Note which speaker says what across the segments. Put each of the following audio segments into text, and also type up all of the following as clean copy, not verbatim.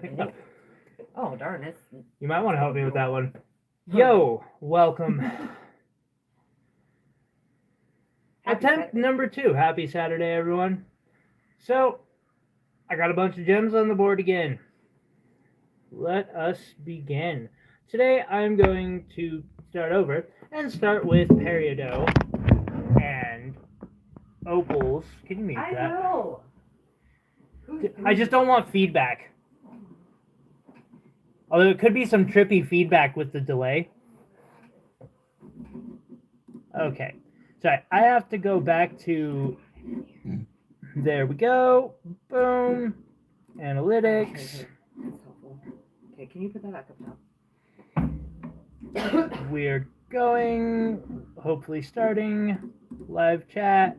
Speaker 1: Pick it up.
Speaker 2: Oh, darn it.
Speaker 1: You might want to help me with that one. Yo, welcome. Attempt number 2. Happy Saturday, everyone. So, I got a bunch of gems on the board again. Let us begin. Today, I'm going to start over and start with Peridot and Opals. Can you mute that?
Speaker 2: I will.
Speaker 1: I just don't want feedback. Although it could be some trippy feedback with the delay. Okay. Sorry, I have to go back to... There we go. Boom. Analytics.
Speaker 2: Okay. That's helpful. Okay, can you put that back up now?
Speaker 1: We're going. Hopefully starting. Live chat.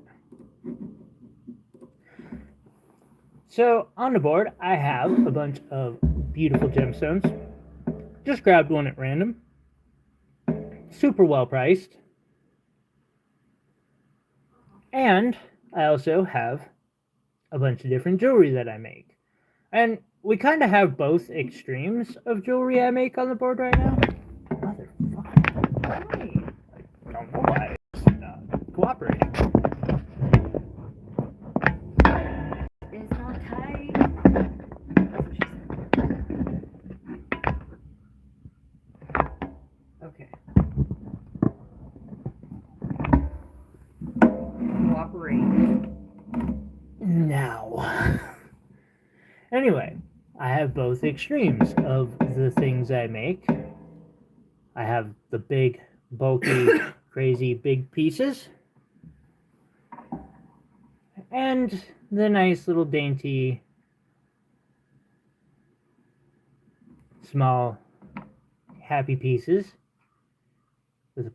Speaker 1: So, on the board, I have a bunch of beautiful gemstones. Just grabbed one at random. Super well priced. And I also have a bunch of different jewelry that I make. And we kind of have both extremes of jewelry I make on the board right now. Motherfucker.
Speaker 2: Why?
Speaker 1: I don't know why it's not cooperating.
Speaker 2: It's not tight. That's what she said. Okay. Cooperate.
Speaker 1: Now. Anyway, I have both extremes of the things I make. I have the big, bulky, crazy big pieces. And the nice little dainty, small, happy pieces with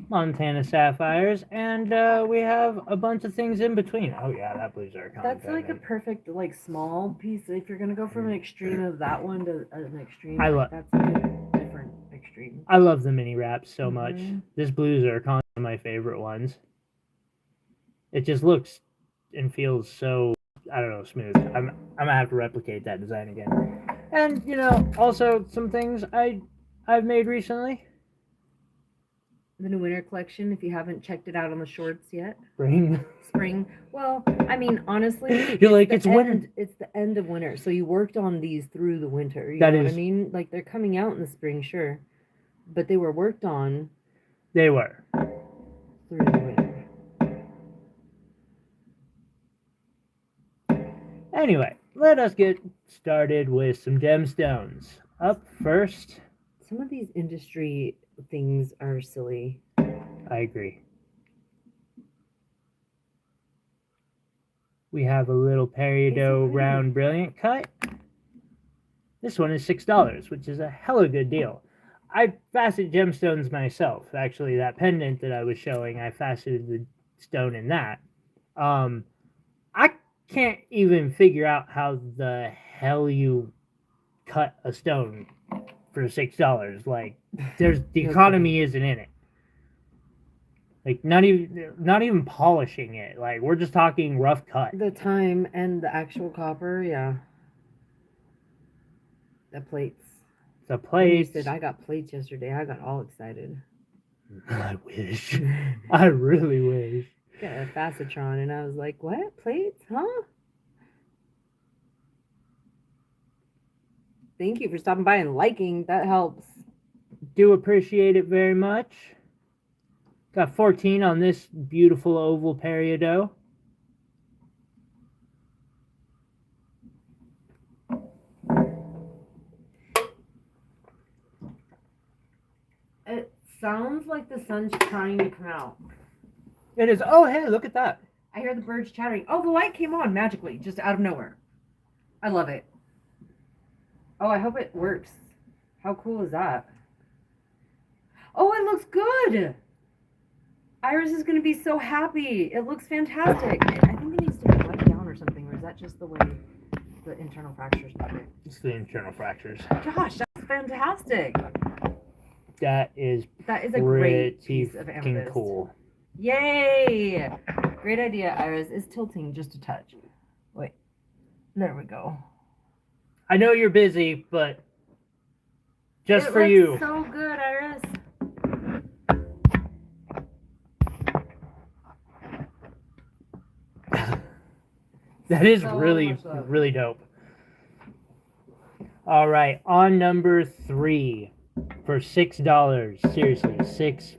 Speaker 1: Montana sapphires, and we have a bunch of things in between. Oh yeah, that blue zircon.
Speaker 2: That's like a perfect, like, small piece. If you're gonna go from an extreme of that one to an extreme, that's a good, different extreme.
Speaker 1: I love the mini wraps so much. This blue zircon is one of my favorite ones. It just looks and feels so, I don't know, smooth. I'm gonna have to replicate that design again. And you know, also some things I've made recently.
Speaker 2: The new winter collection, if you haven't checked it out on the shorts yet.
Speaker 1: Spring.
Speaker 2: Well, I mean, honestly,
Speaker 1: you're like, it's winter.
Speaker 2: It's the end of winter, so you worked on these through the winter. You know what I mean? Like, they're coming out in the spring, sure, but they were worked on.
Speaker 1: They were
Speaker 2: through the winter.
Speaker 1: Anyway, let us get started with some gemstones. Up first.
Speaker 2: Some of these industry things are silly.
Speaker 1: I agree. We have a little Peridot round brilliant cut. This one is $6, which is a hella good deal. I faceted gemstones myself. Actually, that pendant that I was showing, I faceted the stone in that. I can't even figure out how the hell you cut a stone for $6. Like, there's the economy isn't in it. Like, not even polishing it. Like, we're just talking rough cut.
Speaker 2: The time and the actual copper, yeah. The plates.
Speaker 1: The plates.
Speaker 2: You said I got plates yesterday. I got all excited.
Speaker 1: I wish. I really wish.
Speaker 2: Got a facetron, and I was like, "What plates? Huh?" Thank you for stopping by and liking. That helps.
Speaker 1: Do appreciate it very much. Got 14 on this beautiful oval Peridot.
Speaker 2: It sounds like the sun's trying to come out.
Speaker 1: It is. Oh, hey, look at that.
Speaker 2: I hear the birds chattering. Oh, the light came on magically, just out of nowhere. I love it. Oh, I hope it works. How cool is that? Oh, it looks good. Iris is going to be so happy. It looks fantastic. I think it needs to be wiped down or something, or is that just the way the internal fractures do it?
Speaker 1: It's the internal fractures.
Speaker 2: Gosh, that's fantastic.
Speaker 1: That is
Speaker 2: a great piece of amethyst.
Speaker 1: Cool.
Speaker 2: Yay! Great idea, Iris. It's tilting just a touch. Wait. There we go.
Speaker 1: I know you're busy, but just
Speaker 2: It
Speaker 1: for
Speaker 2: looks
Speaker 1: you.
Speaker 2: so good, Iris.
Speaker 1: That is
Speaker 2: So
Speaker 1: really,
Speaker 2: much love.
Speaker 1: really dope. All right, on number 3 for $6. Seriously, $6.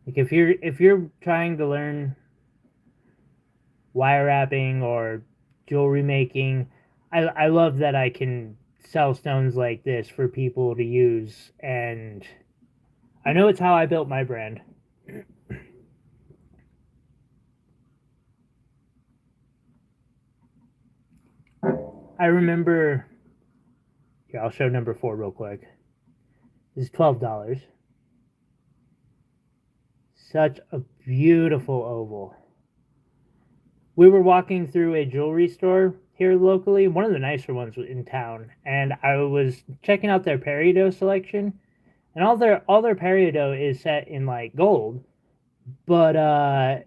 Speaker 1: Like if you're trying to learn wire wrapping or jewelry making, I love that I can sell stones like this for people to use, and I know it's how I built my brand. I remember, here, I'll show number 4 real quick. This is $12. Such a beautiful oval. We were walking through a jewelry store here locally, one of the nicer ones in town, and I was checking out their Peridot selection, and all their Peridot is set in like gold, but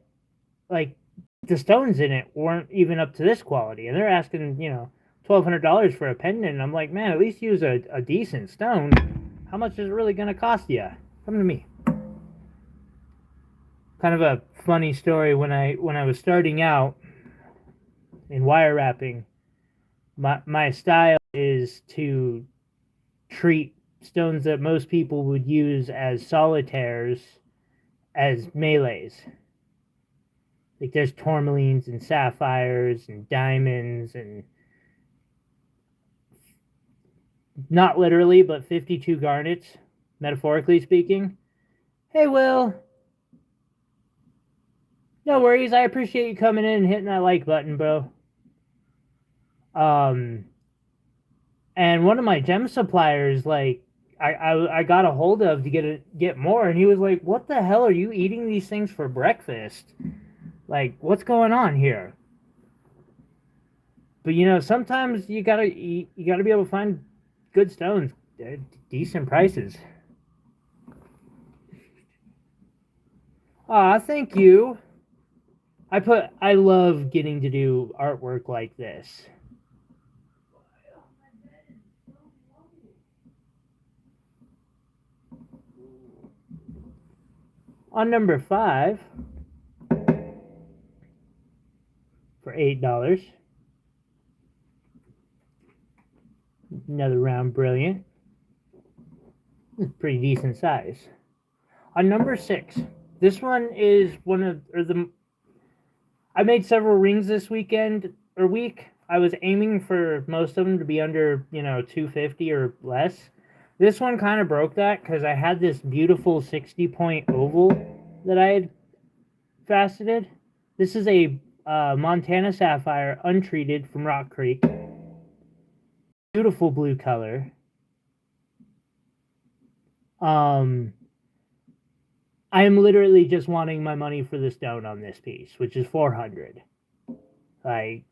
Speaker 1: like the stones in it weren't even up to this quality, and they're asking $1,200 for a pendant, and I'm like, man, at least use a decent stone. How much is it really gonna cost you? Come to me. Kind of a funny story, when I was starting out in wire wrapping, my style is to treat stones that most people would use as solitaires as melees. Like there's tourmalines and sapphires and diamonds, and not literally, but 52 garnets, metaphorically speaking. Hey, Will. No worries. I appreciate you coming in and hitting that like button, bro. And one of my gem suppliers, like, I got a hold of to get more, and he was like, "What the hell are you eating these things for breakfast? Like, what's going on here?" But sometimes you gotta be able to find good stones at decent prices. Thank you. I love getting to do artwork like this. On number 5 for $8. Another round brilliant. It's pretty decent size. On number 6, this one is I made several rings this week. I was aiming for most of them to be under, $250 or less. This one kind of broke that because I had this beautiful 60-point oval that I had faceted. This is a Montana sapphire, untreated, from Rock Creek. Beautiful blue color. I am literally just wanting my money for the stone on this piece, which is $400. Like,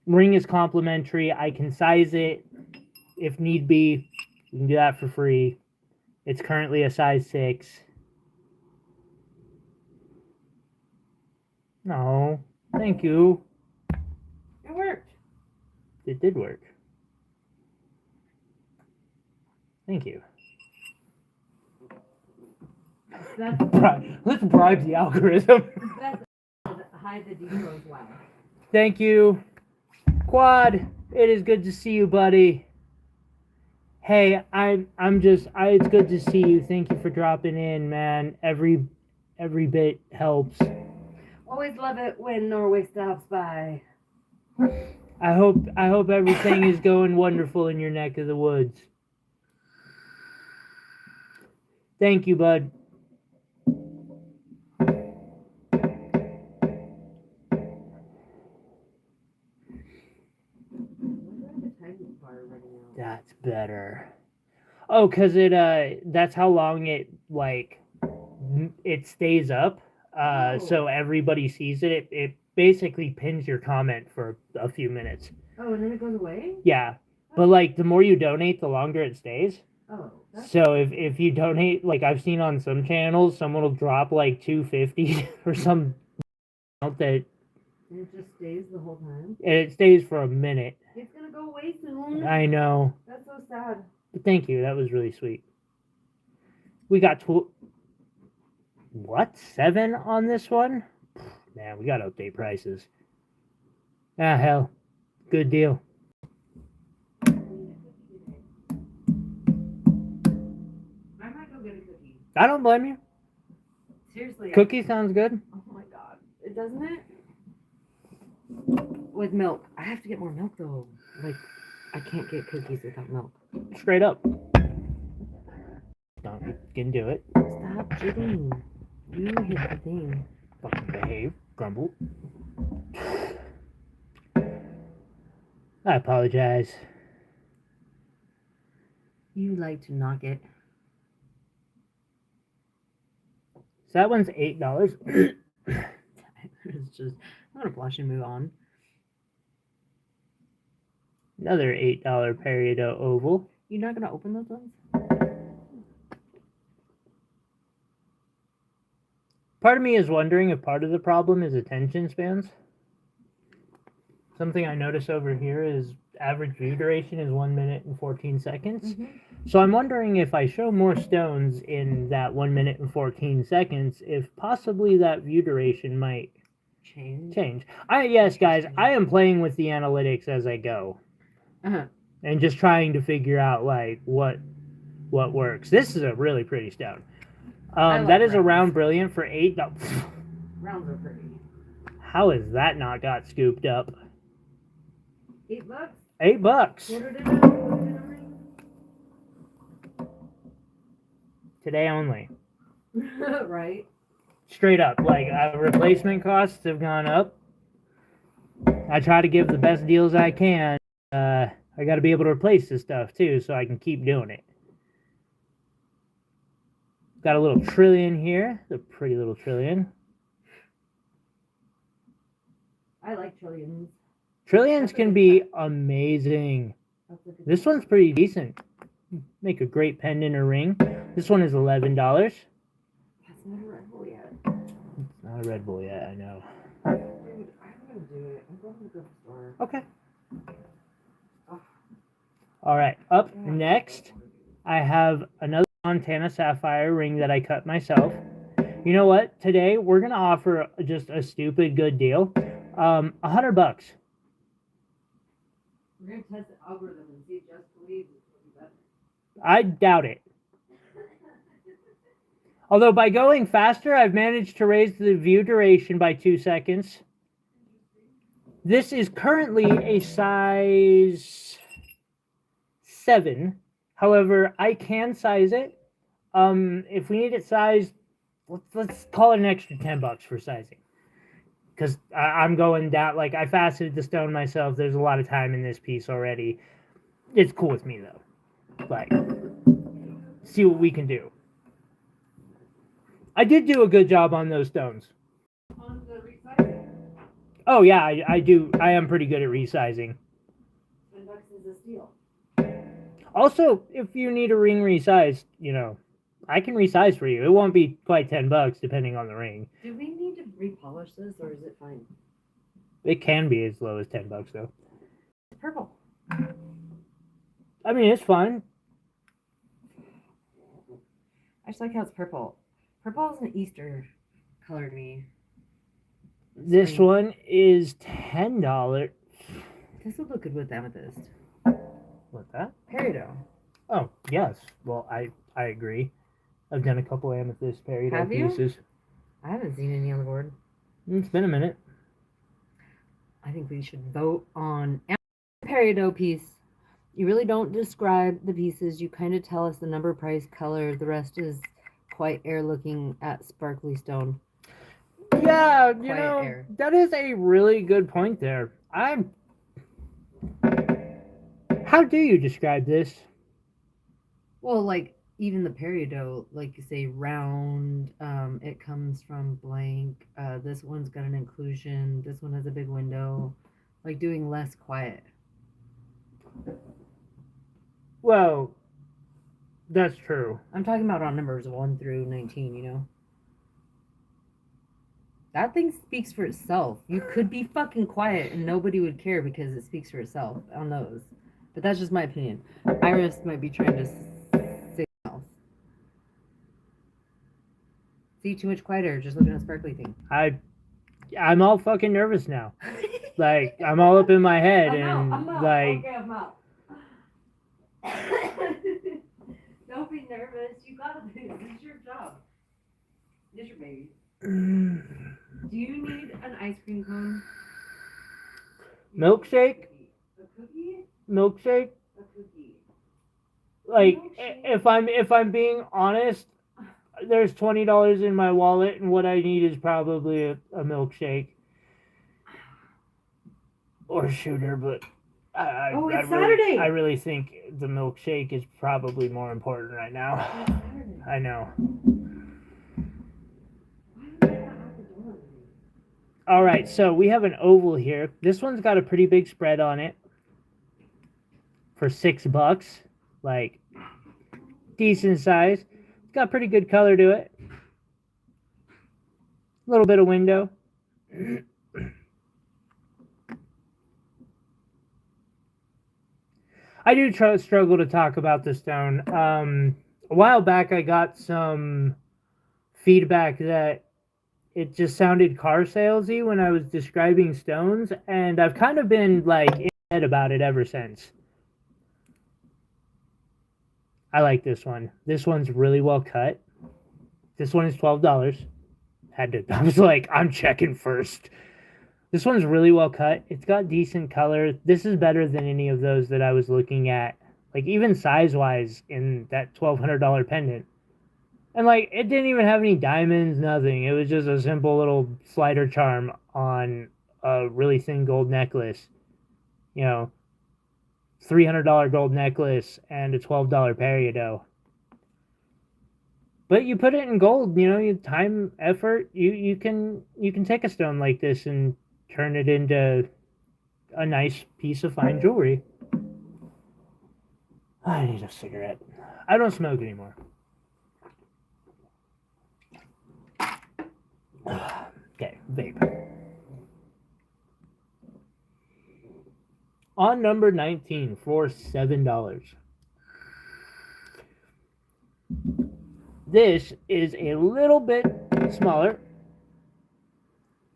Speaker 1: ring is complimentary. I can size it if need be. You can do that for free. It's currently a size 6. No, thank you.
Speaker 2: It worked.
Speaker 1: It did work. Thank you. Let's bribe the algorithm.
Speaker 2: That's hide the details well.
Speaker 1: Thank you. Quad, it is good to see you, buddy. Hey, it's good to see you. Thank you for dropping in, man. Every bit helps.
Speaker 2: Always love it when Norway stops by.
Speaker 1: I hope everything is going wonderful in your neck of the woods. Thank you, bud. That's better. Oh, because that's how long it stays up. So everybody sees it. It basically pins your comment for a few minutes.
Speaker 2: Oh, and then it goes away?
Speaker 1: Yeah. But the more you donate, the longer it stays.
Speaker 2: Oh.
Speaker 1: So if you donate, I've seen on some channels, someone will drop $250 or some amount that
Speaker 2: And it just stays the whole time.
Speaker 1: And it stays for a minute.
Speaker 2: It's gonna go away soon.
Speaker 1: I know.
Speaker 2: That's so sad.
Speaker 1: But thank you. That was really sweet. We got what? 7 on this one? Man, we got to update prices. Ah, hell. Good deal.
Speaker 2: I might go get a cookie.
Speaker 1: I don't blame you.
Speaker 2: Seriously.
Speaker 1: Cookie sounds good.
Speaker 2: Oh my god. It doesn't it? With milk. I have to get more milk though. Like, I can't get cookies without milk.
Speaker 1: Straight up. No, you can do it.
Speaker 2: Stop jiggling. You hit the thing.
Speaker 1: Fucking behave. Grumble. I apologize.
Speaker 2: You like to knock it.
Speaker 1: So that one's $8.
Speaker 2: It's just, I'm gonna blush and move on.
Speaker 1: Another $8 Peridot oval.
Speaker 2: You're not gonna open those ones?
Speaker 1: Part of me is wondering if part of the problem is attention spans. Something I notice over here is average view duration is 1 minute and 14 seconds. So I'm wondering if I show more stones in that 1 minute and 14 seconds, if possibly that view duration might change. Yes, guys, I am playing with the analytics as I go. And just trying to figure out like what works. This is a really pretty stone. That is a round brilliant for $8.
Speaker 2: Rounds are pretty.
Speaker 1: How has that not got scooped up?
Speaker 2: $8?
Speaker 1: $8.
Speaker 2: Quarter dinner?
Speaker 1: Today only.
Speaker 2: Right.
Speaker 1: Straight up. Like, replacement costs have gone up. I try to give the best deals I can. I got to be able to replace this stuff, too, so I can keep doing it. Got a little trillion here. It's a pretty little trillion.
Speaker 2: I like trillions.
Speaker 1: Trillions can be amazing. This one's pretty decent. Make a great pendant or ring. This one is $11.
Speaker 2: That's not a Red Bull yet.
Speaker 1: It's not a Red Bull yet, I know.
Speaker 2: Dude, I'm gonna do it. I'm going to the store.
Speaker 1: Okay.
Speaker 2: Oh.
Speaker 1: Alright, up next, I have another Montana sapphire ring that I cut myself. You know what? Today, we're going to offer just a stupid good deal. $100.
Speaker 2: We're going to test the algorithm and see if Just believes it's going to be better.
Speaker 1: I doubt it. Although by going faster, I've managed to raise the view duration by 2 seconds. This is currently a size 7. However, I can size it. If we need it sized, let's call it an extra $10 for sizing. Because I'm going down, like, I faceted the stone myself. There's a lot of time in this piece already. It's cool with me, though. Like, see what we can do. I did do a good job on those stones.
Speaker 2: On the resizing?
Speaker 1: Oh, yeah, I do. I am pretty good at resizing.
Speaker 2: $10 is a steal.
Speaker 1: Also, if you need a ring resized, you know, I can resize for you. It won't be quite $10 depending on the ring.
Speaker 2: Do we need to repolish this or is it fine?
Speaker 1: It can be as low as $10 though.
Speaker 2: It's purple.
Speaker 1: I mean, it's fine.
Speaker 2: I just like how it's purple. Purple is an Easter color to me.
Speaker 1: This
Speaker 2: Spring.
Speaker 1: one is $10.
Speaker 2: This would look good with amethyst.
Speaker 1: What that?
Speaker 2: Peridot.
Speaker 1: Oh, yes. Well, I agree. I've done a couple amethyst peridot
Speaker 2: Have you?
Speaker 1: pieces.
Speaker 2: I haven't seen any on the board.
Speaker 1: It's been a minute.
Speaker 2: I think we should vote on Peridot piece. You really don't describe the pieces. You kind of tell us the number, price, color. The rest is quite air looking at sparkly stone.
Speaker 1: Yeah, you
Speaker 2: Quiet
Speaker 1: know,
Speaker 2: air.
Speaker 1: that is a really good point there. How do you describe this?
Speaker 2: Well, like even the peridot, like you say, round. It comes from blank. This one's got an inclusion. This one has a big window. Like doing less quiet.
Speaker 1: Well, that's true.
Speaker 2: I'm talking about on numbers 1 through 19. You know. That thing speaks for itself. You could be fucking quiet and nobody would care because it speaks for itself on those. But that's just my opinion. Iris might be trying to say something else. See, too much quieter, just looking at a sparkly thing.
Speaker 1: I'm all fucking nervous now. Like, I'm all up in my head
Speaker 2: I'm
Speaker 1: and
Speaker 2: out.
Speaker 1: like
Speaker 2: Okay, I'm out. Don't be nervous. You gotta do this. This is your job. This is your baby. Do you need an ice cream cone?
Speaker 1: milkshake?
Speaker 2: A cookie?
Speaker 1: Milkshake?
Speaker 2: A cookie.
Speaker 1: Like,
Speaker 2: Milkshake.
Speaker 1: if I'm being honest, there's $20 in my wallet, and what I need is probably a milkshake or shooter. But
Speaker 2: It's Saturday.
Speaker 1: I really think the milkshake is probably more important right now. I know. All right, so we have an oval here. This one's got a pretty big spread on it for $6. Like, decent size. It's got pretty good color to it. A little bit of window. I do struggle to talk about the stone. A while back, I got some feedback that it just sounded car salesy when I was describing stones, and I've kind of been like in my head about it ever since. I like this one. This one's really well cut. This one is $12. I was like, I'm checking first. This one's really well cut. It's got decent color. This is better than any of those that I was looking at. Like, even size-wise in that $1,200 pendant. And, like, it didn't even have any diamonds, nothing. It was just a simple little slider charm on a really thin gold necklace. You know, $300 gold necklace and a $12 peridot. But you put it in gold, you know, you time, effort, you can take a stone like this and turn it into a nice piece of fine jewelry. I need a cigarette. I don't smoke anymore. Okay, vape. On number 19 for $7. This is a little bit smaller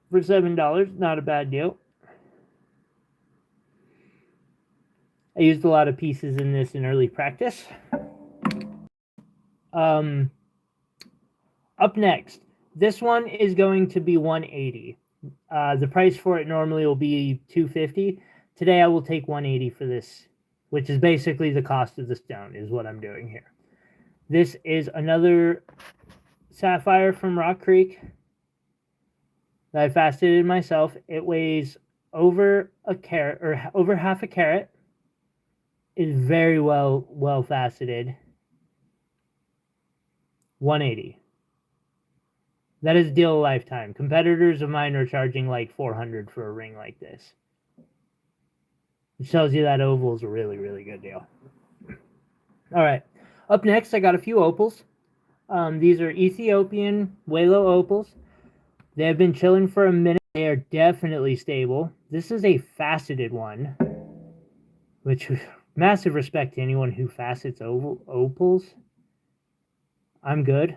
Speaker 1: for $7. Not a bad deal. I used a lot of pieces in this in early practice. Up next, this one is going to be $180. The price for it normally will be $250. Today I will take $180 for this, which is basically the cost of the stone, is what I'm doing here. This is another sapphire from Rock Creek that I faceted myself. It weighs over a carat, or over half a carat. It's very well faceted. $180. That is deal a lifetime. Competitors of mine are charging like $400 for a ring like this, which tells you that oval is a really, really good deal. All right. Up next, I got a few opals. These are Ethiopian Walo opals. They have been chilling for a minute. They are definitely stable. This is a faceted one, which massive respect to anyone who facets opals. I'm good,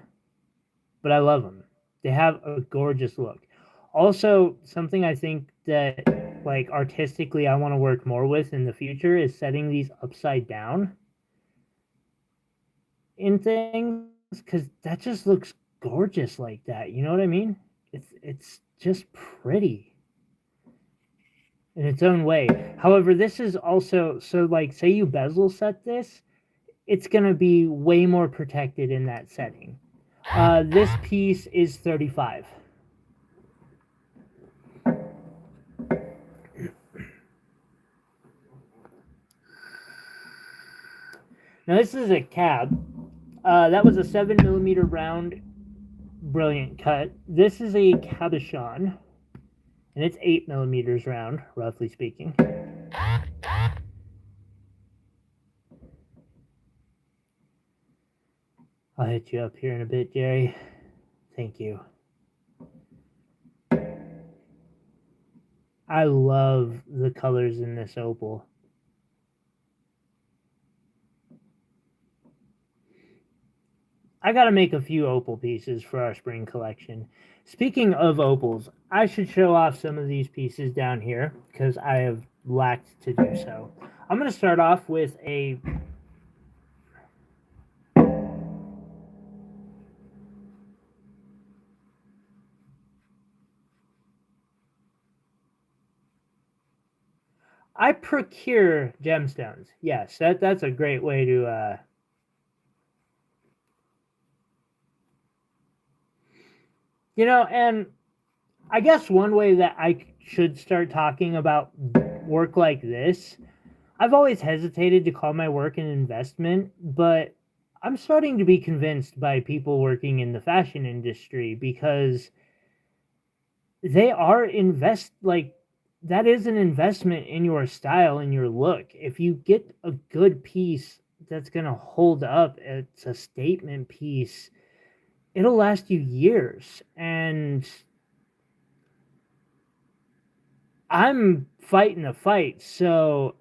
Speaker 1: but I love them. They have a gorgeous look. Also, something I think that, like, artistically I want to work more with in the future is setting these upside down in things, because that just looks gorgeous like that. You know what I mean? It's just pretty in its own way. However, this is also, so like, say you bezel set this, it's going to be way more protected in that setting. This piece is $35. Now this is a cab. That was a 7mm round, brilliant cut. This is a cabochon, and it's 8mm round, roughly speaking. I'll hit you up here in a bit, Jerry. Thank you. I love the colors in this opal. I gotta make a few opal pieces for our spring collection. Speaking of opals, I should show off some of these pieces down here because I have lacked to do so. I'm gonna start off with a I procure gemstones. Yes, that's a great way to and I guess one way that I should start talking about work like this, I've always hesitated to call my work an investment, but I'm starting to be convinced by people working in the fashion industry because they are that is an investment in your style and your look. If you get a good piece that's going to hold up, it's a statement piece, it'll last you years. And I'm fighting a fight. So,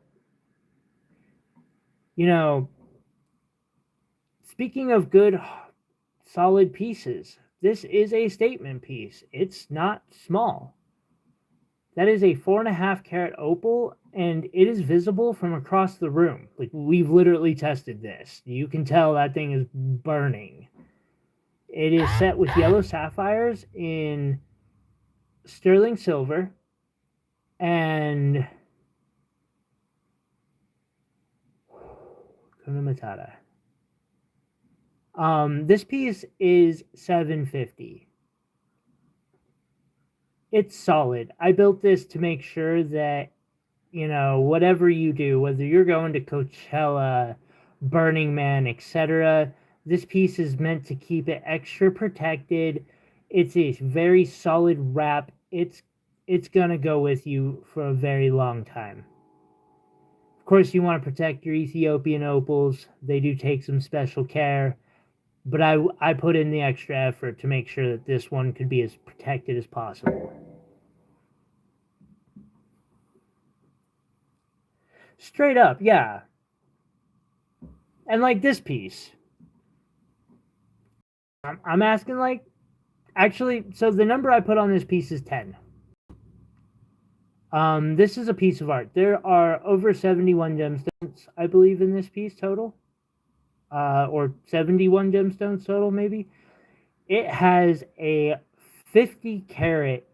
Speaker 1: speaking of good, solid pieces, this is a statement piece. It's not small. That is a 4.5 carat opal, and it is visible from across the room. Like, we've literally tested this. You can tell that thing is burning. It is set with yellow sapphires in sterling silver and Kuna Matata. This piece is $750. It's solid. I built this to make sure that, whatever you do, whether you're going to Coachella, Burning Man, etc., this piece is meant to keep it extra protected. It's a very solid wrap. It's gonna go with you for a very long time. Of course, you want to protect your Ethiopian opals. They do take some special care, but I put in the extra effort to make sure that this one could be as protected as possible. Straight up, yeah. And like this piece, I'm asking actually, so the number I put on this piece is 10. This is a piece of art. There are over 71 gemstones, I believe, in this piece total. Or 71 gemstones total, maybe. It has a 50 carat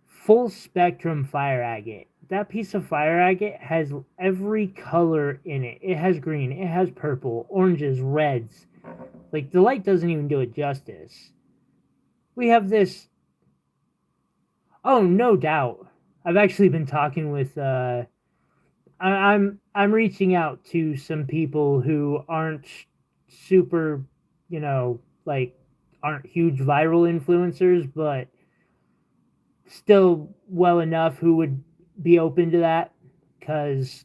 Speaker 1: full spectrum fire agate. That piece of fire agate has every color in it. It has green, it has purple, oranges, reds. Like, the light doesn't even do it justice. We have this. Oh, no doubt. I've actually been talking with I'm reaching out to some people who aren't super, aren't huge viral influencers, but still well enough who would be open to that, because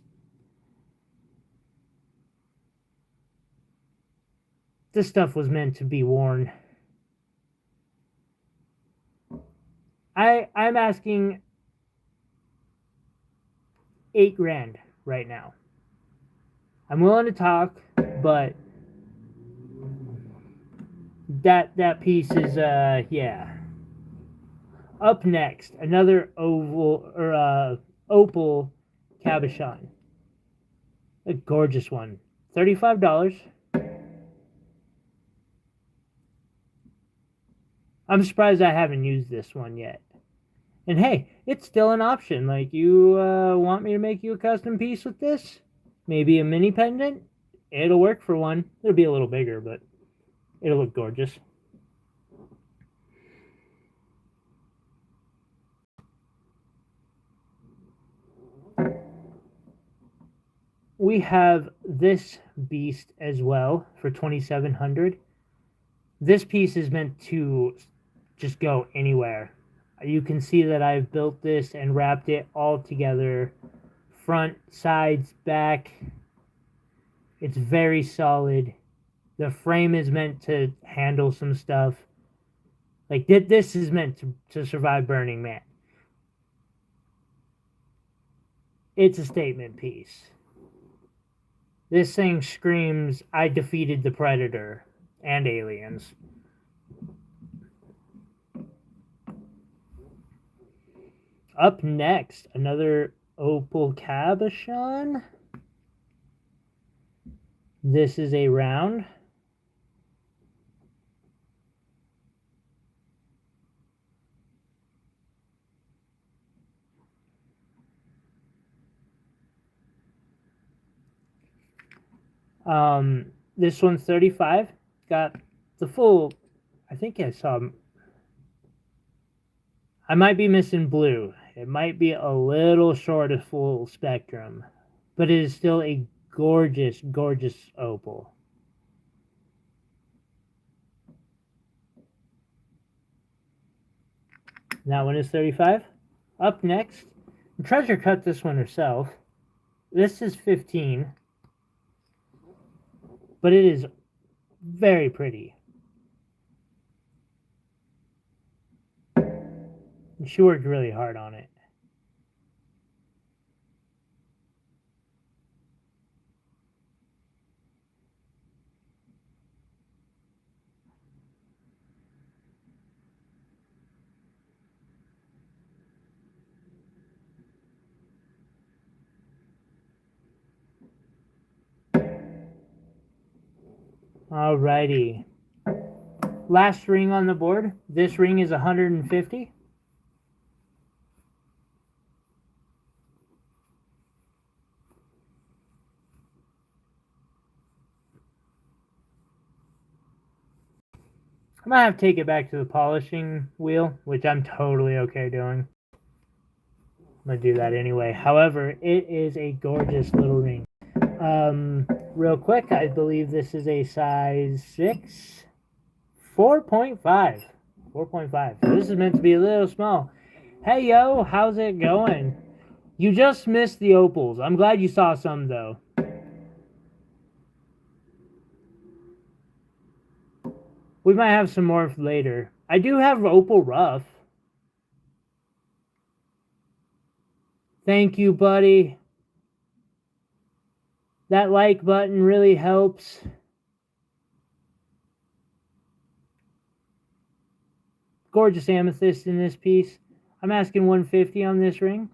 Speaker 1: this stuff was meant to be worn. I'm asking $8,000 right now. I'm willing to talk, but that piece is yeah. Up next, another opal cabochon. A gorgeous one. $35. I'm surprised I haven't used this one yet. And hey, it's still an option. Like, you want me to make you a custom piece with this? Maybe a mini pendant? It'll work for one. It'll be a little bigger, but it'll look gorgeous. We have this beast as well for $2,700. This piece is meant to just go anywhere. You can see that I've built this and wrapped it all together. Front, sides, back. It's very solid. The frame is meant to handle some stuff. Like, this is meant to survive Burning Man. it's a statement piece. This thing screams, I defeated the Predator and aliens. Up next, another Opal cabochon. This is a round. This one's 35. Got the full, I think I saw, I might be missing blue. It might be a little short of full spectrum, but it is still a gorgeous, gorgeous opal. That one is 35. Up next, Treasure cut this one herself. This is 15. But it is very pretty. She worked really hard on it. Alrighty. Last ring on the board. This ring is 150. I might have to take it back to the polishing wheel, which I'm totally okay doing. I'm going to do that anyway. However, it is a gorgeous little ring. Real quick, I believe this is a size 6. 4.5. 4.5. So this is meant to be a little small. Hey, yo, how's it going? You just missed the opals. I'm glad you saw some, though. We might have some more later. I do have opal rough. Thank you, buddy. That like button really helps. Gorgeous amethyst in this piece. I'm asking 150 on this ring.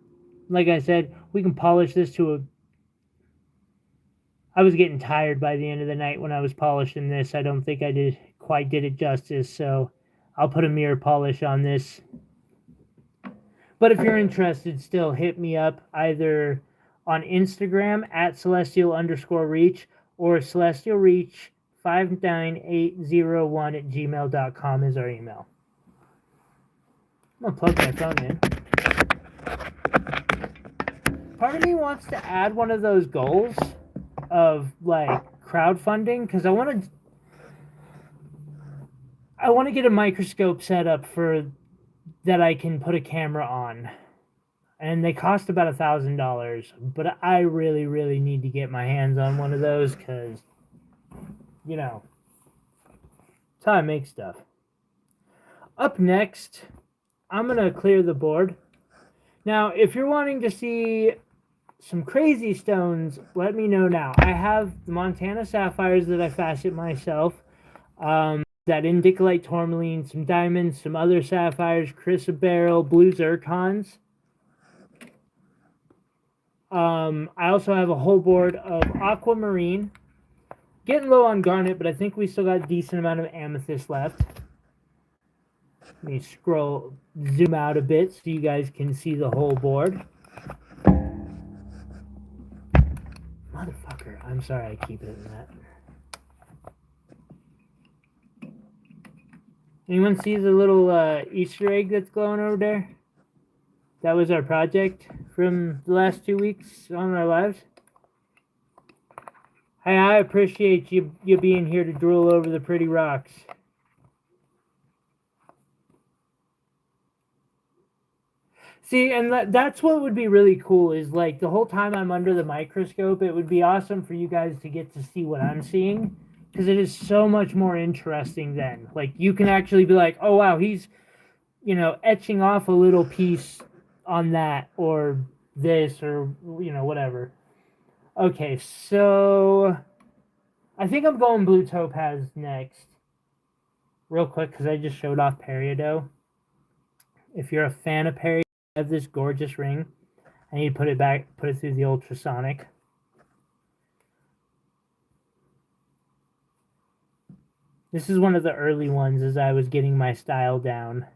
Speaker 1: Like I said, we can polish this to a... I was getting tired by the end of the night when I was polishing this. I don't think I quite did it justice, so I'll put a mirror polish on this. But if you're interested, still hit me up either on Instagram at CelestialReach or CelestialReach59801 @gmail.com is our email. I'm going to plug my phone in. Part of me wants to add one of those goals of like crowdfunding because I want to get a microscope set up for that I can put a camera on. And they cost about $1,000, but I really, really need to get my hands on one of those because, you know, that's how I make stuff. Up next, I'm going to clear the board. Now, if you're wanting to see some crazy stones, let me know now. I have the Montana sapphires that I facet myself, that Indicolite tourmaline, some diamonds, some other sapphires, chrysoberyl, blue zircons. I also have a whole board of aquamarine. Getting low on garnet, but I think we still got a decent amount of amethyst left. Let me zoom out a bit so you guys can see the whole board. Motherfucker, I'm sorry I keep hitting that. Anyone see the little Easter egg that's glowing over there? That was our project from the last 2 weeks on our lives. Hey, I appreciate you being here to drool over the pretty rocks. See, and that's what would be really cool is like the whole time I'm under the microscope, it would be awesome for you guys to get to see what I'm seeing because it is so much more interesting then. Like you can actually be like, oh wow, he's, you know, etching off a little piece on that, or this or, you know, whatever. Okay, so I think I'm going blue topaz next. Real quick, because I just showed off Peridot. If you're a fan of Peridot, I have this gorgeous ring. I need to put it through the ultrasonic. This is one of the early ones as I was getting my style down.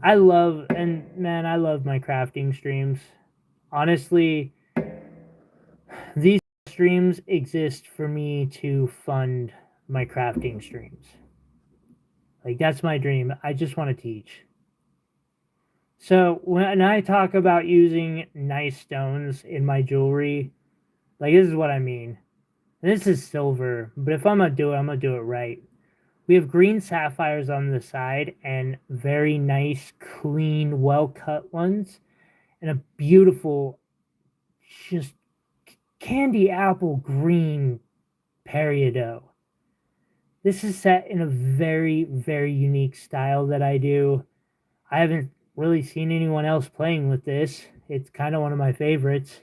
Speaker 1: I love my crafting streams. Honestly, these streams exist for me to fund my crafting streams. Like, that's my dream. I just want to teach. So when I talk about using nice stones in my jewelry, like, this is what I mean. This is silver, but if I'm going to do it, I'm going to do it right. We have green sapphires on the side and very nice, clean, well-cut ones. And a beautiful, just candy apple green peridot. This is set in a very, very unique style that I do. I haven't really seen anyone else playing with this. It's kind of one of my favorites.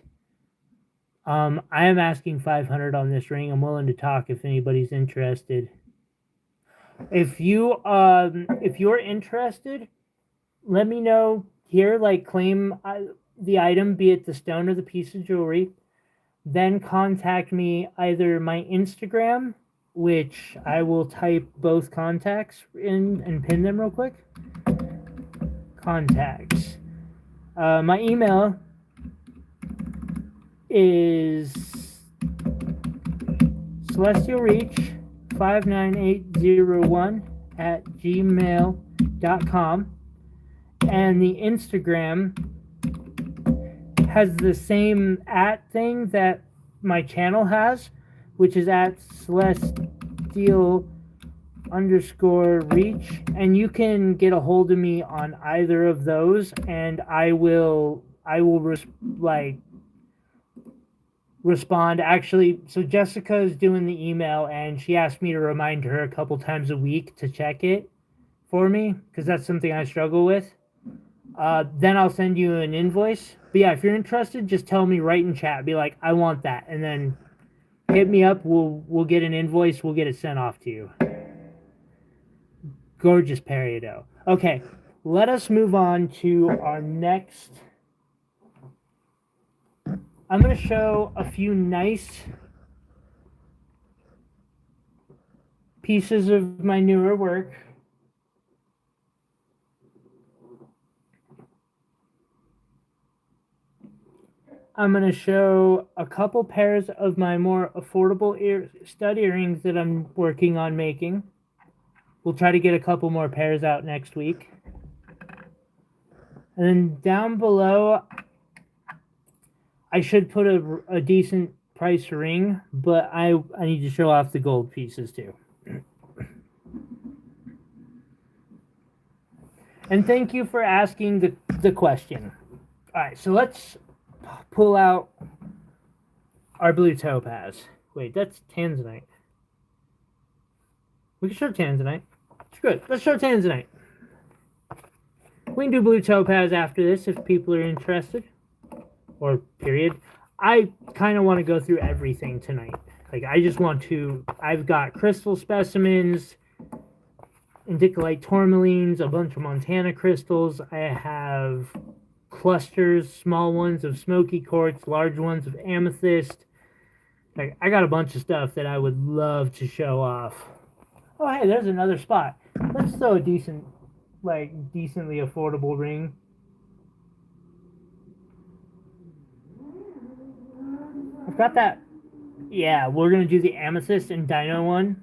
Speaker 1: I am asking $500 on this ring. I'm willing to talk if anybody's interested. If you're interested, let me know here. Like, claim the item, be it the stone or the piece of jewelry. Then contact me either my Instagram, which I will type both contacts in and pin them real quick. Contacts. My email is CelestialReach59801@gmail.com, and the Instagram has the same @ thing that my channel has, which is at CelestialReach, and you can get a hold of me on either of those, and I will respond. Actually, so Jessica is doing the email, and she asked me to remind her a couple times a week to check it for me, because that's something I struggle with. Then I'll send you an invoice. But yeah, if you're interested, just tell me right in chat. Be like, I want that, and then hit me up. We'll get an invoice. We'll get it sent off to you. Gorgeous peridot. Okay, let us move on to our next. I'm going to show a few nice pieces of my newer work. I'm going to show a couple pairs of my more affordable stud earrings that I'm working on making. We'll try to get a couple more pairs out next week. And then down below, I should put a decent price ring, but I need to show off the gold pieces too. And thank you for asking the question. All right, so let's pull out our blue topaz. Wait, that's Tanzanite. We can show Tanzanite. It's good. Let's show Tanzanite. We can do blue topaz after this if people are interested. Or period. I kind of want to go through everything tonight. Like, I just want to. I've got crystal specimens, Indicolite tourmalines, a bunch of Montana crystals. I have clusters, small ones of smoky quartz, large ones of amethyst. Like, I got a bunch of stuff that I would love to show off. Oh, hey, there's another spot. Let's throw a decently affordable ring. I've got that. Yeah, we're going to do the amethyst and dino one.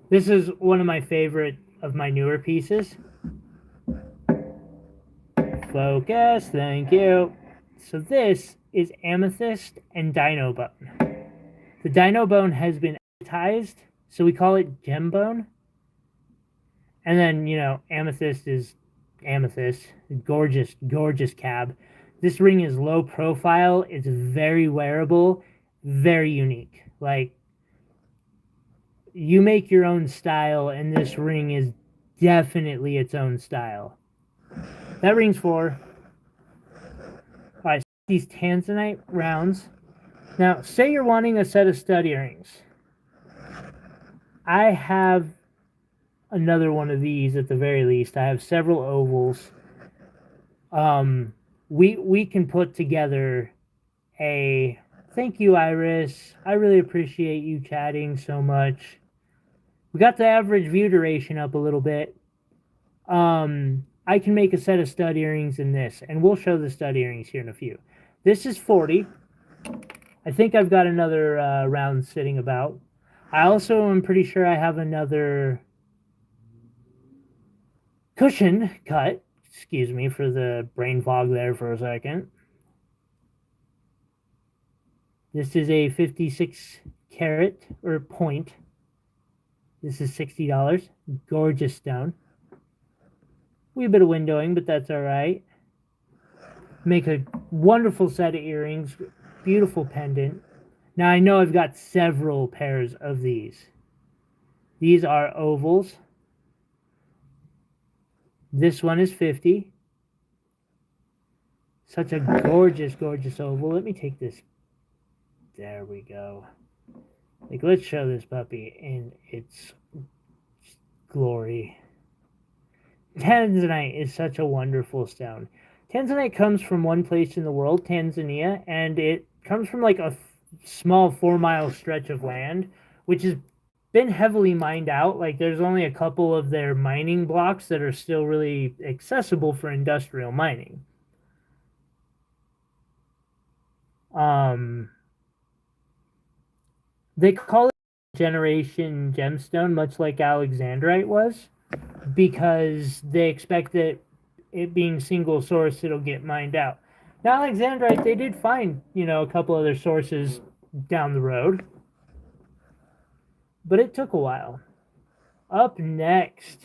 Speaker 1: This is one of my favorite of my newer pieces. Focus, thank you. So this is amethyst and dino bone. The dino bone has been amethyzed, so we call it gem bone. And then, you know, amethyst is amethyst. Gorgeous, gorgeous cab. This ring is low profile. It's very wearable, very unique. Like, you make your own style, and this ring is definitely its own style. That ring's 4. Alright, these Tanzanite rounds. Now, say you're wanting a set of stud earrings. I have another one of these at the very least. I have several ovals. We can put together a... Thank you, Iris. I really appreciate you chatting so much. We got the average view duration up a little bit. I can make a set of stud earrings in this, and we'll show the stud earrings here in a few. This is 40. I think I've got another round sitting about. I also am pretty sure I have another cushion cut. Excuse me for the brain fog there for a second. This is a 56 carat or point. This is $60. Gorgeous stone. Wee bit of windowing, but that's all right. Make a wonderful set of earrings. Beautiful pendant. Now I know I've got several pairs of these. These are ovals. This one is 50. Such a gorgeous, gorgeous oval. Let me take this. There we go. Like, let's show this puppy in its glory. Tanzanite is such a wonderful stone. Tanzanite comes from one place in the world, Tanzania, and it comes from like a small 4-mile stretch of land, which has been heavily mined out. Like, there's only a couple of their mining blocks that are still really accessible for industrial mining. They call it generation gemstone, much like alexandrite was, because they expect that it being single source, it'll get mined out. Now, alexandrite, they did find, a couple other sources down the road, but it took a while. Up next,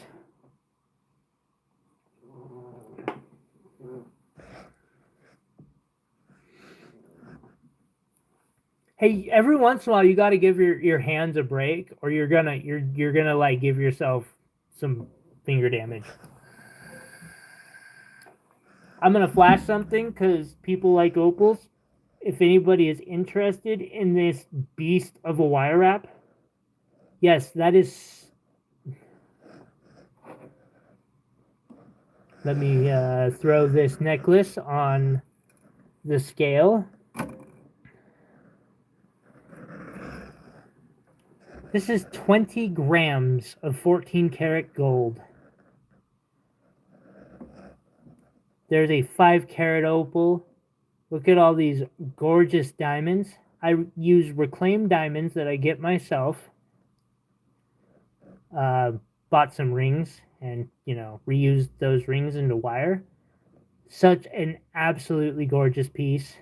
Speaker 1: hey, every once in a while you got to give your hands a break, or you're gonna like give yourself some finger damage. I'm gonna flash something because people like opals. If anybody is interested in this beast of a wire wrap, yes, that is. Let me throw this necklace on the scale. This is 20 grams of 14 karat gold. There's a 5 karat opal. Look at all these gorgeous diamonds. I use reclaimed diamonds that I get myself. Bought some rings and, reused those rings into wire. Such an absolutely gorgeous piece.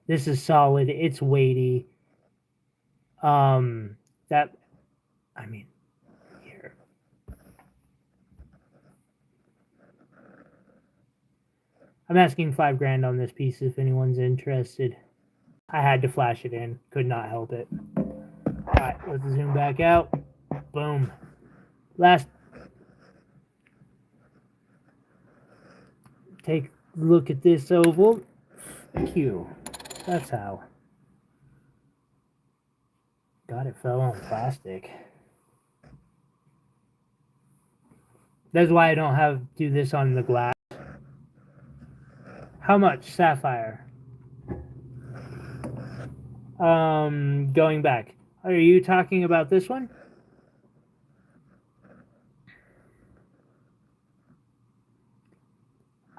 Speaker 1: This is solid. It's weighty. Here. I'm asking $5,000 on this piece if anyone's interested. I had to flash it in. Could not help it. Alright, let's zoom back out. Boom. Last. Take a look at this oval. Q. That's how. God, it fell on plastic. That's why I don't do this on the glass. How much? Sapphire. Going back. Are you talking about this one?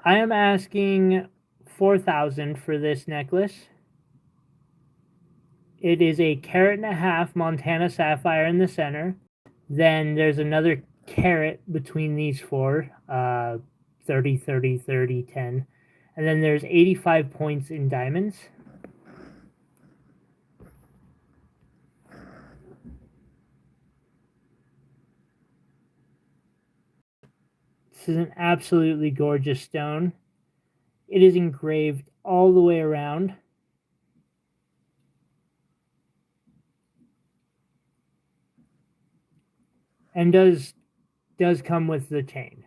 Speaker 1: I am asking $4,000 for this necklace. It is a 1.5 carat Montana sapphire in the center. Then there's another carat between these four, 30, 30, 30, 10. And then there's 85 points in diamonds. This is an absolutely gorgeous stone. It is engraved all the way around. And does does come with the chain.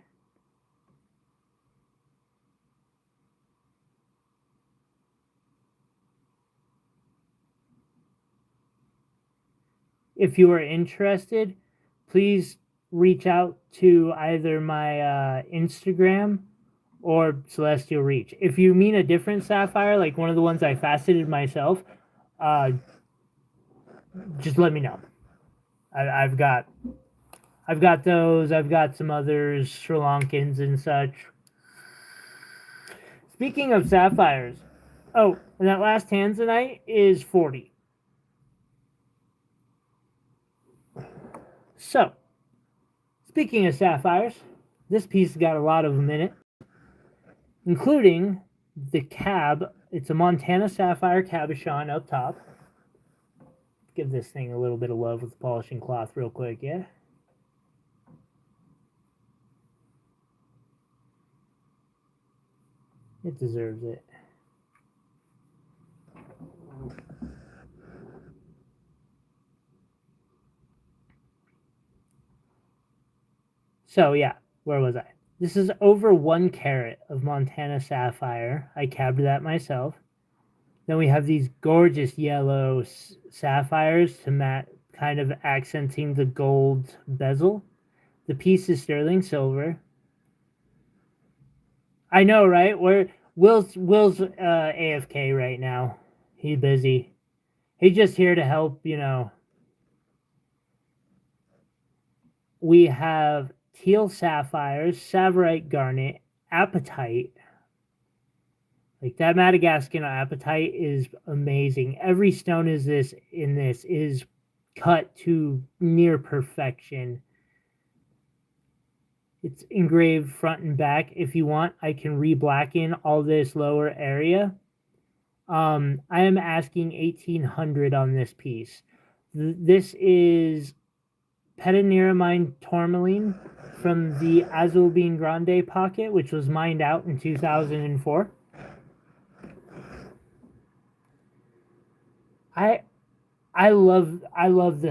Speaker 1: If you are interested, please reach out to either my Instagram or CelestialReach. If you mean a different sapphire, like one of the ones I faceted myself, just let me know. I've got those. I've got some others, Sri Lankans and such. Speaking of sapphires, oh, and that last Tanzanite is 40. So, speaking of sapphires, this piece got a lot of them in it, including the cab. It's a Montana sapphire cabochon up top. Give this thing a little bit of love with the polishing cloth real quick, yeah? It deserves it. So yeah, where was I? This is over 1 carat of Montana sapphire. I cabbed that myself. Then we have these gorgeous yellow sapphires to matte, kind of accenting the gold bezel. The piece is sterling silver. I know, right? Will's AFK right now. He's busy. He's just here to help, you know. We have teal sapphires, Savarite garnet, apatite. Like that Madagascan apatite is amazing. Every stone in this is cut to near perfection. It's engraved front and back. If you want, I can re-blacken all this lower area. I am asking 1,800 on this piece. This is Peridot tourmaline from the Azulbine Grande pocket, which was mined out in 2004. I love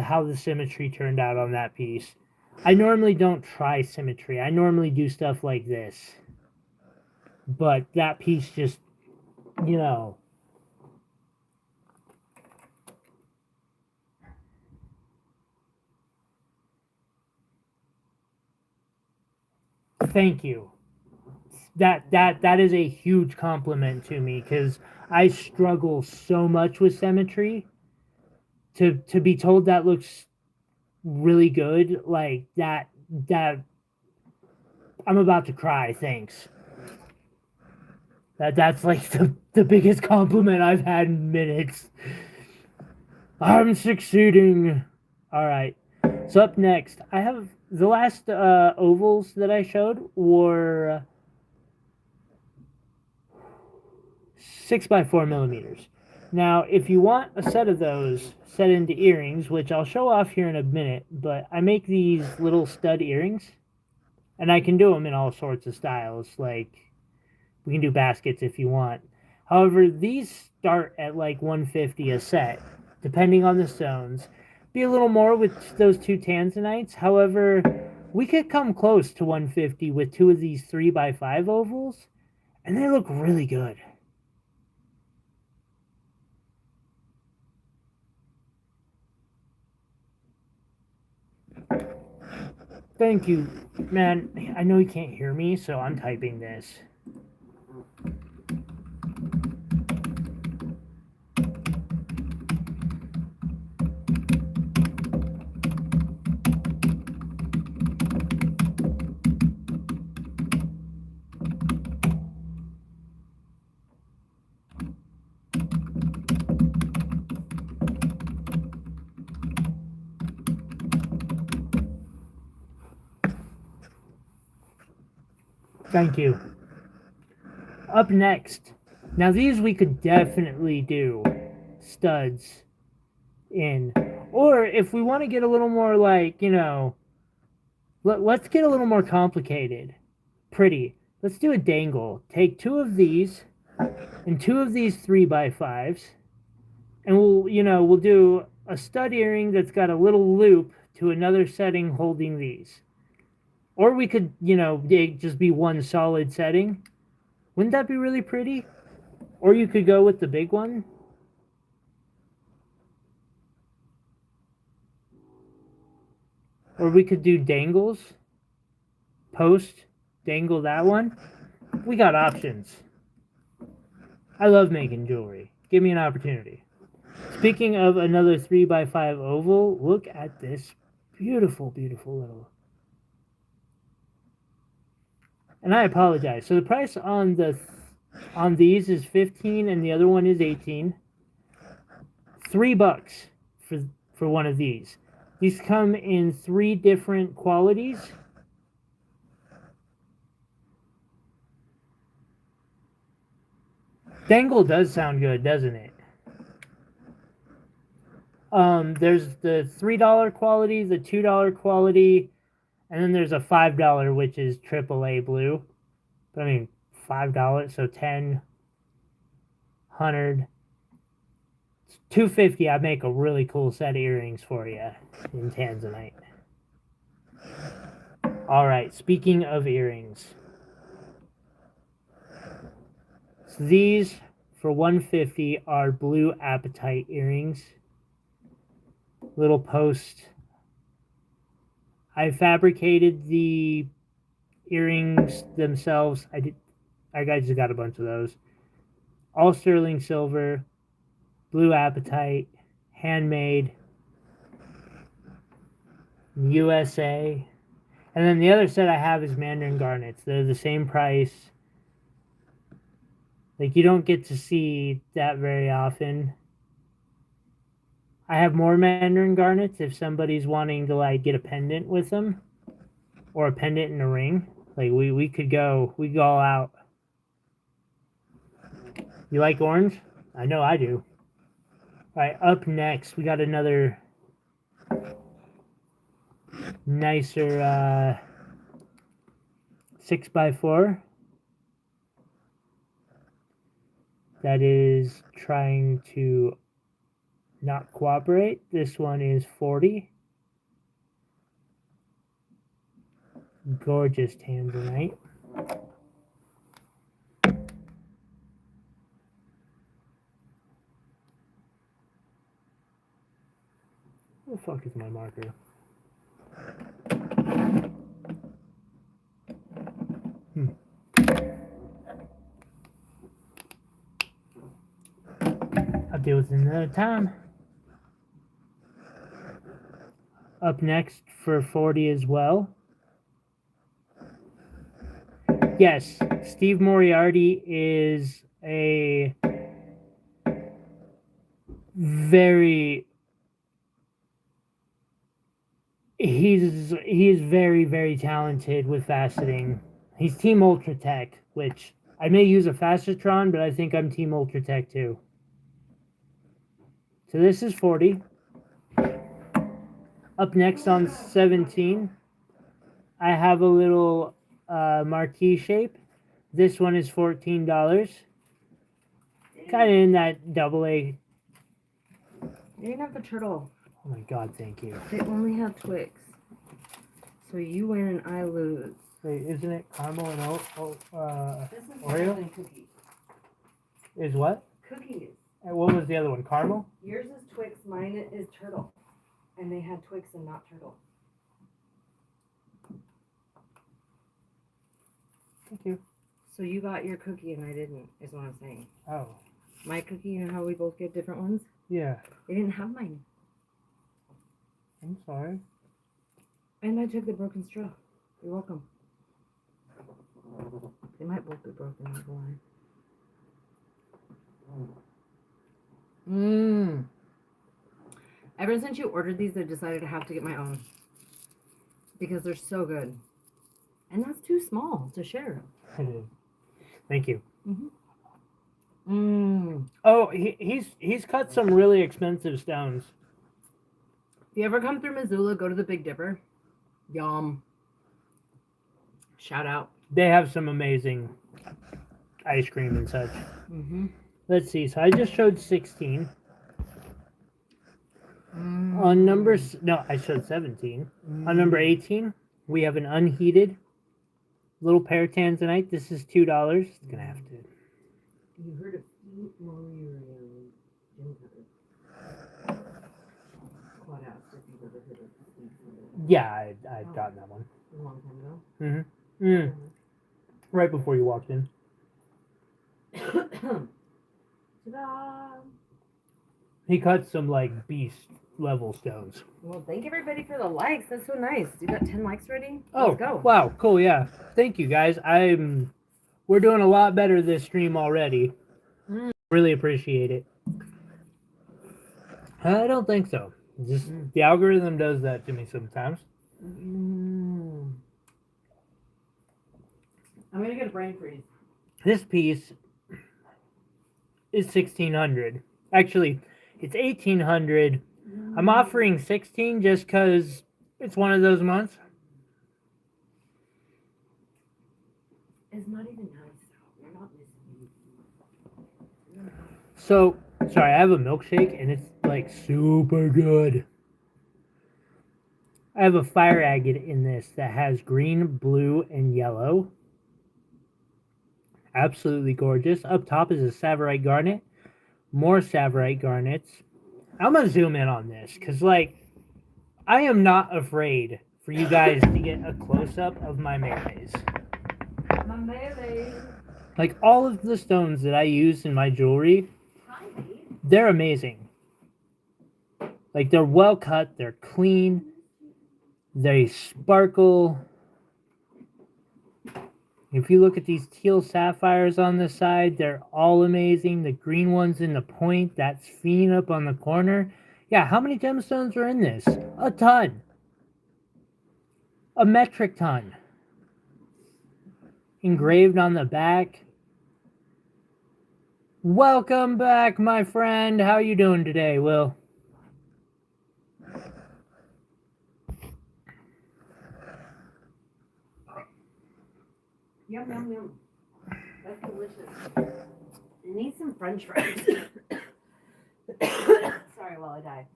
Speaker 1: how the symmetry turned out on that piece. I normally don't try symmetry. I normally do stuff like this. But that piece just, you know. Thank you. That is a huge compliment to me, because I struggle so much with symmetry. To be told that looks really good, like that I'm about to cry. Thanks. That's like the biggest compliment I've had in minutes. I'm succeeding. All right. So up next, I have the last ovals that I showed were 6x4 millimeters. Now, if you want a set of those set into earrings, which I'll show off here in a minute, but I make these little stud earrings, and I can do them in all sorts of styles. Like, we can do baskets if you want. However, these start at like $150 a set, depending on the stones. Be a little more with those 2 Tanzanites. However, we could come close to $150 with 2 of these 3x5 ovals, and they look really good. Thank you, man. I know you can't hear me, so I'm typing this. Thank you. Up next. Now these we could definitely do studs in. Or if we want to get a little more like, you know, let's get a little more complicated. Pretty. Let's do a dangle. Take 2 of these and 2 of these 3x5s. And we'll do a stud earring that's got a little loop to another setting holding these. Or we could, you know, just be one solid setting. Wouldn't that be really pretty? Or you could go with the big one. Or we could do dangles. Post, dangle that one. We got options. I love making jewelry. Give me an opportunity. Speaking of another 3x5 oval, look at this beautiful, beautiful little. And I apologize. So the price on these is 15 and the other one is 18. $3 for one of these. These come in 3 different qualities. Dangle does sound good, doesn't it? There's the $3 quality, the $2 quality, and then there's a $5, which is AAA blue. But I mean, $5, so 10, 100, $250. I'd make a really cool set of earrings for you in Tanzanite. All right, speaking of earrings. So these for $150 are blue apatite earrings. Little post. I fabricated the earrings themselves. I just got a bunch of those. All sterling silver, blue apatite, handmade, USA. And then the other set I have is Mandarin garnets. They're the same price. Like, you don't get to see that very often. I have more Mandarin garnets if somebody's wanting to, like, get a pendant with them. Or a pendant and a ring. Like, we could go all out. You like orange? I know I do. Alright, up next, we got another nicer 6x4 that is trying to not cooperate. This one is 40. Gorgeous Tanzanite. Where the fuck is my marker? I'll deal with it another time. Up next for 40 as well. Yes, Steve Moriarty is a very... He's very, very talented with faceting. He's Team Ultratech, which I may use a Facetron, but I think I'm Team Ultratech too. So this is 40. Up next on 17, I have a little marquee shape. This one is $14. Kind of in that double A.
Speaker 2: They didn't have the turtle.
Speaker 1: Oh my god, thank you.
Speaker 2: They only have Twix. So you win and I lose.
Speaker 1: Wait, isn't it caramel and
Speaker 2: This is
Speaker 1: Oreo?
Speaker 2: cookies.
Speaker 1: Is what?
Speaker 2: Cookies.
Speaker 1: And what was the other one? Caramel?
Speaker 2: Yours is Twix, mine is turtle. And they had Twix and not turtle.
Speaker 1: Thank you.
Speaker 2: So you got your cookie and I didn't, is what I'm saying.
Speaker 1: Oh.
Speaker 2: My cookie, you know how we both get different ones?
Speaker 1: Yeah.
Speaker 2: They didn't have mine.
Speaker 1: I'm sorry.
Speaker 2: And I took the broken straw. You're welcome. They might both be broken, not gonna lie. Ever since you ordered these, I decided I have to get my own. Because they're so good. And that's too small to share.
Speaker 1: I did. Thank you.
Speaker 2: Mm-hmm.
Speaker 1: Oh, he's cut some really expensive stones.
Speaker 2: If you ever come through Missoula, go to the Big Dipper. Yum. Shout out.
Speaker 1: They have some amazing ice cream and such. Let's see. So I just showed 16. On number... No, I showed 17. On number 18, we have an unheated little pair of Tanzanite. This is $2. It's gonna have to.
Speaker 2: You heard of heat while you were gym cutter. Quad asked if you've ever heard of heat.
Speaker 1: Yeah, I'd gotten that one.
Speaker 2: A long time ago.
Speaker 1: Mm-hmm. Mm. Right before you walked in.
Speaker 2: Ta-da!
Speaker 1: He cut some like beast level stones.
Speaker 2: Well, thank everybody for the likes. That's so nice. You got 10 likes already?
Speaker 1: Oh,
Speaker 2: Let's go.
Speaker 1: wow, cool, yeah. Thank you guys. We're doing a lot better this stream already. Really appreciate it. I don't think so. Just the algorithm does that to me sometimes.
Speaker 2: I'm gonna get a brain freeze.
Speaker 1: This piece is 1600. Actually, it's 1800. I'm offering 16 just because it's one of those months.
Speaker 2: It's not even nice though. You're not missing anything.
Speaker 1: So, sorry, I have a milkshake and it's like super good. I have a fire agate in this that has green, blue, and yellow. Absolutely gorgeous. Up top is a Savorite garnet. More Savorite garnets. I'm going to zoom in on this because, like, I am not afraid for you guys to get a close-up of my mayonnaise.
Speaker 2: My mayonnaise.
Speaker 1: Like, all of the stones that I use in my jewelry, they're amazing. Like, they're well cut, they're clean, they sparkle. If you look at these teal sapphires on the side, they're all amazing. The green ones in the point, that sphene up on the corner. Yeah, how many gemstones are in this? A ton. A metric ton. Engraved on the back. Welcome back, my friend. How you doing today, Will?
Speaker 2: Yum, yum, yum. That's delicious. It needs some french fries. Sorry while I die.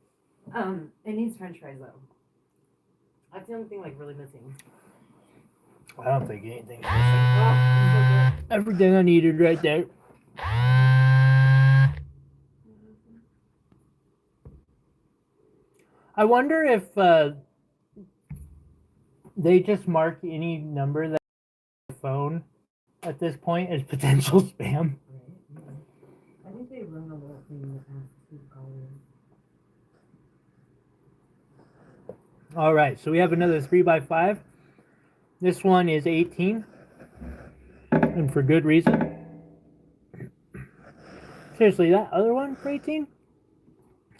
Speaker 2: It needs french fries though. That's the only thing like really missing.
Speaker 1: I don't think anything's missing.
Speaker 2: Oh, so
Speaker 1: Everything I needed right there. I wonder if they just mark any number that phone at this point as potential spam.
Speaker 2: Right. I think they run a little thing that asks who to call in.
Speaker 1: All right, so we have another 3x5. This one is 18, and for good reason. Seriously, that other one for 18?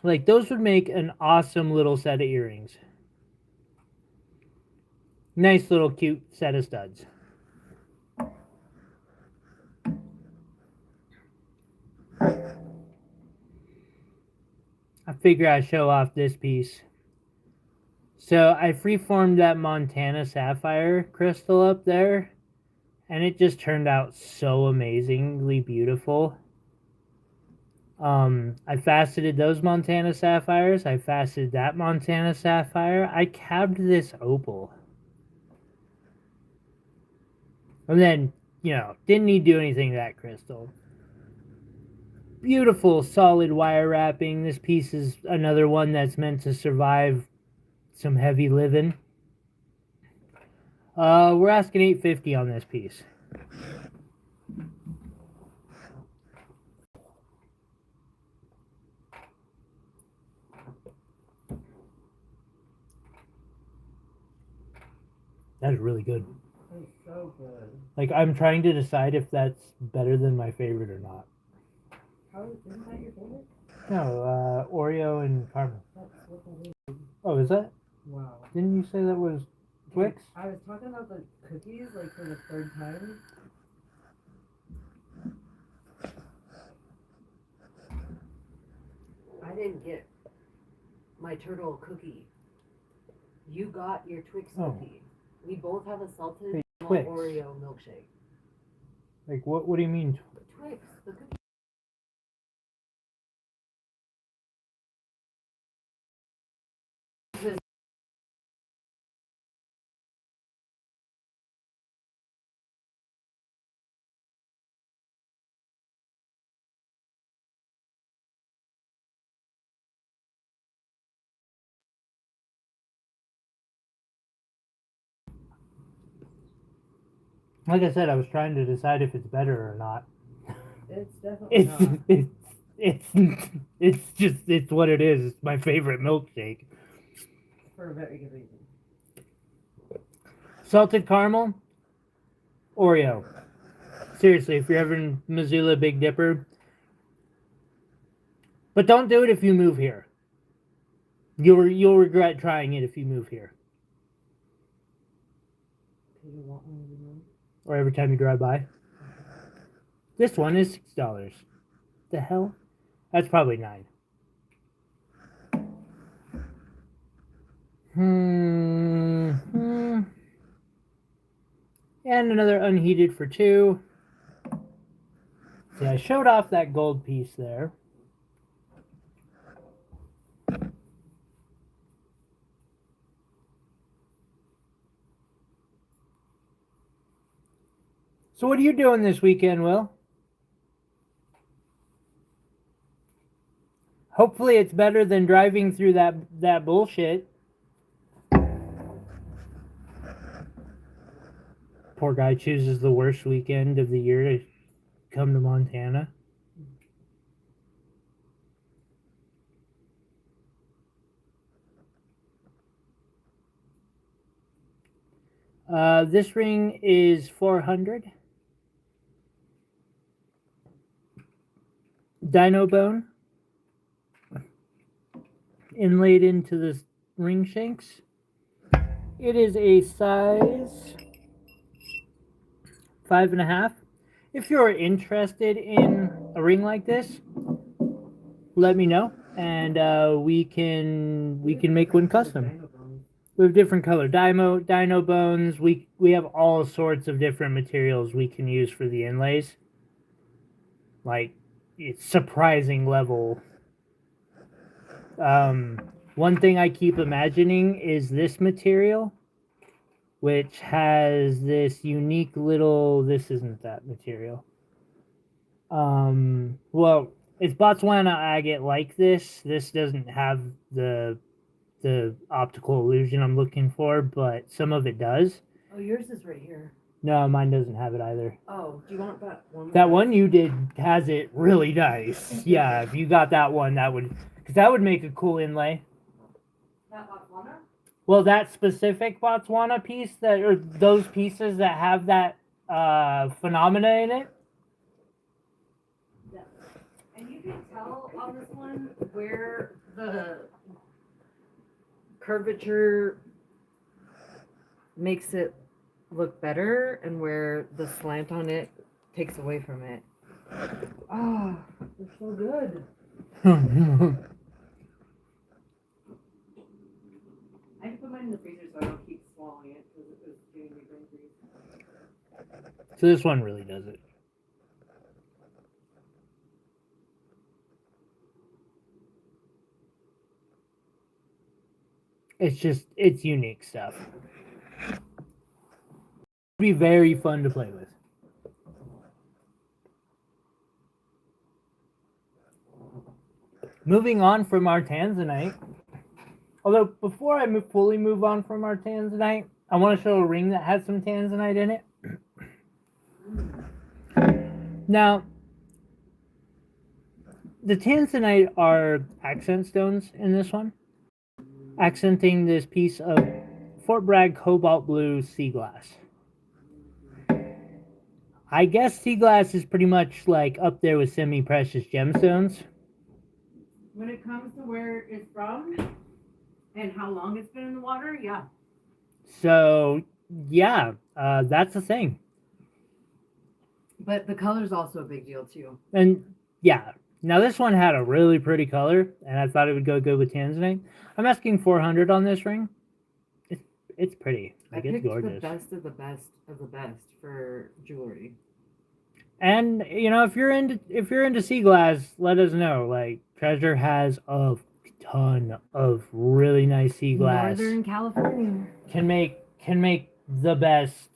Speaker 1: Like, those would make an awesome little set of earrings. Nice little cute set of studs. I figure I'd show off this piece. So I freeformed that Montana sapphire crystal up there, and it just turned out so amazingly beautiful. I faceted those Montana sapphires. I faceted that Montana sapphire. I cabbed this opal. And then, didn't need to do anything to that crystal. Beautiful solid wire wrapping. This piece is another one that's meant to survive some heavy living. We're asking $850 on this piece. That is really good.
Speaker 2: It's so good.
Speaker 1: Like, I'm trying to decide if that's better than my favorite or not.
Speaker 2: How isn't that your favorite?
Speaker 1: No, Oreo and caramel.
Speaker 2: That's what that is.
Speaker 1: Oh, is that?
Speaker 2: Wow.
Speaker 1: Didn't you say that was Twix?
Speaker 2: I was talking about the cookies like for the third time. I didn't get my turtle cookie. You got your Twix cookie. We both have a salted
Speaker 1: Twix.
Speaker 2: Oreo milkshake.
Speaker 1: Like, what do you mean?
Speaker 2: Twix, the cookie.
Speaker 1: Like I said, I was trying to decide if it's better or not.
Speaker 2: It's definitely not.
Speaker 1: It's what it is. It's my favorite milkshake.
Speaker 2: For a very good reason.
Speaker 1: Salted caramel, Oreo. Seriously, if you're ever in Missoula Big Dipper, but don't do it if you move here. You'll regret trying it if you move here,
Speaker 2: Do you want one of these?
Speaker 1: or every time you drive by. This one is $6. The hell? That's probably $9. And another unheated for $2. See, I showed off that gold piece there. So what are you doing this weekend, Will? Hopefully it's better than driving through that bullshit. Poor guy chooses the worst weekend of the year to come to Montana. This ring is $400. Dino bone inlaid into the ring shanks. It is a size 5.5. If you're interested in a ring like this, let me know, and we can make one custom. We have different color dino bones. We have all sorts of different materials we can use for the inlays. Like, it's surprising level. One thing I keep imagining is this material, which has this unique little. This isn't that material. Well, it's Botswana agate like this. This doesn't have the optical illusion I'm looking for, but some of it does.
Speaker 2: Oh, yours is right here.
Speaker 1: No, mine doesn't have it either.
Speaker 2: Oh, do you want that one?
Speaker 1: That one you did has it really nice. Yeah, if you got that one, that would make a cool inlay.
Speaker 2: That Botswana?
Speaker 1: Well, that specific Botswana piece or those pieces that have that phenomena in it.
Speaker 2: Yeah. And you can tell on this one where the curvature makes it look better and where the slant on it takes away from it. Oh, they're so good. I had to put mine in the freezer so I don't keep swallowing it because it was giving me brain freeze.
Speaker 1: So this one really does it. It's unique stuff. Be very fun to play with. Moving on from our Tanzanite. Although before I fully move on from our Tanzanite, I want to show a ring that has some Tanzanite in it. Now, the Tanzanite are accent stones in this one, accenting this piece of Fort Bragg cobalt blue sea glass. I guess sea glass is pretty much like up there with semi-precious gemstones.
Speaker 2: When it comes to where it's from and how long it's been in the water, yeah.
Speaker 1: So, yeah, that's the thing.
Speaker 2: But the color's also a big deal too.
Speaker 1: And yeah, now this one had a really pretty color, and I thought it would go good with Tanzanite. I'm asking $400 on this ring. It's pretty. Like, it's gorgeous.
Speaker 2: The best of the best of the best for jewelry.
Speaker 1: And you know, if you're into sea glass, let us know. Like, Treasure has a ton of really nice sea glass.
Speaker 2: Northern California
Speaker 1: can make the best.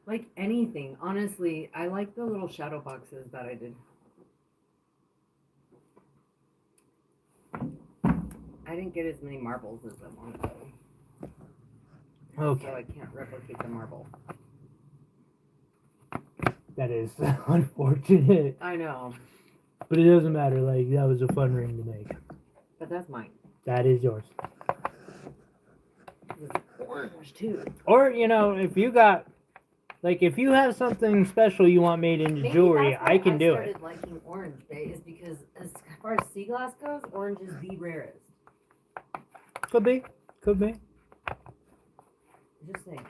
Speaker 2: Like anything, honestly, I like the little shadow boxes that I did. I didn't get as many marbles as I wanted though.
Speaker 1: Okay.
Speaker 2: So I can't replicate the marble.
Speaker 1: That is unfortunate.
Speaker 2: I know,
Speaker 1: But it doesn't matter. Like, that was a fun ring to make.
Speaker 2: but that's mine.
Speaker 1: That is yours.
Speaker 2: It's orange too.
Speaker 1: Or, you know, if you got, like, if you have something special you want made into
Speaker 2: Maybe
Speaker 1: jewelry,
Speaker 2: that's why
Speaker 1: I can do it.
Speaker 2: started liking orange, Bay, is because as far as sea glass goes, orange is the rarest.
Speaker 1: Could be. Could be.
Speaker 2: Just saying.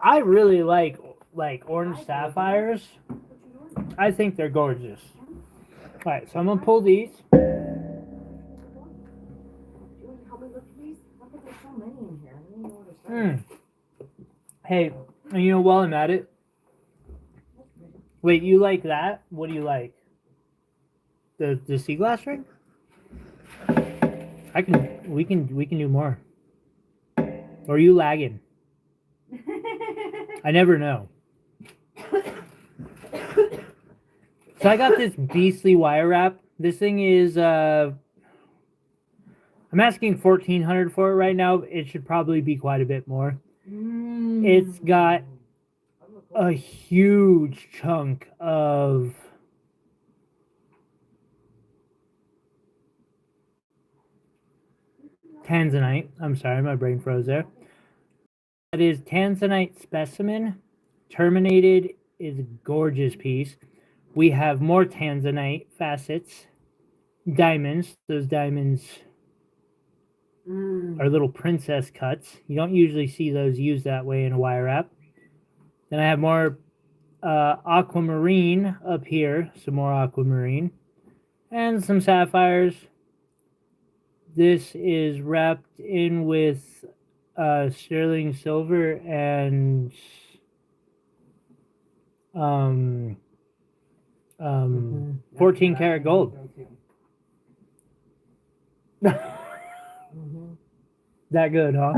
Speaker 1: I really like orange sapphires. I think they're gorgeous. Alright, so I'm gonna pull these.
Speaker 2: Do you want to help me look at these? Look at there's so many in here. I don't even know where to start.
Speaker 1: Hey, and you know, while I'm at it, wait, you like that? What do you like? The sea glass ring? We can do more. Or are you lagging? I never know. So I got this beastly wire wrap. This thing is I'm asking $1,400 for it right now. It should probably be quite a bit more. It's got a huge chunk of Tanzanite. I'm sorry, my brain froze there. That is Tanzanite specimen. Terminated is a gorgeous piece. We have more Tanzanite facets. Diamonds. Those diamonds are little princess cuts. You don't usually see those used that way in a wire wrap. Then I have more aquamarine up here. Some more aquamarine. And some sapphires. This is wrapped in with sterling silver and 14 karat gold. That good, huh?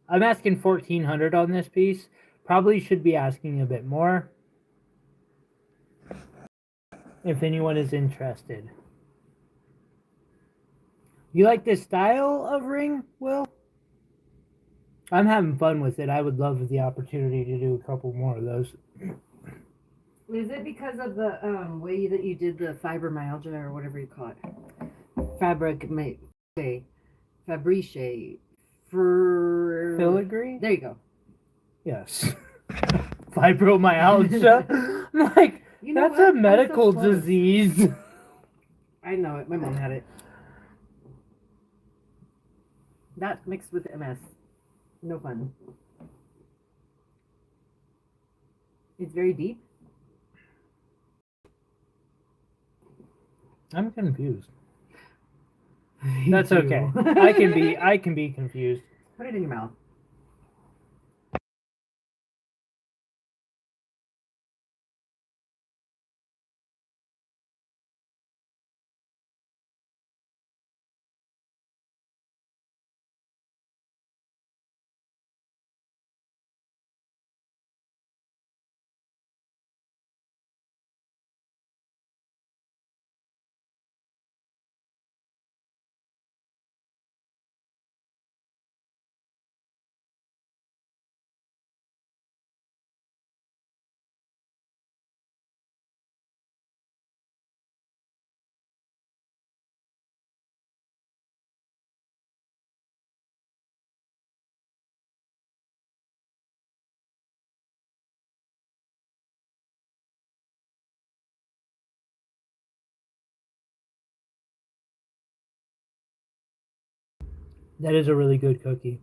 Speaker 1: I'm asking $1,400 on this piece. Probably should be asking a bit more. If anyone is interested. You like this style of ring, Will? I'm having fun with it. I would love the opportunity to do a couple more of those.
Speaker 2: Is it because of the way that you did the fibromyalgia or whatever you call it? Fabrice.
Speaker 1: Filigree?
Speaker 2: There you go.
Speaker 1: Yes. Fibromyalgia. I'm like,
Speaker 2: You know
Speaker 1: that's
Speaker 2: what?
Speaker 1: a medical
Speaker 2: I'm so close.
Speaker 1: disease.
Speaker 2: I know it. My mom had it. That mixed with MS. No fun. It's very deep.
Speaker 1: I'm confused. That's okay. I can be confused.
Speaker 2: Put it in your mouth.
Speaker 1: That is a really good cookie.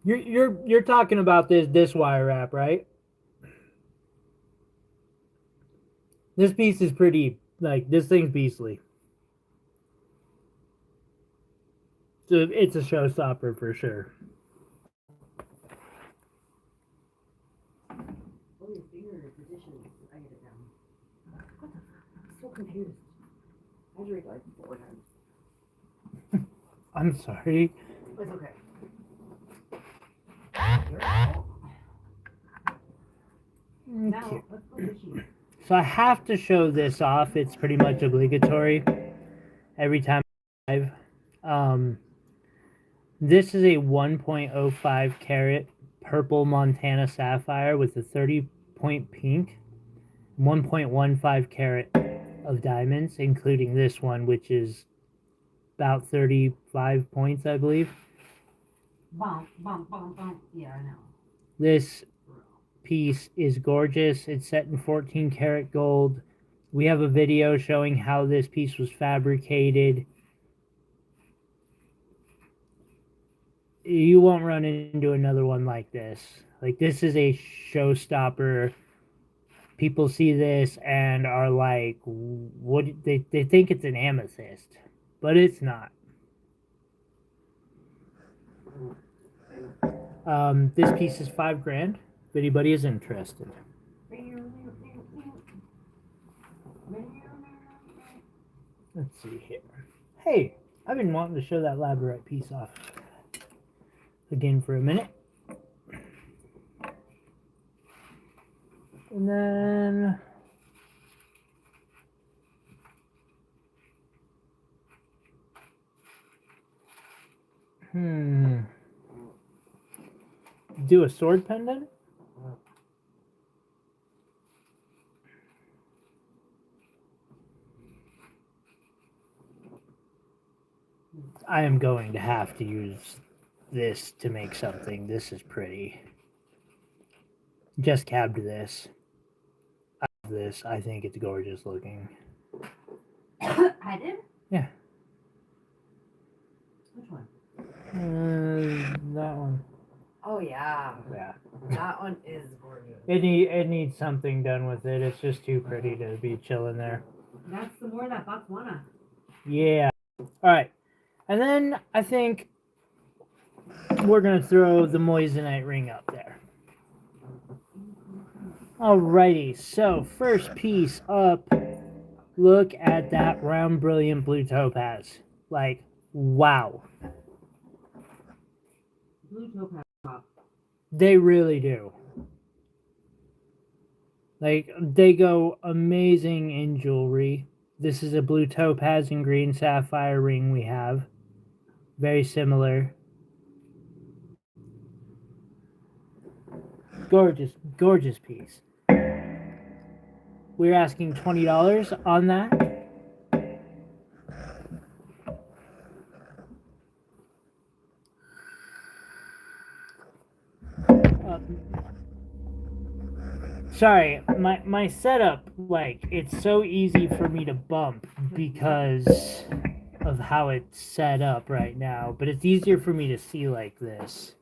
Speaker 1: You're talking about this wire wrap, right? This piece is pretty, like, this thing's beastly. So it's a showstopper for sure.
Speaker 2: Oh, your finger position. I get it down. What the fuck? I'm so confused. I had to read like 4 times.
Speaker 1: I'm sorry.
Speaker 2: It's okay. Your fault. Now,
Speaker 1: Okay.
Speaker 2: let's go fishing.
Speaker 1: So I have to show this off. It's pretty much obligatory every time I live. This is a 1.05 carat purple Montana sapphire with a 30-point pink, 1.15 carat of diamonds, including this one, which is about 35 points, I believe.
Speaker 2: Bump, bump, bump, bump. Yeah, I know.
Speaker 1: This piece is gorgeous. It's set in 14 karat gold. We have a video showing how this piece was fabricated. You won't run into another one like this. Like, this is a showstopper. People see this and are like, what? They think it's an amethyst, but it's not. This piece is $5,000 if anybody is interested. Let's see here. Hey, I've been wanting to show that labradorite piece off again for a minute. And then do a sword pendant? I am going to have to use this to make something. This is pretty. Just cabbed this. I love this. I think it's gorgeous looking.
Speaker 2: I did?
Speaker 1: Yeah.
Speaker 2: Which one?
Speaker 1: That one.
Speaker 2: Oh, yeah.
Speaker 1: Yeah.
Speaker 2: That one is gorgeous.
Speaker 1: It needs something done with it. It's just too pretty to be chilling there.
Speaker 2: That's the more that Botswana.
Speaker 1: Yeah. All right. And then I think we're going to throw the moissanite ring up there. Alrighty. So, first piece up. Look at that round, brilliant blue topaz. Like, wow.
Speaker 2: Blue topaz.
Speaker 1: They really do. Like, they go amazing in jewelry. This is a blue topaz and green sapphire ring we have. Very similar. Gorgeous, gorgeous piece. We're asking $20 on that. Sorry, my setup, like, it's so easy for me to bump because of how it's set up right now, but it's easier for me to see like this.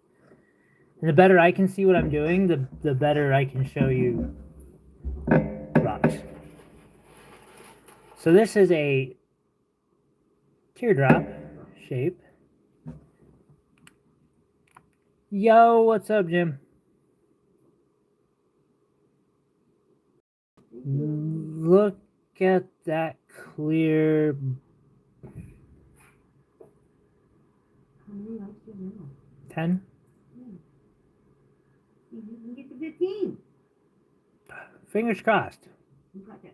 Speaker 1: And the better I can see what I'm doing, the better I can show you rocks. So this is a teardrop shape. Yo, what's up, Jim? Look at that clear. 10?
Speaker 2: You can get to 15.
Speaker 1: Fingers crossed.
Speaker 2: You got this.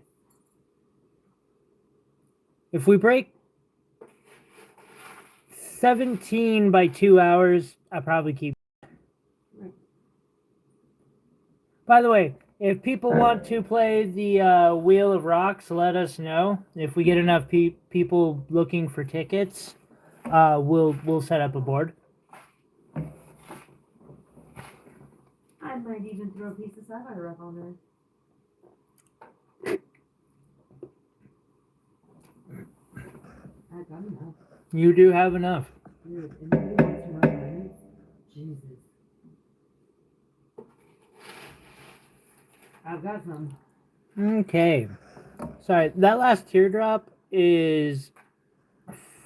Speaker 1: If we break 17 by 2 hours, I'll probably keep.
Speaker 2: Right.
Speaker 1: By the way, if people want to play the Wheel of Rocks, let us know. If we get enough people looking for tickets, we'll set up a board.
Speaker 2: I might even throw a piece of sapphire up on there. I got enough.
Speaker 1: You do have enough.
Speaker 2: Dude, anybody wants more money? Jesus. I've got some.
Speaker 1: Okay. Sorry, that last teardrop is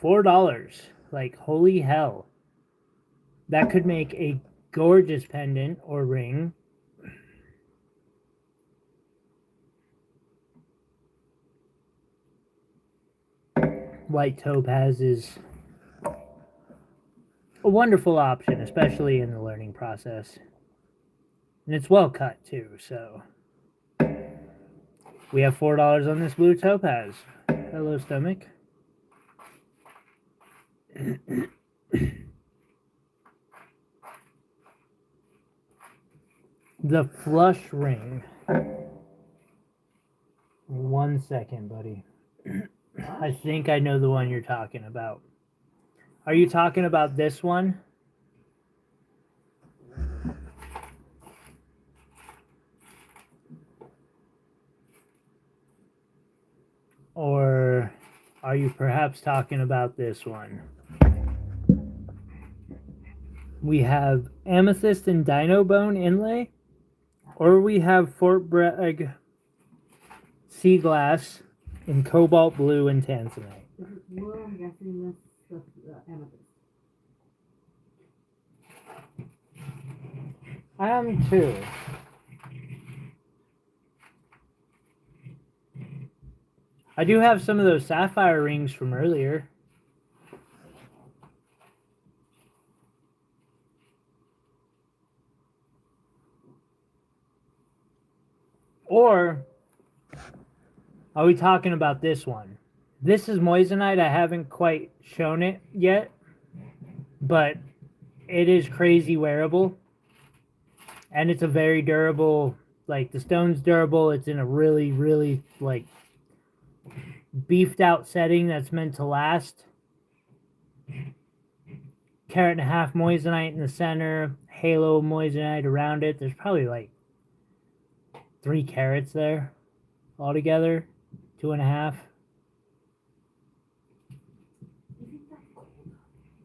Speaker 1: $4. Like, holy hell. That could make a gorgeous pendant or ring. White topaz is a wonderful option, especially in the learning process. And it's well cut too, so. We have $4 on this blue topaz. Hello, stomach. The flush ring. 1 second, buddy. I think I know the one you're talking about. Are you talking about this one? Or are you perhaps talking about this one? We have Amethyst and Dino Bone inlay, or we have Fort Bragg sea glass in cobalt blue and tanzanite.
Speaker 2: Blue, I'm guessing this amethyst.
Speaker 1: I am too. I do have some of those sapphire rings from earlier. Or are we talking about this one? This is moissanite. I haven't quite shown it yet, but it is crazy wearable. And it's a very durable, like the stone's durable. It's in a really, really like beefed out setting that's meant to last. 1.5 carat moissanite in the center, halo moissanite around it. There's probably like 3 carats there altogether, 2.5.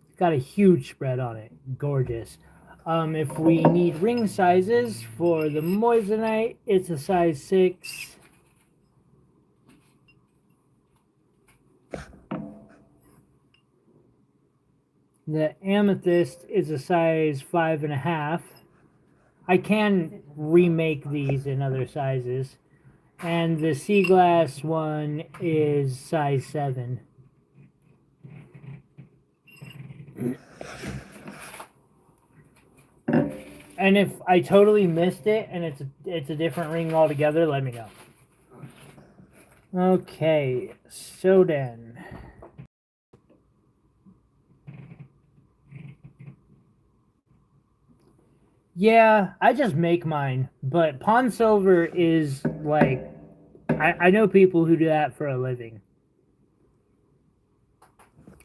Speaker 1: It's got a huge spread on it. Gorgeous. If we need ring sizes for the moissanite, it's a size 6. The amethyst is a size 5.5. I can remake these in other sizes. And the sea glass one is size 7. And if I totally missed it and it's a different ring altogether, let me know. Okay, so then. Yeah, I just make mine, but pawn silver is like, I know people who do that for a living.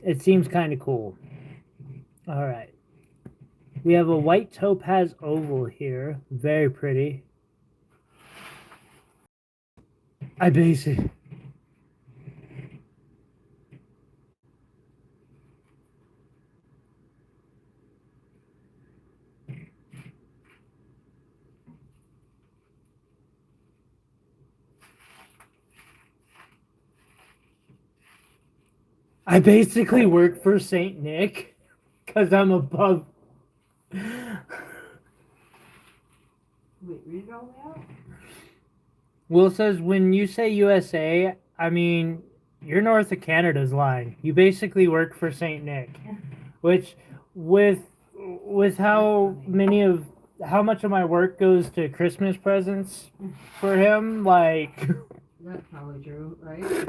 Speaker 1: It seems kind of cool. All right. We have a white topaz oval here. Very pretty. I basically... I basically work for St. Nick because I'm above.
Speaker 2: Wait, read it all the way out?
Speaker 1: Will says, when you say USA, I mean, you're north of Canada's line. You basically work for St. Nick, which with how much of my work goes to Christmas presents for him, like.
Speaker 2: That's probably true, right?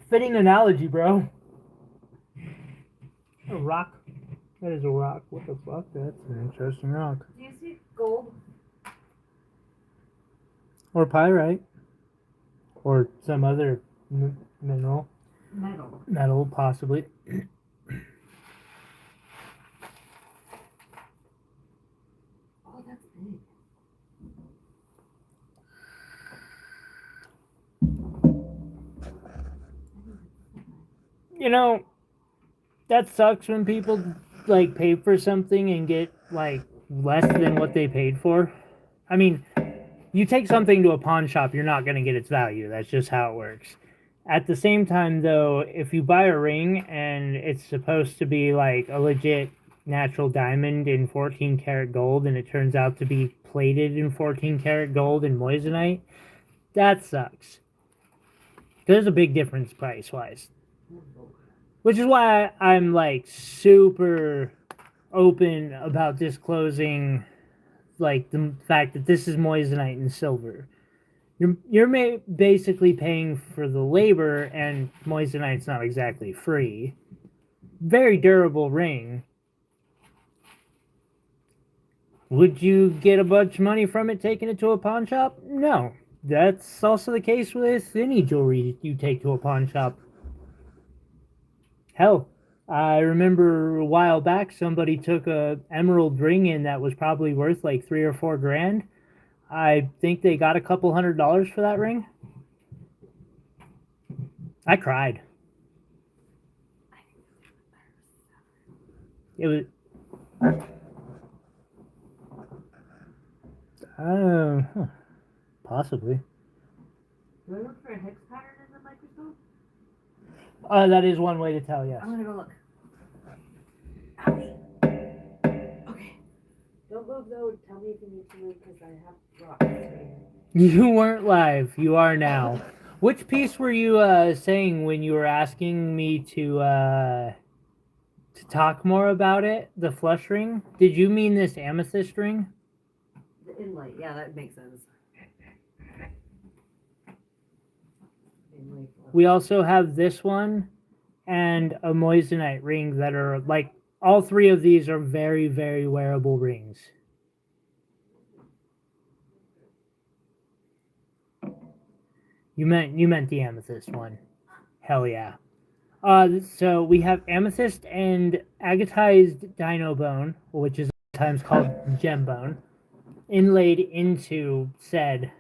Speaker 1: Fitting analogy, bro. A rock. That is a rock. What the fuck? That's an interesting rock.
Speaker 2: Do you see gold?
Speaker 1: Or pyrite. Or some other mineral.
Speaker 2: Metal.
Speaker 1: Metal, possibly.
Speaker 2: Oh, that's big.
Speaker 1: You know, that sucks when people like pay for something and get like less than what they paid for. I mean, you take something to a pawn shop, you're not going to get its value. That's just how it works. At the same time, though, if you buy a ring and it's supposed to be like a legit natural diamond in 14 karat gold and it turns out to be plated in 14 karat gold and moissanite, that sucks. There's a big difference price-wise. Which is why I'm like super open about disclosing like the fact that this is moissanite and silver. You're basically paying for the labor, and moissanite's not exactly free. Very durable ring. Would you get a bunch of money from it taking it to a pawn shop? No. That's also the case with any jewelry you take to a pawn shop. Hell, I remember a while back somebody took a emerald ring in that was probably worth like $3 or $4. I think they got a couple $100 for that ring. I cried. It was. Possibly.
Speaker 2: Do I look for a hex pattern in the microscope?
Speaker 1: That is one way to tell, yes.
Speaker 2: I'm gonna go look. Owie. Okay. Don't move though. Tell me if you need to move because I have rocks.
Speaker 1: You weren't live. You are now. Which piece were you saying when you were asking me to talk more about it? The flush ring? Did you mean this amethyst ring?
Speaker 2: The inlay. Yeah, that makes sense.
Speaker 1: We also have this one and a moissanite ring that are like, all three of these are very, very wearable rings. You meant the amethyst one. Hell yeah. So we have amethyst and agatized dino bone, which is sometimes called gem bone, inlaid into said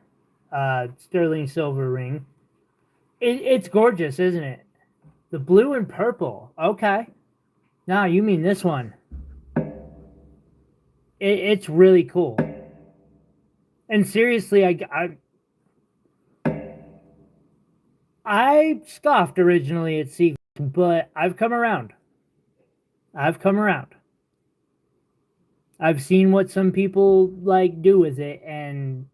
Speaker 1: sterling silver ring. It's gorgeous, isn't it? The blue and purple. Okay. Now you mean this one. It's really cool. And seriously, I scoffed originally at sea glass, but I've come around. I've seen what some people like do with it, and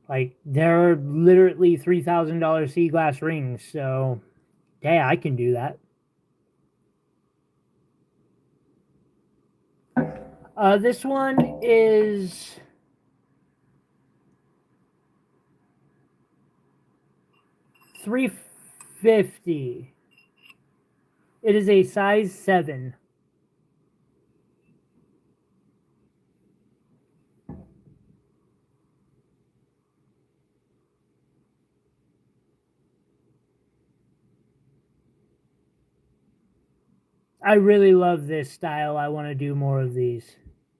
Speaker 1: like there are literally $3,000 sea glass rings, so yeah, I can do that. This one is $350. It is a size 7. I really love this style. I want to do more of these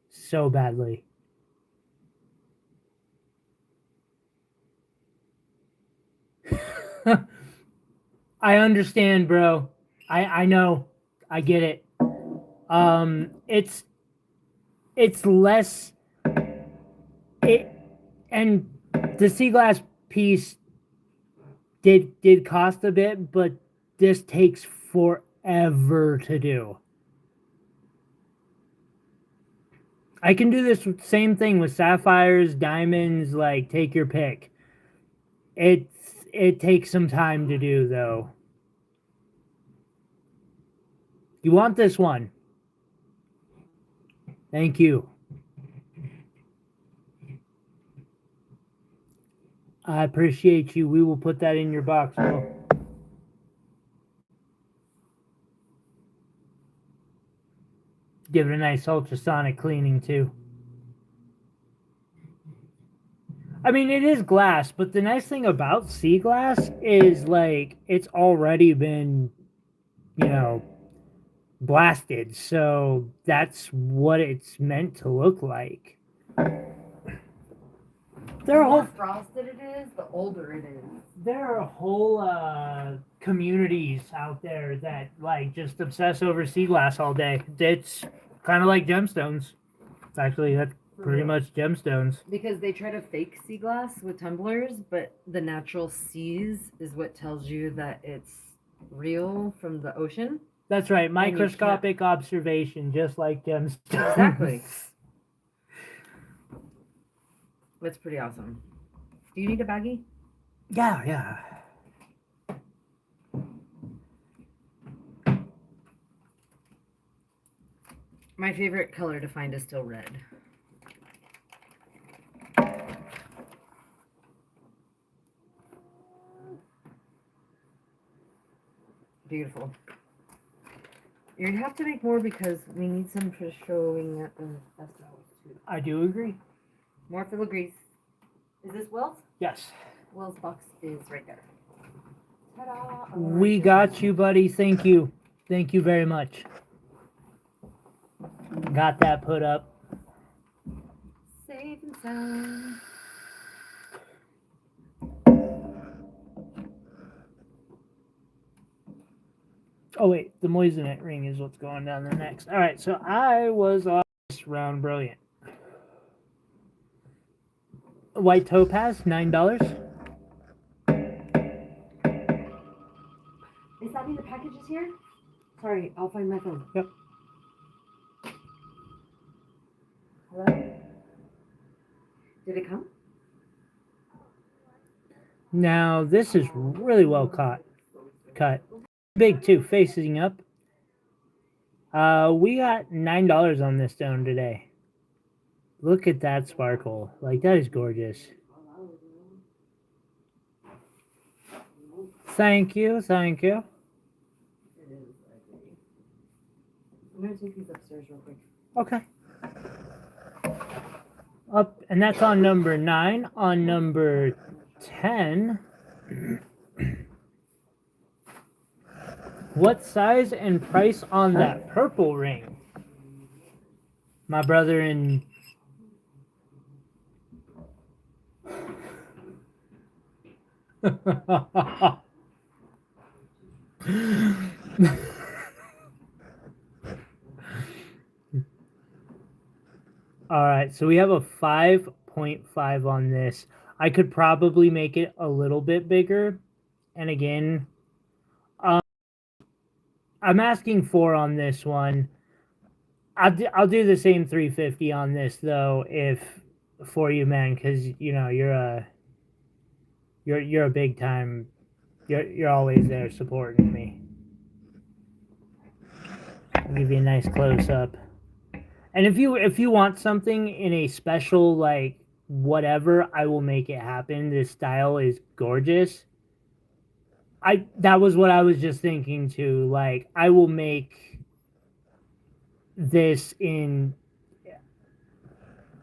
Speaker 1: so badly. I understand, bro. I know. I get it. It's less it and the sea glass piece did cost a bit, but this takes forever to do. I can do this same thing with sapphires, diamonds, like take your pick. It takes some time to do though. You want this one? Thank you. I appreciate you. We will put that in your box, bro. Give it a nice ultrasonic cleaning too. I mean, it is glass, but the nice thing about sea glass is like it's already been, you know, blasted. So that's what it's meant to look like.
Speaker 2: The more frosted it is, the older it is.
Speaker 1: There are whole communities out there that like just obsess over sea glass all day. It's kind of like gemstones. Actually, that's pretty much gemstones.
Speaker 2: Because they try to fake sea glass with tumblers, but the natural seas is what tells you that it's real from the ocean.
Speaker 1: That's right, microscopic observation, just like gemstones.
Speaker 2: Exactly. That's pretty awesome. Do you need a baggie?
Speaker 1: Yeah.
Speaker 2: My favorite color to find is still red. Beautiful. You're gonna have to make more because we need some for showing at the festivals too.
Speaker 1: I do agree.
Speaker 2: More filigrees. Is this Will's?
Speaker 1: Yes.
Speaker 2: Will's box is right there. Ta-da!
Speaker 1: We got you, buddy. Thank you. Thank you very much. Got that put up.
Speaker 2: Safe and sound.
Speaker 1: Oh wait, the moissanite ring is what's going down the next. All right, so I was on this round brilliant. White topaz, $9.
Speaker 2: Is that mean the package is here? Sorry, I'll find my phone.
Speaker 1: Yep.
Speaker 2: Hello? Did it come?
Speaker 1: Now this is really well cut. Big too, facing up. We got $9 on this stone today. Look at that sparkle. Like, that is gorgeous. Thank you, thank you.
Speaker 2: It is ugly. I'm gonna take these upstairs real quick.
Speaker 1: Okay. Up, and that's on number 9. On number 10. What size and price on that purple ring? My brother in... Alright, so we have a 5.5 on this. I could probably make it a little bit bigger. And again, I'm asking 4 on this one. I'll do the same 350 on this though, if for you, man, because you know you're a big time. You're always there supporting me. I'll give you a nice close up. And if you want something in a special like whatever, I will make it happen. This style is gorgeous. That was what I was just thinking too. Like, I will make this in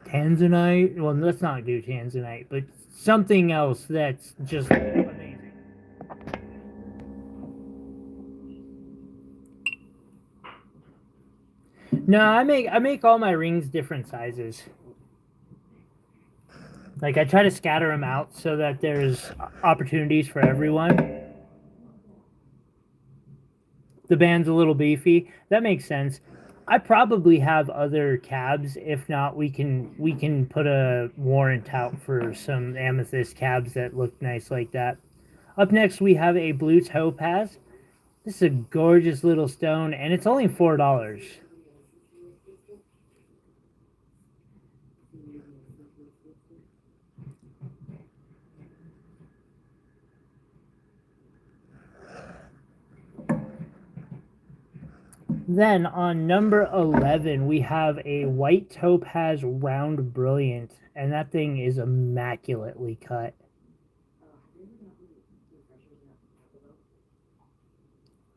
Speaker 1: Tanzanite. Well, let's not do Tanzanite, but something else that's just amazing. No, I make all my rings different sizes. Like, I try to scatter them out so that there's opportunities for everyone. The band's a little beefy. That makes sense. I probably have other cabs. If not, we can put a warrant out for some amethyst cabs that look nice like that. Up next, we have a blue topaz. This is a gorgeous little stone, and it's only $4. Then on number 11, we have a white topaz round brilliant, and that thing is immaculately cut.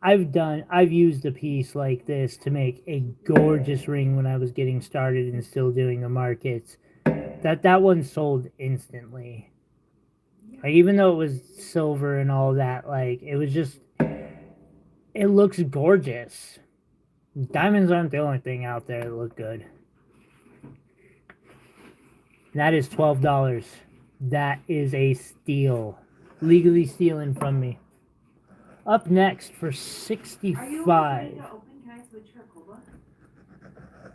Speaker 1: I've used a piece like this to make a gorgeous ring when I was getting started and still doing the markets. That one sold instantly. Like, even though it was silver and all that, like, it was just, it looks gorgeous. Diamonds aren't the only thing out there that look good. That is $12. That is a steal. Legally stealing from me. Up next for $65.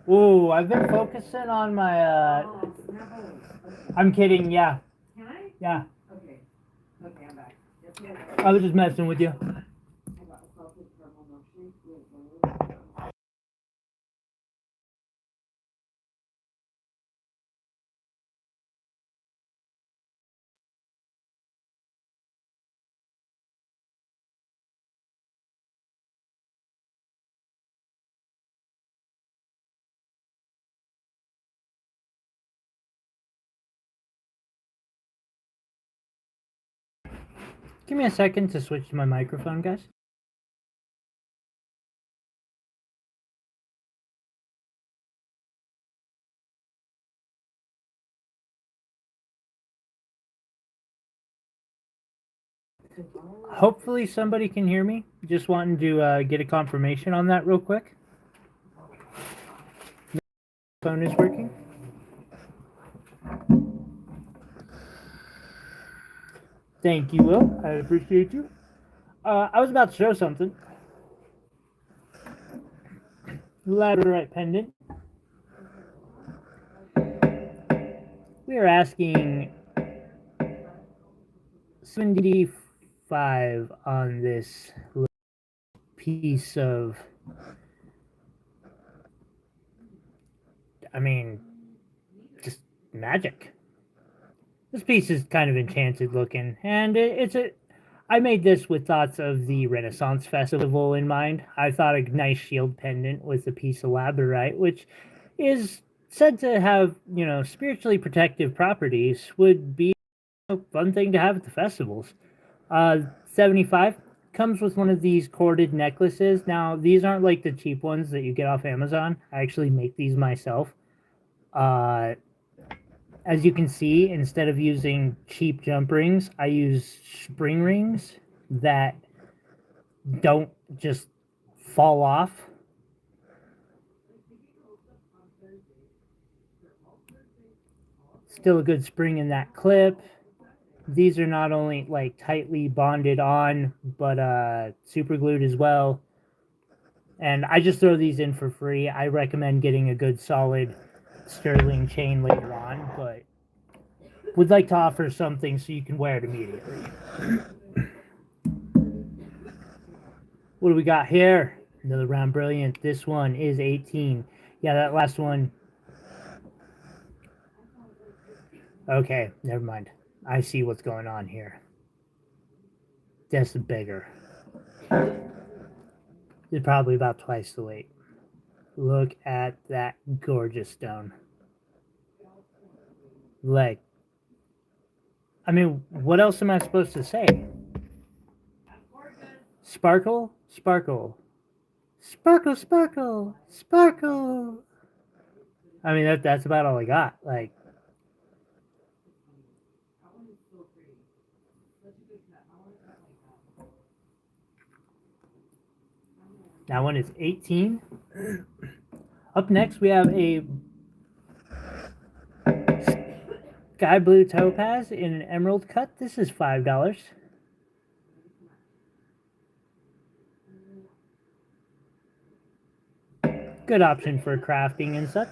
Speaker 1: Ooh, I've been focusing on my I'm kidding, yeah.
Speaker 2: Can I?
Speaker 1: Yeah.
Speaker 2: Okay. Okay, I'm back.
Speaker 1: I was just messing with you. Give me a second to switch to my microphone, guys. Hopefully somebody can hear me. Just wanting to get a confirmation on that real quick. Phone is working. Thank you, Will. I appreciate you. I was about to show something. Labradorite pendant. We are asking 75 on this piece of, I mean, just magic. This piece is kind of enchanted looking, and I made this with thoughts of the Renaissance Festival in mind. I thought a nice shield pendant with a piece of labradorite, which is said to have, spiritually protective properties, would be a fun thing to have at the festivals. 75 comes with one of these corded necklaces. Now, these aren't like the cheap ones that you get off Amazon. I actually make these myself. As you can see, instead of using cheap jump rings, I use spring rings that don't just fall off. Still a good spring in that clip. These are not only like tightly bonded on, but super glued as well. And I just throw these in for free. I recommend getting a good solid sterling chain later on, but would like to offer something so you can wear it immediately. What do we got here? Another round brilliant. This one is 18. Yeah, that last one. Okay, never mind. I see what's going on here. That's bigger. It's probably about twice the weight. Look at that gorgeous stone. Like, I mean, what else am I supposed to say? Sparkle, sparkle. Sparkle, sparkle, sparkle. I mean, that's about all I got. Like, that one is 18. Up next, we have a sky blue topaz in an emerald cut. This is $5. Good option for crafting and such.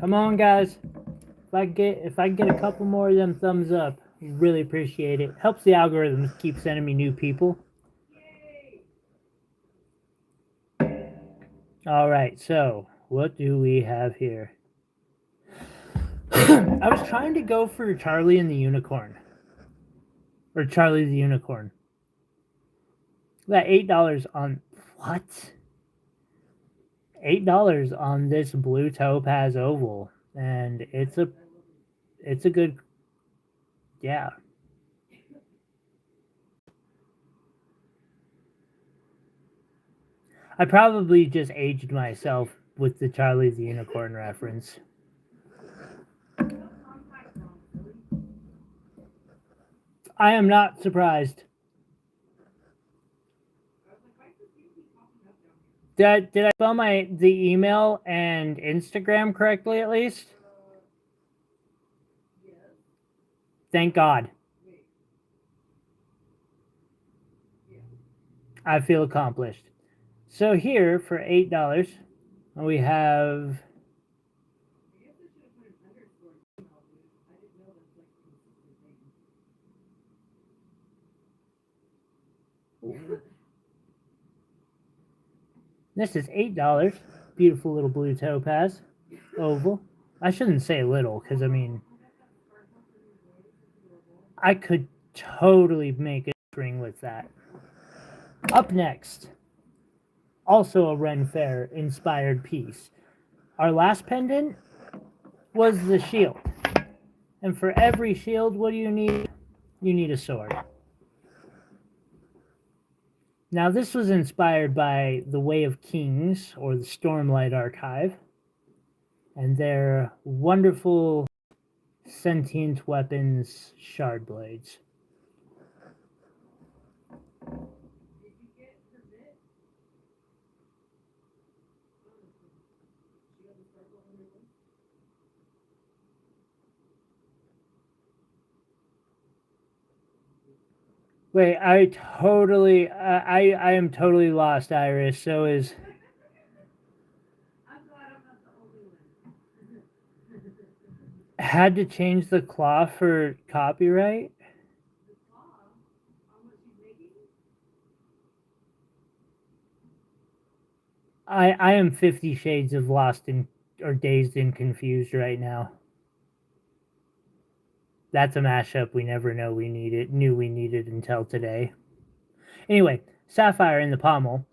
Speaker 1: Come on, guys. If I get a couple more of them thumbs up, really appreciate it. Helps the algorithms keep sending me new people. All right, so what do we have here? I was trying to go for Charlie and the Unicorn. Or Charlie the Unicorn. That $8 on... What? $8 on this blue topaz oval. And it's a good... Yeah. I probably just aged myself with the Charlie the Unicorn reference. I am not surprised. Did I spell the email and Instagram correctly at least? Thank God. I feel accomplished. So here for $8, we have this is $8. Beautiful little blue topaz oval. I shouldn't say little because I mean I could totally make a string with that. Up next, also a Ren-fair inspired piece. Our last pendant was the shield. And for every shield, what do you need? You need a sword. Now, this was inspired by the Way of Kings, or the Stormlight Archive, and their wonderful sentient weapons shard blades. Wait, I am totally lost, Iris. So is
Speaker 2: I'm glad I'm not the only one.
Speaker 1: had to change the cloth for copyright?
Speaker 2: The claw on what she's making?
Speaker 1: I am 50 shades of lost and or dazed and confused right now. That's a mashup we never knew we needed until today. Anyway, sapphire in the pommel,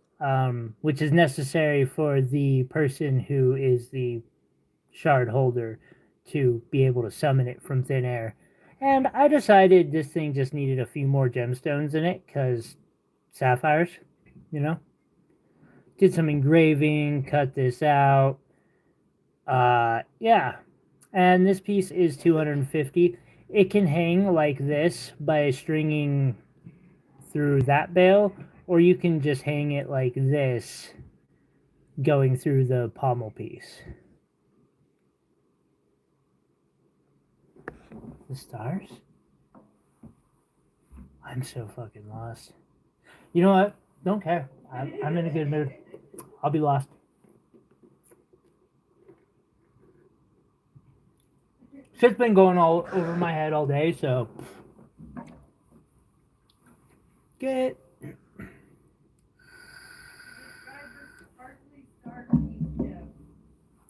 Speaker 1: which is necessary for the person who is the shard holder to be able to summon it from thin air. And I decided this thing just needed a few more gemstones in it because sapphires, you know. Did some engraving, cut this out. Yeah. And this piece is 250. It can hang like this by stringing through that bale, or you can just hang it like this going through the pommel piece. The stars? I'm so fucking lost. You know what? Don't care. I'm in a good mood. I'll be lost. Shit's been going all over my head all day, so get.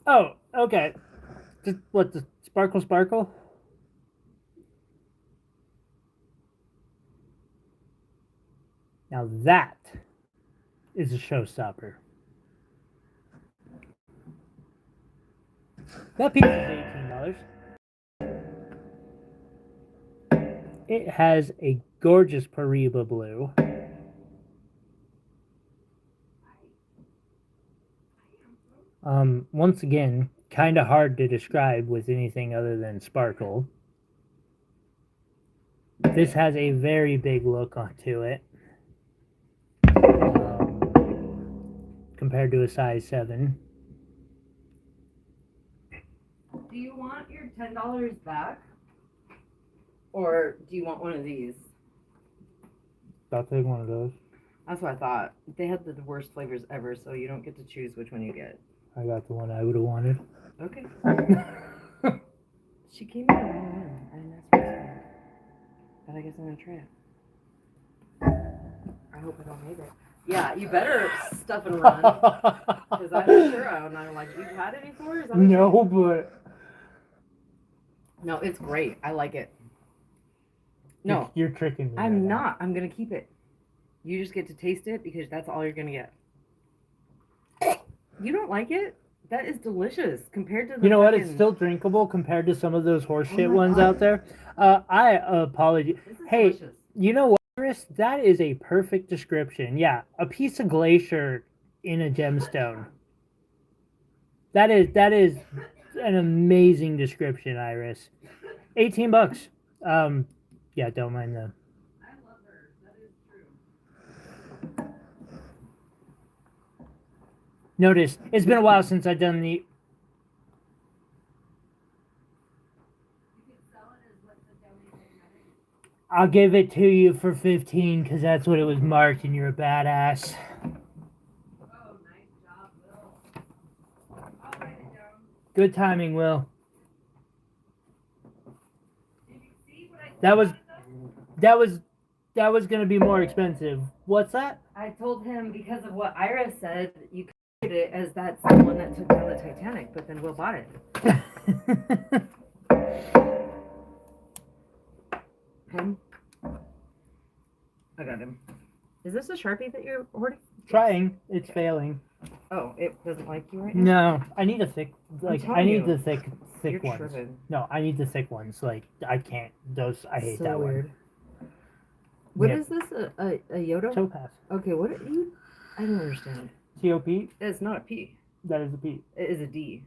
Speaker 1: Oh, okay. Just what, the sparkle? Now that is a showstopper. That piece is $18. It has a gorgeous Peridot blue. Once again, kind of hard to describe with anything other than sparkle. This has a very big look onto it. Compared to a size 7.
Speaker 2: Do you want your $10 back? Or do you want one of these?
Speaker 1: I'll take one of those.
Speaker 2: That's what I thought. They had the worst flavors ever, so you don't get to choose which one you get.
Speaker 1: I got the one I would have wanted.
Speaker 2: Okay. She came in the wrong one. I didn't ask for this one. But I guess I'm gonna try it. I hope I don't hate it. Yeah, you better stuff and run. Because I'm sure and I'm like, you've had it before? Is that
Speaker 1: No, but
Speaker 2: no, it's great. I like it. No,
Speaker 1: you're tricking me.
Speaker 2: I'm not. I'm gonna keep it. You just get to taste it because that's all you're gonna get. You don't like it? That is delicious compared to the.
Speaker 1: You know what? It's still drinkable compared to some of those horseshit ones out there. I apologize. Hey,
Speaker 2: delicious.
Speaker 1: You know what, Chris? That is a perfect description. Yeah, a piece of glacier in a gemstone. That is an amazing description, Iris. $18. Yeah, don't mind them.
Speaker 2: I love her. That is true.
Speaker 1: Notice, it's been a while since I've done the...
Speaker 2: You could sell it as what's the donation.
Speaker 1: I'll give it to you for 15 because that's what it was marked and you're a badass.
Speaker 2: Oh, nice job, Will. I'll write it down.
Speaker 1: Good timing, Will.
Speaker 2: Did you see what I
Speaker 1: That was going to be more expensive. What's that?
Speaker 2: I told him because of what Ira said, you could write it as that's the one that took down the Titanic, but then Will bought it. Him? I got him. Is this a Sharpie that you're hoarding?
Speaker 1: Trying. It's failing.
Speaker 2: Oh, it doesn't like you right now?
Speaker 1: No, I need a thick, like,
Speaker 2: telling
Speaker 1: I need
Speaker 2: you.
Speaker 1: the thick
Speaker 2: You're
Speaker 1: ones.
Speaker 2: tripping.
Speaker 1: No, I need the thick ones. Like, I can't. Those, I hate
Speaker 2: So
Speaker 1: that
Speaker 2: weird.
Speaker 1: one.
Speaker 2: What
Speaker 1: Yep.
Speaker 2: is this? A Yoda?
Speaker 1: Topaz.
Speaker 2: Okay, what are you? I don't understand.
Speaker 1: T-O-P?
Speaker 2: It's not a P.
Speaker 1: That is a P.
Speaker 2: It is a D.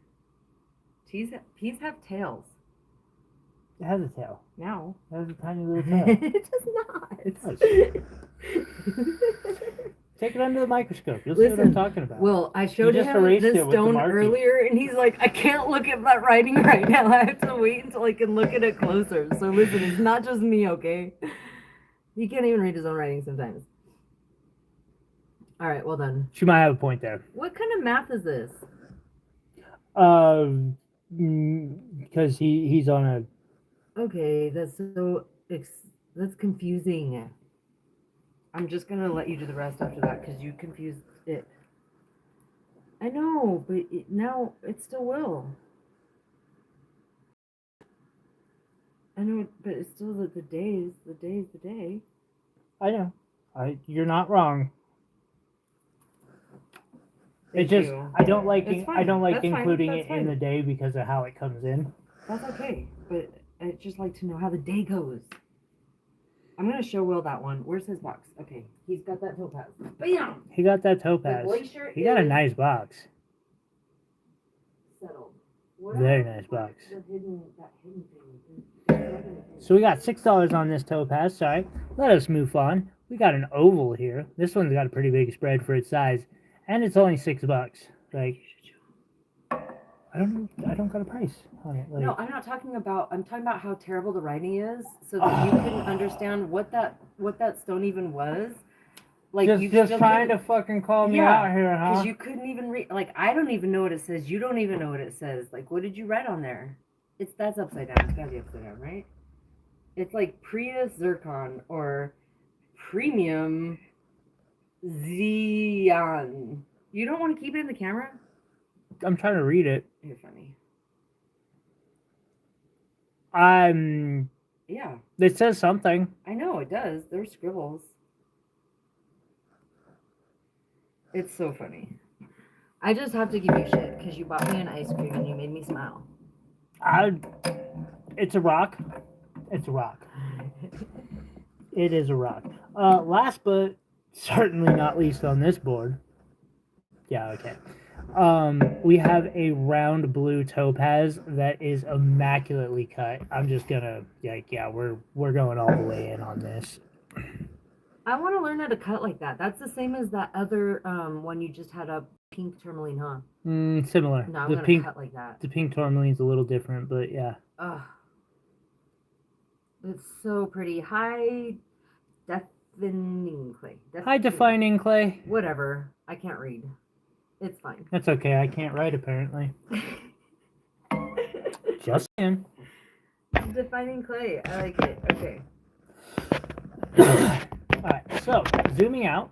Speaker 2: P's have tails.
Speaker 1: It has a tail.
Speaker 2: Now.
Speaker 1: It has a tiny little tail.
Speaker 2: It does not.
Speaker 1: It does. Take it under the microscope. You'll see what I'm
Speaker 2: Listen,
Speaker 1: talking about.
Speaker 2: Well, I showed
Speaker 1: just
Speaker 2: him
Speaker 1: erased
Speaker 2: this
Speaker 1: it with the
Speaker 2: stone
Speaker 1: Marky.
Speaker 2: earlier, and he's like, I can't look at that writing right now. I have to wait until I can look at it closer. So listen, it's not just me, okay? He can't even read his own writing sometimes. All right, well done.
Speaker 1: She might have a point there.
Speaker 2: What kind of math is this?
Speaker 1: Because he's on a.
Speaker 2: Okay, that's that's confusing. I'm just gonna let you do the rest after that because you confused it. I know, but now it still will. I know, but it's still the day is the day.
Speaker 1: I know. You're not wrong.
Speaker 2: Thank
Speaker 1: It's just
Speaker 2: you.
Speaker 1: I don't like
Speaker 2: It's fine.
Speaker 1: I don't like
Speaker 2: That's fine.
Speaker 1: including
Speaker 2: That's
Speaker 1: it in
Speaker 2: fine.
Speaker 1: the day because of how it comes in.
Speaker 2: That's okay, but I'd just like to know how the day goes. I'm gonna show Will that one. Where's his box? Okay, he's got that topaz. Bam!
Speaker 1: He got that
Speaker 2: The
Speaker 1: topaz.
Speaker 2: glacier
Speaker 1: He got a
Speaker 2: is
Speaker 1: nice box.
Speaker 2: settled.
Speaker 1: Very nice box.
Speaker 2: That hidden thing.
Speaker 1: So we got $6 on this topaz. Sorry. Let us move on. We got an oval here. This one's got a pretty big spread for its size, and it's only $6. Like, I don't got a price on it. Like,
Speaker 2: No, I'm not talking about. I'm talking about how terrible the writing is, so that you can understand what that stone even was. Like you
Speaker 1: just
Speaker 2: still
Speaker 1: trying to
Speaker 2: couldn't-
Speaker 1: fucking call me
Speaker 2: Yeah,
Speaker 1: out here, huh?
Speaker 2: Because you couldn't even read. Like I don't even know what it says. You don't even know what it says. Like what did you write on there? That's upside down. It's gotta be upside down, right? It's like Prius Zircon or Premium Xeon. You don't want to keep it in the camera?
Speaker 1: I'm trying to read it.
Speaker 2: You're funny. Yeah,
Speaker 1: It says something.
Speaker 2: I know it does. There's scribbles. It's so funny. I just have to give you shit because you bought me an ice cream and you made me smile.
Speaker 1: It's a rock. It's a rock. It is a rock. Last but certainly not least on this board. Yeah, okay. We have a round blue topaz that is immaculately cut. I'm just gonna we're going all the way in on this.
Speaker 2: I want to learn how to cut like that. That's the same as that other one you just had, a pink tourmaline, huh?
Speaker 1: Similar.
Speaker 2: No, I'm
Speaker 1: The
Speaker 2: gonna
Speaker 1: pink
Speaker 2: cut like that.
Speaker 1: the pink tourmaline's a little different, but yeah.
Speaker 2: Ugh. It's so pretty. High defining clay.
Speaker 1: High defining clay.
Speaker 2: Whatever. I can't read. It's fine.
Speaker 1: That's okay. I can't write apparently. Just saying.
Speaker 2: Defining clay. I like it. Okay.
Speaker 1: Alright, so zooming out.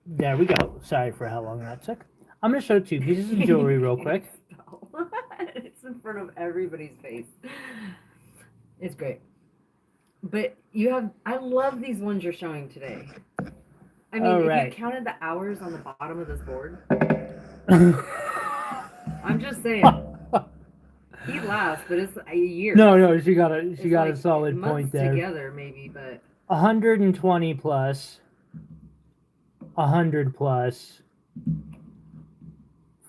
Speaker 1: There we go. Sorry for how long that took. I'm going to show 2 pieces of jewelry real quick.
Speaker 2: It's in front of everybody's face. It's great. But I love these ones you're showing today. I mean, if you counted the hours on the bottom of this board, I'm just saying. He laughs, but it's a year.
Speaker 1: No, she got a solid point there.
Speaker 2: Together, maybe, but
Speaker 1: 120 plus, 100 plus,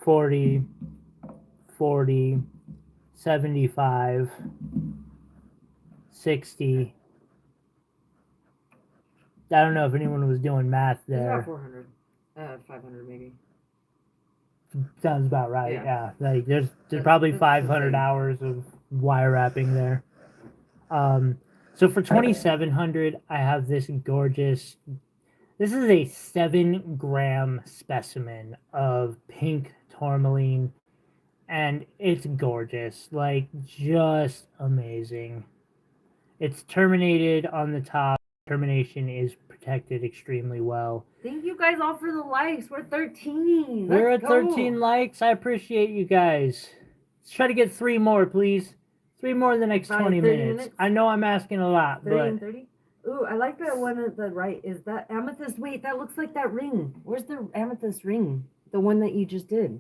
Speaker 1: 40, 75, 60. I don't know if anyone was doing math
Speaker 2: it's
Speaker 1: there.
Speaker 2: about 400, 500 maybe.
Speaker 1: Sounds about right.
Speaker 2: Yeah.
Speaker 1: Like there's probably
Speaker 2: that's
Speaker 1: 500
Speaker 2: insane.
Speaker 1: hours of wire wrapping there. So for 2,700, I have this gorgeous. This is a 7-gram specimen of pink tourmaline, and it's gorgeous. Like just amazing. It's terminated on the top. Termination is protected extremely well.
Speaker 2: Thank you guys all for the likes. We're 13.
Speaker 1: We're
Speaker 2: Let's
Speaker 1: at
Speaker 2: go.
Speaker 1: 13 likes. I appreciate you guys. Let's try to get 3 more, please. 3 more in the next
Speaker 2: Probably
Speaker 1: 20
Speaker 2: 30
Speaker 1: minutes.
Speaker 2: minutes?
Speaker 1: I know I'm asking a lot,
Speaker 2: 30
Speaker 1: but
Speaker 2: and 30? Ooh, I like that one at the right. Is that amethyst? Wait, that looks like that ring. Where's the amethyst ring? The one that you just did.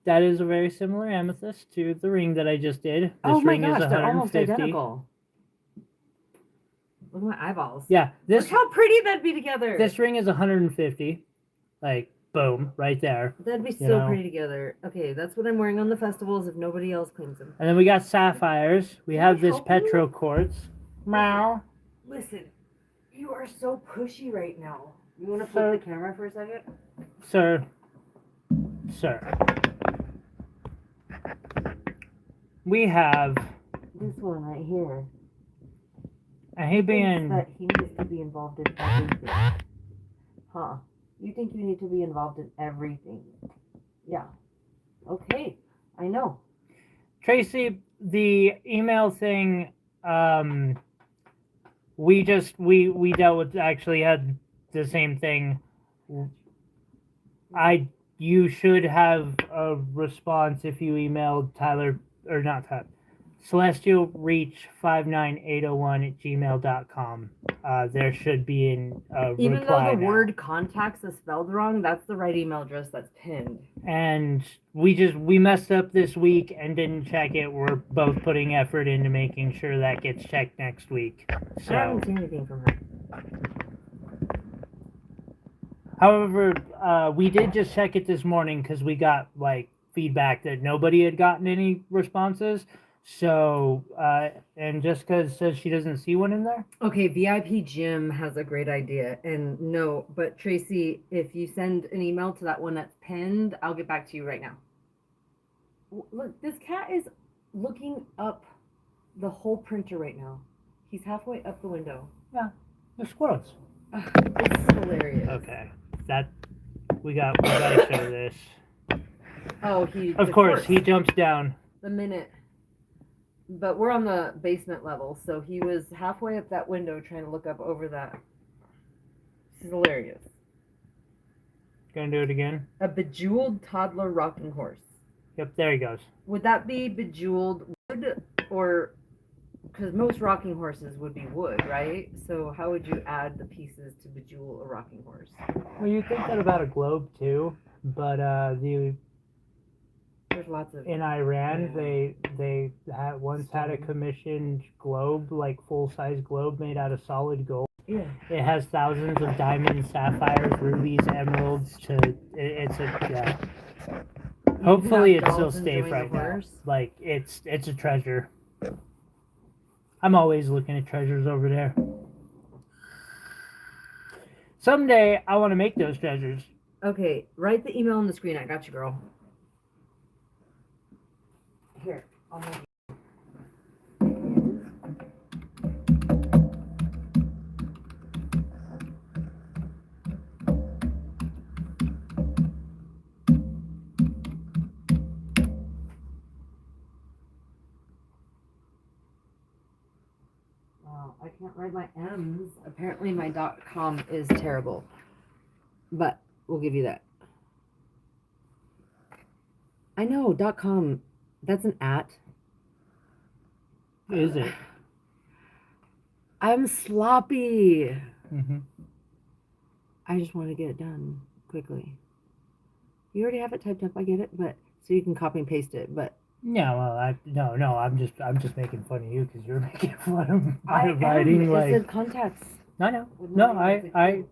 Speaker 1: that is a very similar amethyst to the ring that I just did. This
Speaker 2: Oh my
Speaker 1: ring
Speaker 2: gosh,
Speaker 1: is
Speaker 2: they're almost
Speaker 1: 150.
Speaker 2: identical. Look at my eyeballs.
Speaker 1: Yeah,
Speaker 2: Look
Speaker 1: this
Speaker 2: how pretty that'd be together.
Speaker 1: this ring is 150. Like boom, right there.
Speaker 2: That'd be
Speaker 1: you
Speaker 2: so
Speaker 1: know.
Speaker 2: pretty together. Okay, that's what I'm wearing on the festivals if nobody else claims them.
Speaker 1: And then we got sapphires. We
Speaker 2: Can
Speaker 1: have
Speaker 2: I
Speaker 1: this
Speaker 2: help you?
Speaker 1: petro quartz. Meow.
Speaker 2: Listen, you are so pushy right now. You want to flip the camera for a second?
Speaker 1: Sir. We have
Speaker 2: This one right here.
Speaker 1: a Hebrean.
Speaker 2: That he needs to be involved in everything. Huh. You think you need to be involved in everything? Yeah. Okay. I know.
Speaker 1: Tracy, the email thing, we dealt with, actually had the same thing. You should have a response if you emailed Tyler, or not Tyler, CelestialReach59801 @gmail.com. There should be a
Speaker 2: Even
Speaker 1: reply
Speaker 2: though the
Speaker 1: now.
Speaker 2: word contacts is spelled wrong, that's the right email address that's pinned.
Speaker 1: And we messed up this week and didn't check it. We're both putting effort into making sure that gets checked next week. So
Speaker 2: I haven't seen anything from her.
Speaker 1: however, we did just check it this morning because we got like feedback that nobody had gotten any responses. So, and Jessica says she doesn't see one in there.
Speaker 2: Okay, VIP Jim has a great idea. And no, but Tracy, if you send an email to that one that's pinned, I'll get back to you right now. Look, this cat is looking up the whole printer right now. He's halfway up the window.
Speaker 1: Yeah, they're squirrels.
Speaker 2: It's hilarious.
Speaker 1: Okay, we gotta show this.
Speaker 2: Oh,
Speaker 1: Of course, he jumps down.
Speaker 2: The minute. But we're on the basement level, so he was halfway up that window trying to look up over that. This is hilarious.
Speaker 1: Gonna do it again.
Speaker 2: A bejeweled toddler rocking horse.
Speaker 1: Yep, there he goes.
Speaker 2: Would that be bejeweled wood, or because most rocking horses would be wood, right? So how would you add the pieces to bejewel a rocking horse?
Speaker 1: Well, you think that about a globe too, but
Speaker 2: There's lots of
Speaker 1: in Iran, they once had a commissioned globe, like full-size globe made out of solid gold.
Speaker 2: yeah.
Speaker 1: It has thousands of diamonds, sapphires, rubies, emeralds. Yeah. Hopefully it still safe right now. Like it's a treasure. I'm always looking at treasures over there. Someday I want to make those treasures.
Speaker 2: Okay, write the email on the screen. I got you, girl. Here, I'll make you. I can't write my M's. Apparently my .com is terrible. But we'll give you that. I know, .com. That's an @
Speaker 1: Is it?
Speaker 2: I'm sloppy.
Speaker 1: Mm-hmm.
Speaker 2: I just want to get it done quickly. You already have it typed up. I get it, but so you can copy and paste it. But
Speaker 1: Yeah, well, I'm just making fun of you because you're making fun of
Speaker 2: I
Speaker 1: my
Speaker 2: am.
Speaker 1: writing.
Speaker 2: It
Speaker 1: Like,
Speaker 2: said contacts.
Speaker 1: I know.
Speaker 2: with
Speaker 1: No,
Speaker 2: my name.
Speaker 1: I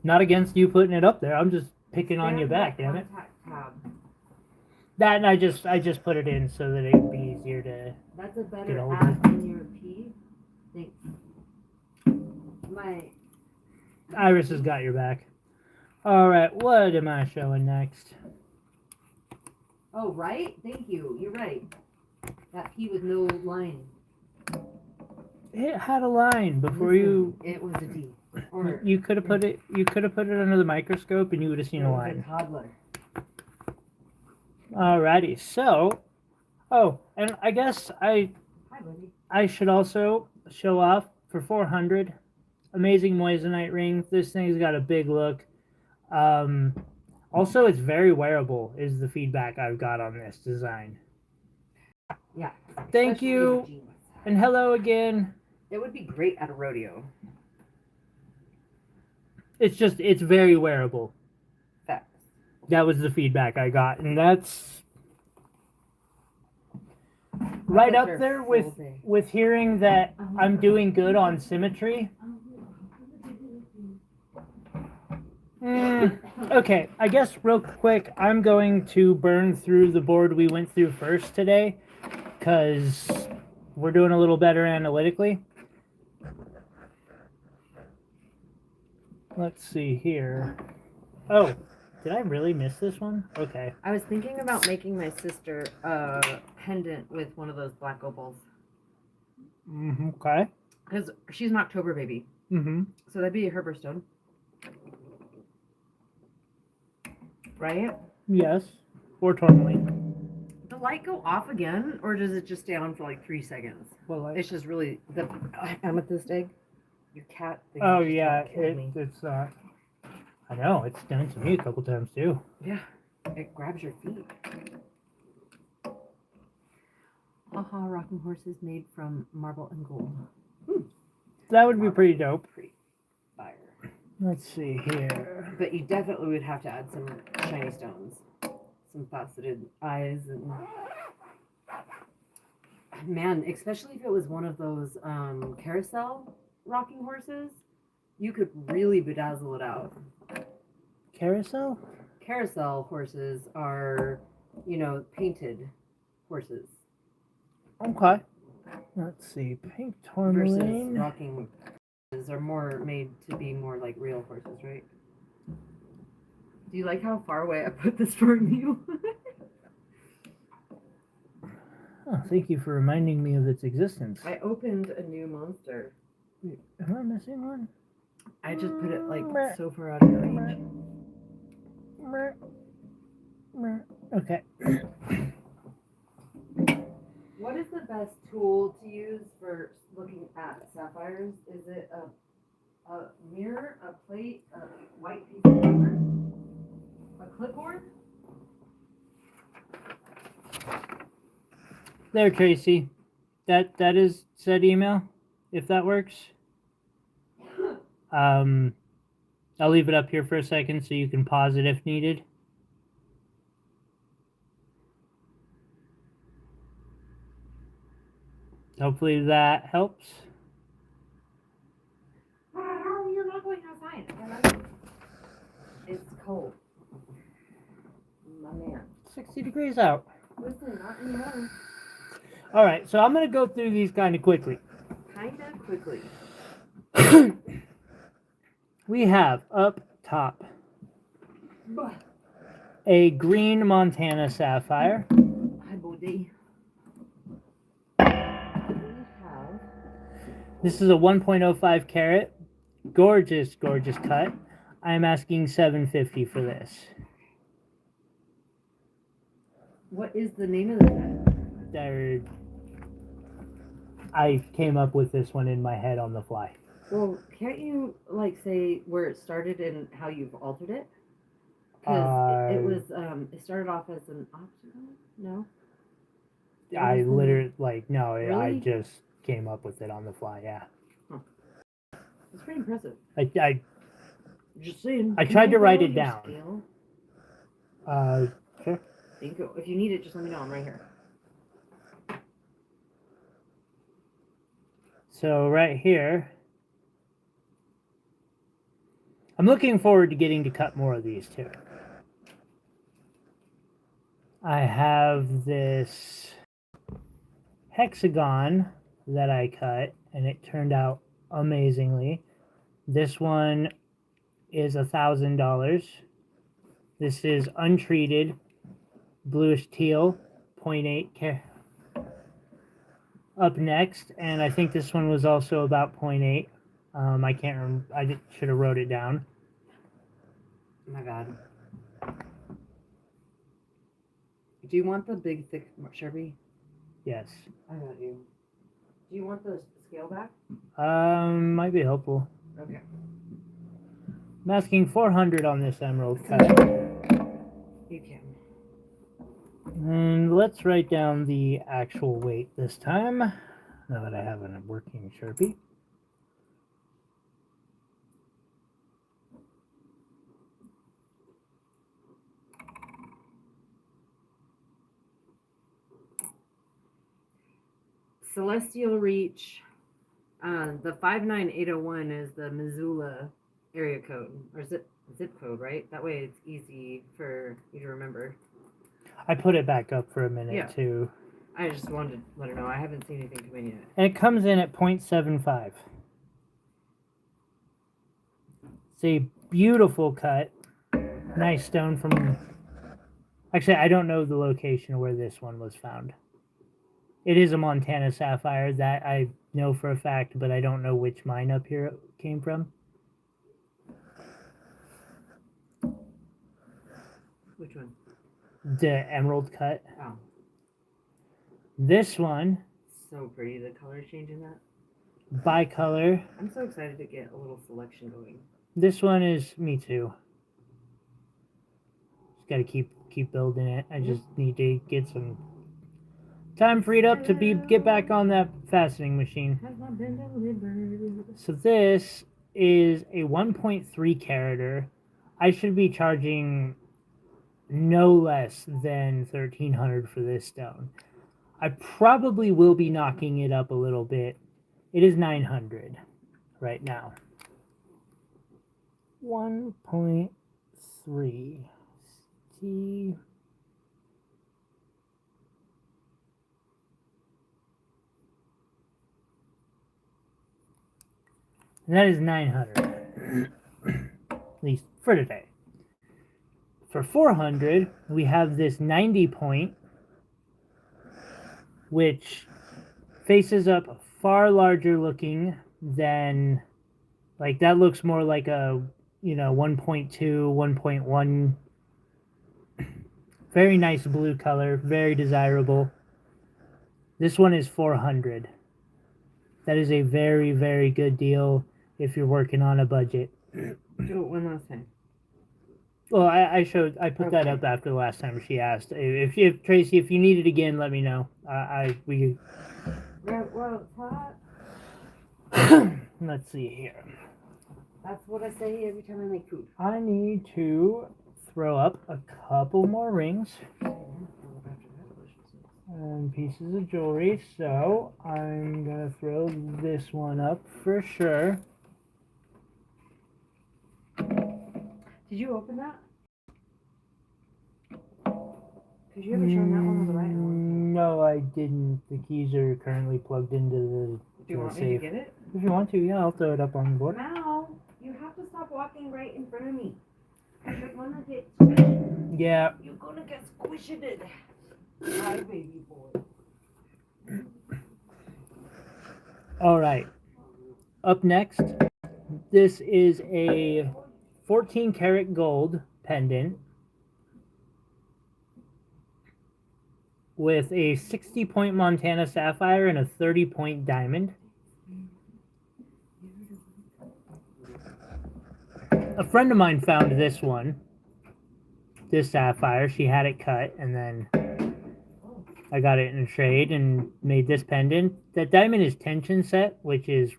Speaker 1: not against you putting it up there. I'm just picking on your
Speaker 2: There's
Speaker 1: back,
Speaker 2: that
Speaker 1: damn it.
Speaker 2: contact tab.
Speaker 1: That, and I just put it in so that it would be easier to.
Speaker 2: That's a
Speaker 1: Get
Speaker 2: better
Speaker 1: older.
Speaker 2: @ than your P. Thanks. My
Speaker 1: Iris has got your back. All right, what am I showing next?
Speaker 2: Oh, right? Thank you. You're right. That P with no line.
Speaker 1: It had a line before you.
Speaker 2: It was a D. Or
Speaker 1: You could have put it. You could have put it under the microscope, and you would have seen
Speaker 2: it
Speaker 1: a
Speaker 2: was
Speaker 1: line.
Speaker 2: toddler.
Speaker 1: Alrighty, so. Oh, and I guess
Speaker 2: Hi, buddy.
Speaker 1: I should also show off for 400. Amazing moissanite ring. This thing's got a big look. Also, it's very wearable. Is the feedback I've got on this design.
Speaker 2: Yeah.
Speaker 1: Thank
Speaker 2: Especially
Speaker 1: you,
Speaker 2: the jeans.
Speaker 1: and hello again.
Speaker 2: It would be great at a rodeo.
Speaker 1: It's very wearable.
Speaker 2: Facts.
Speaker 1: That was the feedback I got, and that's right up there with hearing that I'm doing good on symmetry. Okay, I guess real quick, I'm going to burn through the board we went through first today, because we're doing a little better analytically. Let's see here. Oh, did I really miss this one? Okay.
Speaker 2: I was thinking about making my sister a pendant with one of those black opals.
Speaker 1: Okay.
Speaker 2: Because she's an October baby.
Speaker 1: Mm-hmm.
Speaker 2: So that'd be a herber stone. Right?
Speaker 1: Yes. Or tourmaline.
Speaker 2: The light go off again, or does it just stay on for like 3 seconds?
Speaker 1: Well,
Speaker 2: It's just really the amethyst egg. Your cat. Thing
Speaker 1: oh
Speaker 2: just
Speaker 1: yeah,
Speaker 2: killed me.
Speaker 1: it's I know it's done it to me a couple times too.
Speaker 2: Yeah, it grabs your feet. Haha, rocking horses made from marble and gold.
Speaker 1: That would be pretty dope.
Speaker 2: Pretty fire.
Speaker 1: Let's see here.
Speaker 2: But you definitely would have to add some shiny stones, some faceted eyes, and man, especially if it was one of those carousel rocking horses, you could really bedazzle it out.
Speaker 1: Carousel?
Speaker 2: Carousel horses are, painted horses.
Speaker 1: Okay. Let's see. Pink
Speaker 2: Versus
Speaker 1: tourmaline.
Speaker 2: rocking horses are more made to be more like real horses, right? Do you like how far away I put this from you?
Speaker 1: Oh, thank you for reminding me of its existence.
Speaker 2: I opened a new monster.
Speaker 1: Wait, am I missing one?
Speaker 2: I just put it like so far out of your range.
Speaker 1: Okay.
Speaker 2: What is the best tool to use for looking at sapphires? Is it a mirror, a plate, a white piece of paper, a clipboard?
Speaker 1: There, Tracy. That is said email, if that works. I'll leave it up here for a second so you can pause it if needed. Hopefully that helps.
Speaker 2: Oh, you're not going outside. It's cold. My man.
Speaker 1: 60 degrees out.
Speaker 2: Listen, not anymore.
Speaker 1: All right, so I'm going to go through these kind of quickly.
Speaker 2: Kinda quickly.
Speaker 1: We have up top a green Montana sapphire.
Speaker 2: Hi, Bodie. We have
Speaker 1: This is a 1.05 carat. Gorgeous, gorgeous cut. I'm asking $750 for this.
Speaker 2: what is the name of that?
Speaker 1: I came up with this one in my head on the fly.
Speaker 2: Well, can't you say where it started and how you've altered it? Because it started off as an optional. No.
Speaker 1: I literally I
Speaker 2: Really?
Speaker 1: just came up with it on the fly. Yeah.
Speaker 2: It's pretty impressive.
Speaker 1: I
Speaker 2: Just saying.
Speaker 1: I tried to write
Speaker 2: Can
Speaker 1: it
Speaker 2: you
Speaker 1: down.
Speaker 2: scale?
Speaker 1: Sure.
Speaker 2: Thank you. If you need it, just let me know. I'm right here.
Speaker 1: So right here, I'm looking forward to getting to cut more of these too. I have this hexagon that I cut and it turned out amazingly. This one is $1,000. This is untreated, bluish teal, 0.8 carat. Up next, and I think this one was also about 0.8. I can't remember. I should have wrote it down.
Speaker 2: My God. Do you want the big, thick Sharpie?
Speaker 1: Yes.
Speaker 2: I got you. Do you want the scale back?
Speaker 1: Might be helpful.
Speaker 2: Okay.
Speaker 1: I'm asking $400 on this emerald cut.
Speaker 2: You can.
Speaker 1: And let's write down the actual weight this time, now that I have a working Sharpie.
Speaker 2: CelestialReach. The 59801 is the Missoula area code, or zip code, right? That way it's easy for you to remember.
Speaker 1: I put it back up for a minute
Speaker 2: Yeah.
Speaker 1: too.
Speaker 2: I just wanted to let her know. I haven't seen anything come in yet.
Speaker 1: And it comes in at 0.75. It's a beautiful cut. Nice stone from... Actually, I don't know the location where this one was found. It is a Montana sapphire that I know for a fact, but I don't know which mine up here it came from.
Speaker 2: Which one?
Speaker 1: The emerald cut.
Speaker 2: Oh,
Speaker 1: This one,
Speaker 2: so pretty. The color changing that.
Speaker 1: bicolor.
Speaker 2: I'm so excited to get a little selection going.
Speaker 1: This one is me too. Just gotta keep building it. I just need to get some time freed up to get back on that fastening machine.
Speaker 2: Has not been delivered.
Speaker 1: So this is a 1.3 carater. I should be charging no less than $1,300 for this stone. I probably will be knocking it up a little bit. It is $900 right now. 1.3. See. And that is 900, at least for today. For 400, we have this 90 point, which faces up far larger looking than, like that looks more like a, 1.2, 1.1. Very nice blue color, very desirable. This one is 400. That is a very, very good deal if you're working on a budget.
Speaker 2: Do it one last time.
Speaker 1: Well, I put that up after the last time she asked. If Tracy, if you need it again, let me know. We.
Speaker 2: Well, it's hot.
Speaker 1: Let's see here.
Speaker 2: That's what I say every time I make food.
Speaker 1: I need to throw up a couple more rings and pieces of jewelry. So I'm gonna throw this one up for sure.
Speaker 2: Did you open that? Because you haven't shown that one on the right one.
Speaker 1: No, I didn't. The keys are currently plugged into
Speaker 2: Do you
Speaker 1: the
Speaker 2: want me
Speaker 1: safe.
Speaker 2: to get it?
Speaker 1: If you want to, yeah, I'll throw it up on the board.
Speaker 2: Now, you have to stop walking right in front of me. You're gonna get squished.
Speaker 1: Yeah.
Speaker 2: You're gonna get squished. Hi, baby boy.
Speaker 1: All right. Up next, this is a 14 karat gold pendant with a 60 point Montana sapphire and a 30 point diamond. A friend of mine found this one, this sapphire. She had it cut, and then I got it in a trade and made this pendant. That diamond is tension set, which is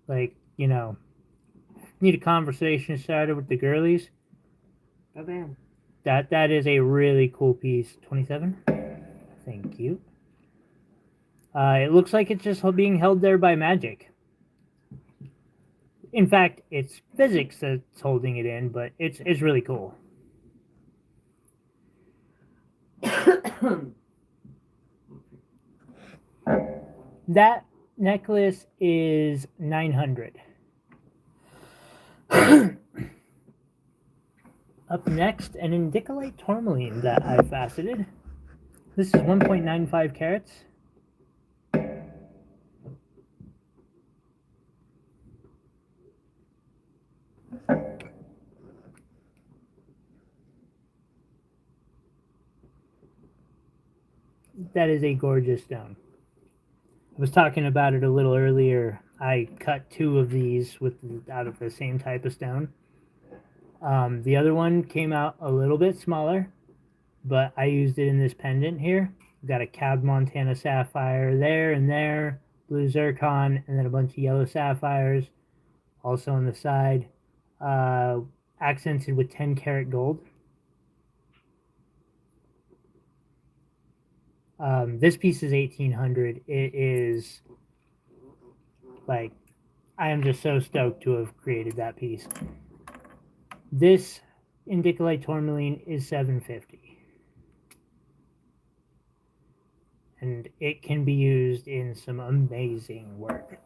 Speaker 1: like, need a conversation started with the girlies.
Speaker 2: Oh, bam.
Speaker 1: That is a really cool piece. 27. Thank you. It looks like it's just being held there by magic. In fact, it's physics that's holding it in, but it's really cool. That necklace is 900. Up next, an Indicolite tourmaline that I faceted. This is 1.95 carats. That is a gorgeous stone. I was talking about it a little earlier. I cut 2 of these out of the same type of stone. The other one came out a little bit smaller, but I used it in this pendant here. Got a Cab Montana sapphire there, blue zircon, and then a bunch of yellow sapphires also on the side, accented with 10 karat gold. This piece is 1800. It is like, I am just so stoked to have created that piece. This Indicolite tourmaline is 750. And it can be used in some amazing work.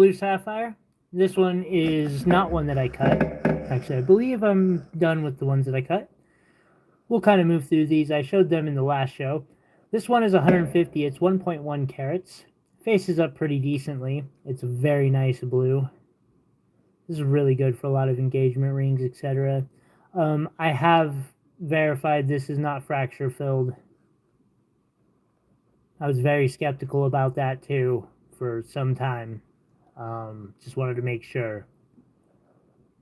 Speaker 1: blue sapphire. This one is not one that I cut. Actually, I believe I'm done with the ones that I cut. We'll kind of move through these. I showed them in the last show. This one is 150. It's 1.1 carats. Faces up pretty decently. It's a very nice blue. This is really good for a lot of engagement rings, etc. I have verified this is not fracture filled. I was very skeptical about that too for some time. Just wanted to make sure.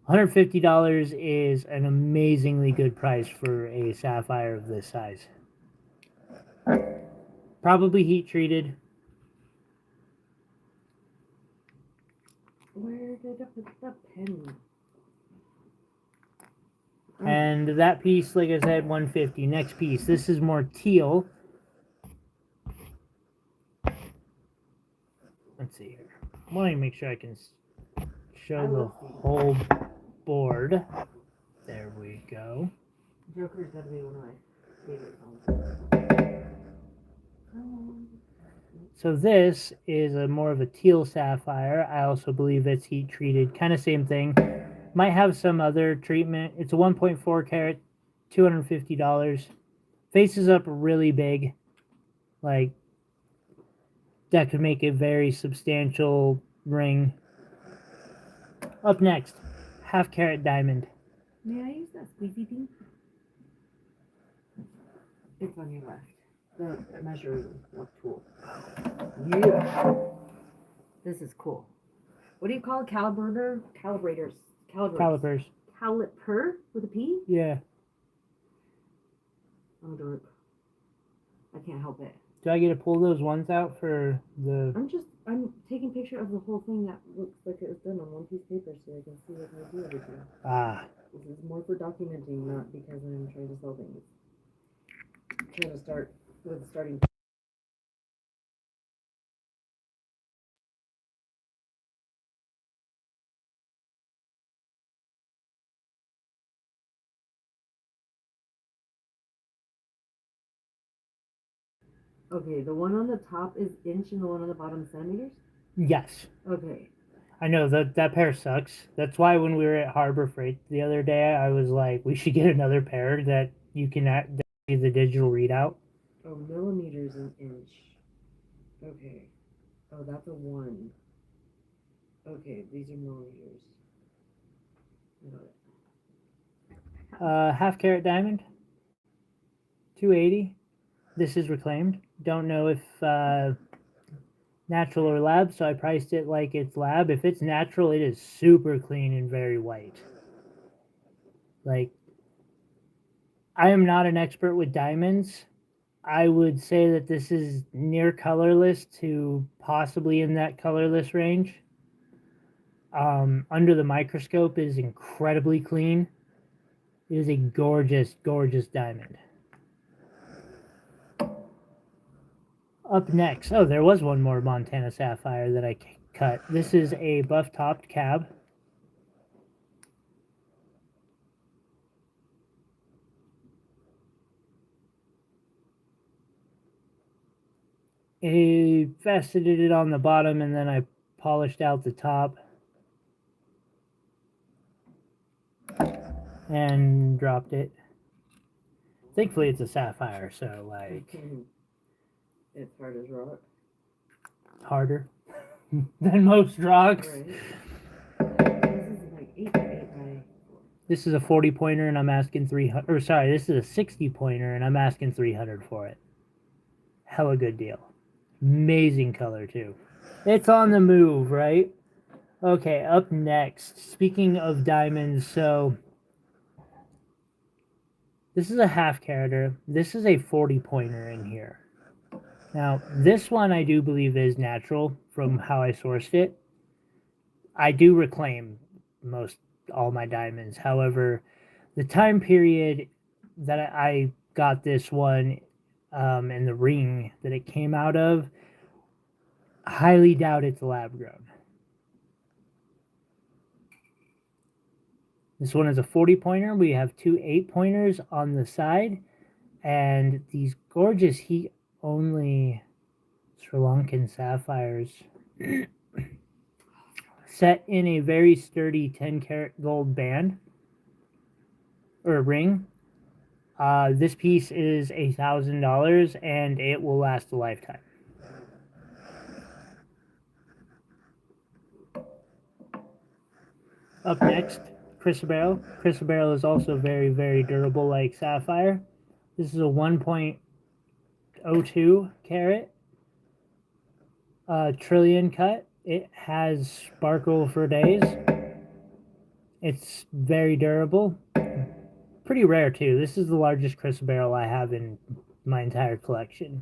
Speaker 1: $150 is an amazingly good price for a sapphire of this size. Probably heat treated.
Speaker 2: Where did I put the pen?
Speaker 1: And that piece, like I said, 150. Next piece. This is more teal. Let's see here. I want to make sure I can show the whole board. There we go.
Speaker 2: Joker's gotta be one of my favorite songs.
Speaker 1: So this is a more of a teal sapphire. I also believe it's heat treated. Kind of same thing. Might have some other treatment. It's a 1.4 carat, $250. Faces up really big. Like, that could make a very substantial ring. Up next, half carat diamond.
Speaker 2: May I use that squeezy thing? It's on your left. The measuring tool. Yeah. This is cool. What do you call it? Calibrators? Calibrators.
Speaker 1: Calipers.
Speaker 2: Caliper with a P?
Speaker 1: Yeah.
Speaker 2: I'm a dork. I can't help it.
Speaker 1: Do I get to pull those ones out for the...
Speaker 2: I'm taking a picture of the whole thing that looks like it was done on one piece of paper so I can see what I do everything.
Speaker 1: Ah.
Speaker 2: This is more for documenting, not because I'm trying to sell things. I'm trying to start with starting. Okay, the one on the top is inch and the one on the bottom centimeters?
Speaker 1: Yes.
Speaker 2: Okay.
Speaker 1: I know, that pair sucks. That's why when we were at Harbor Freight the other day, I was like, we should get another pair that you can see the digital readout.
Speaker 2: Oh, millimeters an inch. Okay. Oh, that's a 1. Okay, these are millimeters. Got it.
Speaker 1: Half carat diamond, 280. This is reclaimed. Don't know if natural or lab, so I priced it like it's lab. If it's natural, it is super clean and very white. Like, I am not an expert with diamonds. I would say that this is near colorless to possibly in that colorless range. Under the microscope is incredibly clean. It is a gorgeous, gorgeous diamond. Up next, oh, there was one more Montana sapphire that I cut. This is a buff-topped cab. I faceted it on the bottom and then I polished out the top and dropped it. Thankfully it's a sapphire, so like
Speaker 2: it's hard as rock.
Speaker 1: Harder than most rocks.
Speaker 2: Right. This is like 8 by 8 by 4.
Speaker 1: This is a 40 pointer and I'm asking 300, or sorry, this is a 60 pointer and I'm asking 300 for it. Hella good deal. Amazing color too. It's on the move, right? Okay, up next. Speaking of diamonds, so this is a half carater. This is a 40 pointer in here. Now, this one I do believe is natural from how I sourced it. I do reclaim all my diamonds. However, the time period that I got this one and the ring that it came out of, highly doubt it's lab grown. This one is a 40 pointer. We have 2 8-pointers on the side and these gorgeous heat only Sri Lankan sapphires. set in a very sturdy 10 karat gold band or ring. This piece is $1,000 and it will last a lifetime. Up next, chrysoberyl. Chrysoberyl is also very, very durable like sapphire. This is a 1.02 carat trillion cut. It has sparkle for days. It's very durable. Pretty rare too. This is the largest chrysoberyl I have in my entire collection.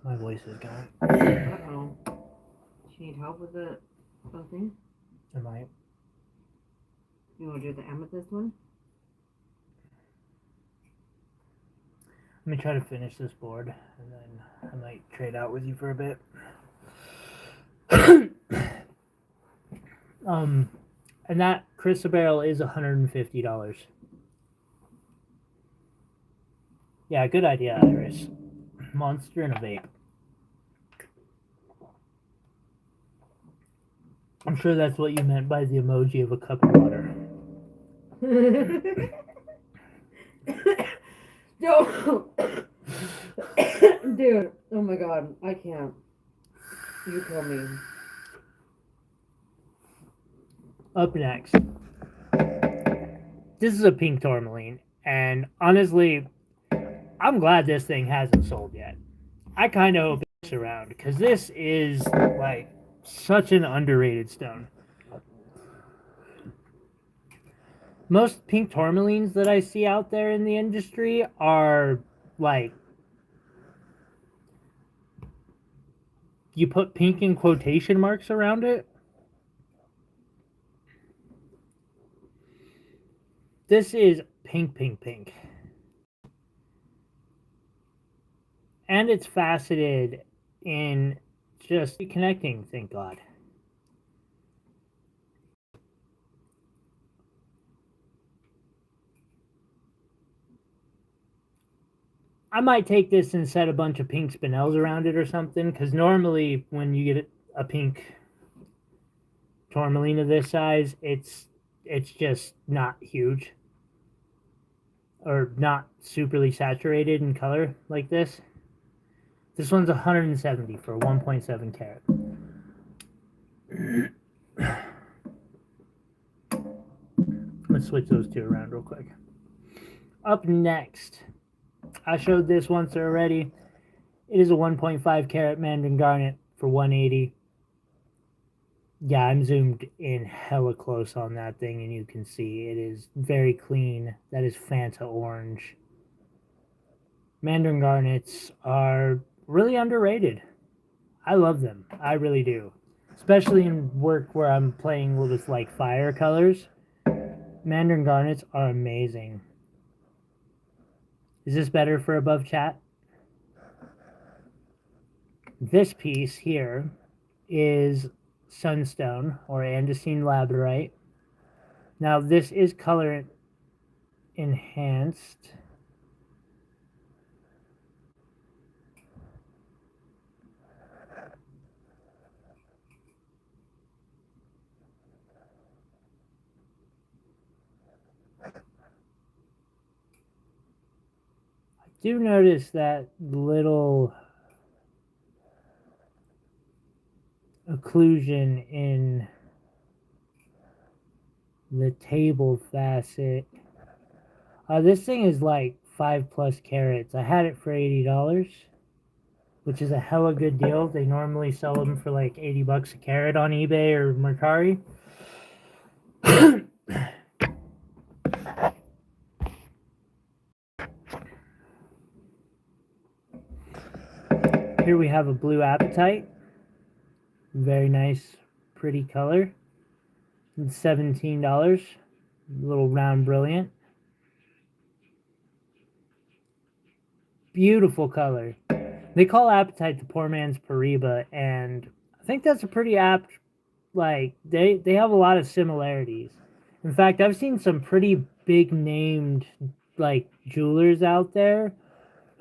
Speaker 1: My voice is gone.
Speaker 2: Uh-oh. Do you need help with the thing?
Speaker 1: I might.
Speaker 2: You want to do the amethyst one?
Speaker 1: Let me try to finish this board, and then I might trade out with you for a bit. And that chrysoberyl is $150. Yeah, good idea, Iris. Monster and a vape. I'm sure that's what you meant by the emoji of a cup of water.
Speaker 2: No. Dude, oh my god, I can't. You kill me.
Speaker 1: Up next, this is a pink tourmaline, and honestly, I'm glad this thing hasn't sold yet. I kind of hope it's around, because this is like such an underrated stone. Most pink tourmalines that I see out there in the industry are like, you put pink in quotation marks around it. This is pink, pink, pink. And it's faceted in just connecting, thank God. I might take this and set a bunch of pink spinels around it or something, because normally when you get a pink tourmaline of this size, it's just not huge. Or not superly saturated in color like this. This one's 170 for 1.7 carat. Let's switch those two around real quick. Up next, I showed this once already. It is a 1.5 carat mandarin garnet for 180. Yeah, I'm zoomed in hella close on that thing, and you can see it is very clean. That is Fanta orange. Mandarin garnets are really underrated. I love them. I really do. Especially in work where I'm playing with like fire colors. Mandarin garnets are amazing. Is this better for above chat? This piece here is sunstone or andesite labradorite. Now this is color enhanced. I do notice that little occlusion in the table facet. This thing is like 5+ carats. I had it for $80, which is a hella good deal. They normally sell them for like $80 a carat on eBay or Mercari. Here we have a blue apatite. Very nice, pretty color. It's $17. A little round brilliant. Beautiful color. They call apatite the poor man's Peridot, and I think that's a pretty apt, like, they have a lot of similarities. In fact, I've seen some pretty big named, like, jewelers out there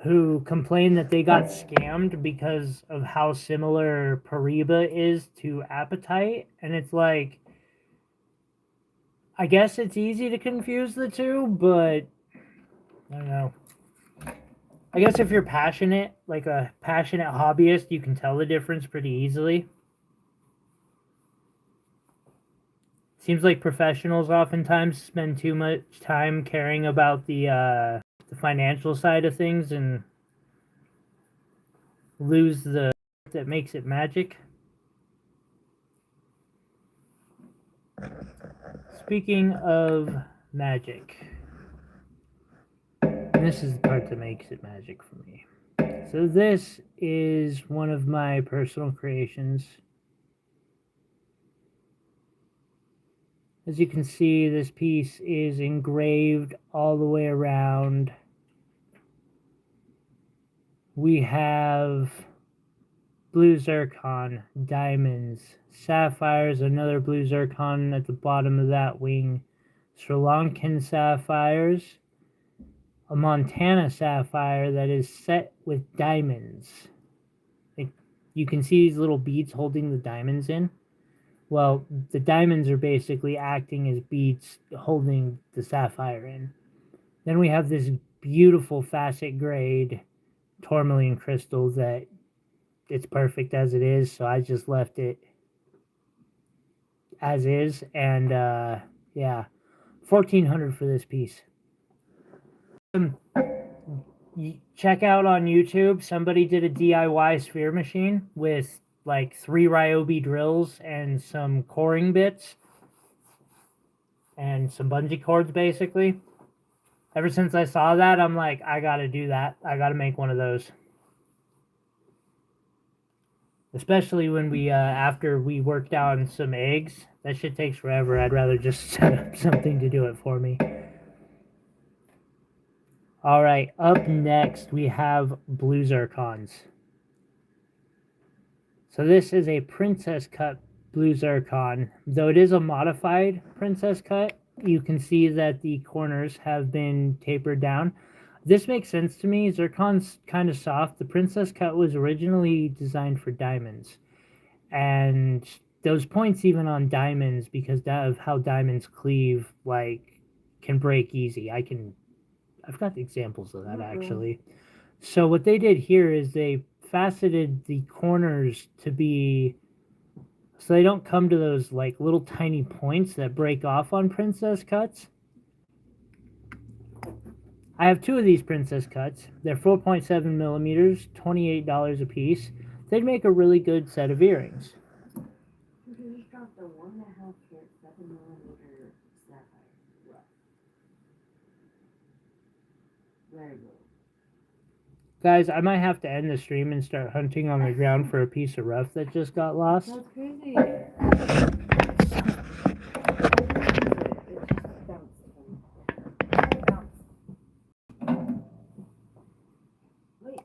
Speaker 1: who complained that they got scammed because of how similar Peridot is to apatite, and it's like, I guess it's easy to confuse the two, but I don't know. I guess if you're passionate, like a passionate hobbyist, you can tell the difference pretty easily. Seems like professionals oftentimes spend too much time caring about the financial side of things and lose the that makes it magic. Speaking of magic, and this is the part that makes it magic for me. So this is one of my personal creations. As you can see, this piece is engraved all the way around. We have blue zircon, diamonds, sapphires, another blue zircon at the bottom of that wing, Sri Lankan sapphires, a Montana sapphire that is set with diamonds. You can see these little beads holding the diamonds in. Well, the diamonds are basically acting as beads holding the sapphire in. Then we have this beautiful facet grade tourmaline crystal that it's perfect as it is, so I just left it as is. And yeah, $1,400 for this piece. Check out on YouTube, somebody did a DIY sphere machine with like 3 Ryobi drills and some coring bits and some bungee cords, basically. Ever since I saw that, I'm like, I gotta do that. I gotta make one of those. Especially when we, after we worked on some eggs. That shit takes forever. I'd rather just set up something to do it for me. Alright, up next we have blue zircons. So this is a princess cut blue zircon. Though it is a modified princess cut, you can see that the corners have been tapered down. This makes sense to me. Zircon's kind of soft. The princess cut was originally designed for diamonds. And those points even on diamonds, because of how diamonds cleave, like, can break easy. I've got examples of that actually. So what they did here is they faceted the corners to be so they don't come to those like little tiny points that break off on princess cuts. I have 2 of these princess cuts. They're 4.7 millimeters, $28 a piece. They'd make a really good set of earrings.
Speaker 2: You just dropped the 1.5 karat 7 millimeter sapphire rough. There you go.
Speaker 1: Guys, I might have to end the stream and start hunting on the ground for a piece of rough that just got lost.
Speaker 2: That's crazy. Wait.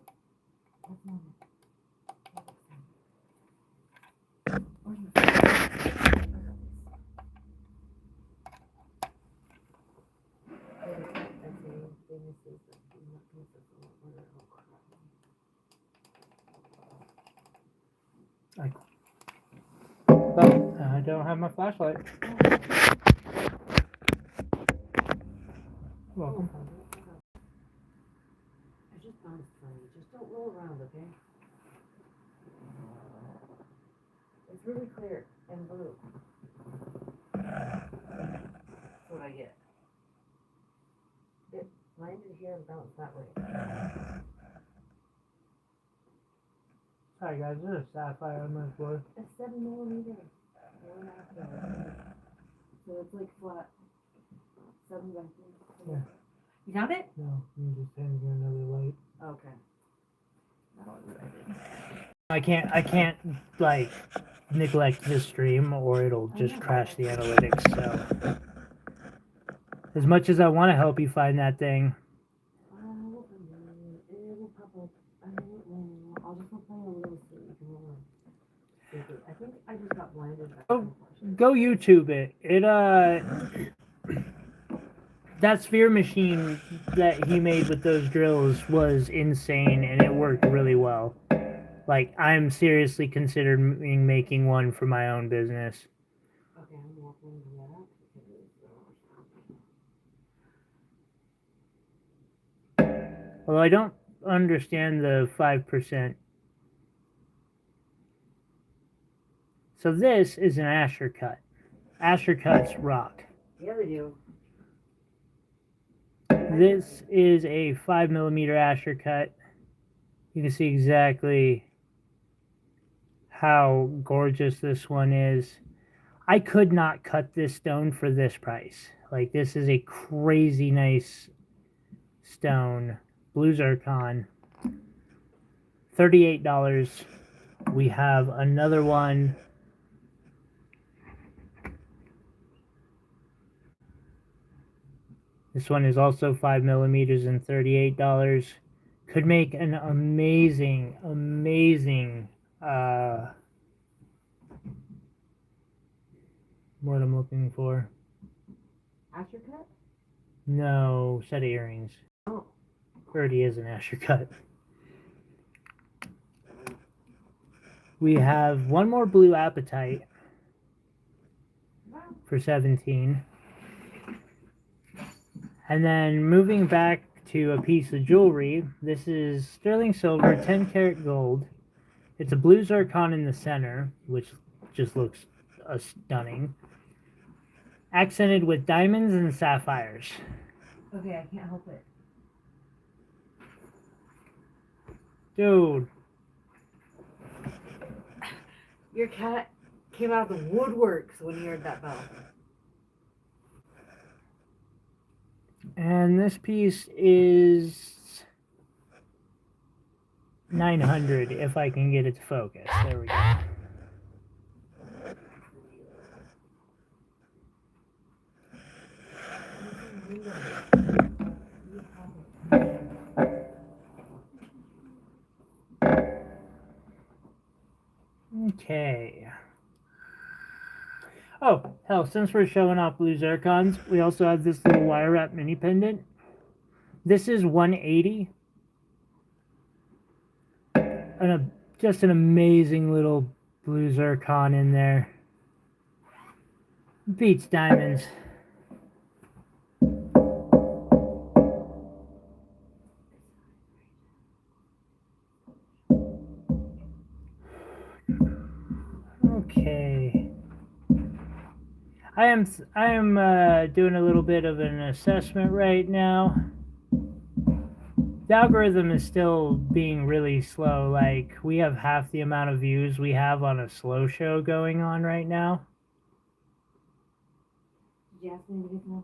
Speaker 1: I don't have my flashlight. You're welcome.
Speaker 2: I just bounced funny. Just don't roll around, okay? It's really clear and blue. That's what I get. It landed here and bounced that way.
Speaker 1: Sorry guys, there's a sapphire on my floor.
Speaker 2: A 7 millimeter. 1.5 karat. So it's like flat. 7 by 3.
Speaker 1: Yeah.
Speaker 2: You got it?
Speaker 1: No, you just handed me another light.
Speaker 2: Okay. That was what
Speaker 1: I can't like neglect this stream or it'll just crash the analytics. So as much as I want to help you find that thing,
Speaker 2: it will pop up. I know it will. I'll just go play a little bit. I think I just got blinded.
Speaker 1: Go YouTube it. that sphere machine that he made with those drills was insane, and it worked really well. Like, I'm seriously considering making one for my own business.
Speaker 2: Okay, I'm walking into that.
Speaker 1: Although I don't understand the 5%. So this is an Asher cut. Asher cuts rock.
Speaker 2: Yeah, they do.
Speaker 1: This is a 5mm Asher cut. You can see exactly how gorgeous this one is. I could not cut this stone for this price. Like, this is a crazy nice stone. Blue zircon. $38. We have another one. This one is also 5mm and $38. Could make an amazing, amazing what I'm looking for.
Speaker 2: Asher cut?
Speaker 1: No, set of earrings.
Speaker 2: Oh.
Speaker 1: Already is an Asher cut. We have one more blue apatite for 17. And then moving back to a piece of jewelry, this is sterling silver, 10 karat gold. It's a blue zircon in the center, which just looks stunning. Accented with diamonds and sapphires.
Speaker 2: Okay, I can't help it.
Speaker 1: Dude.
Speaker 2: Your cat came out of the woodworks when he heard that bell.
Speaker 1: And this piece is 900 if I can get it to focus. There we go. Okay. Oh, hell, since we're showing off blue zircons, we also have this little wire wrap mini pendant. This is 180. And just an amazing little blue zircon in there. Beats diamonds. Okay. I am doing a little bit of an assessment right now. The algorithm is still being really slow. Like, we have half the amount of views we have on a slow show going on right now.
Speaker 2: Did you ask me to get some more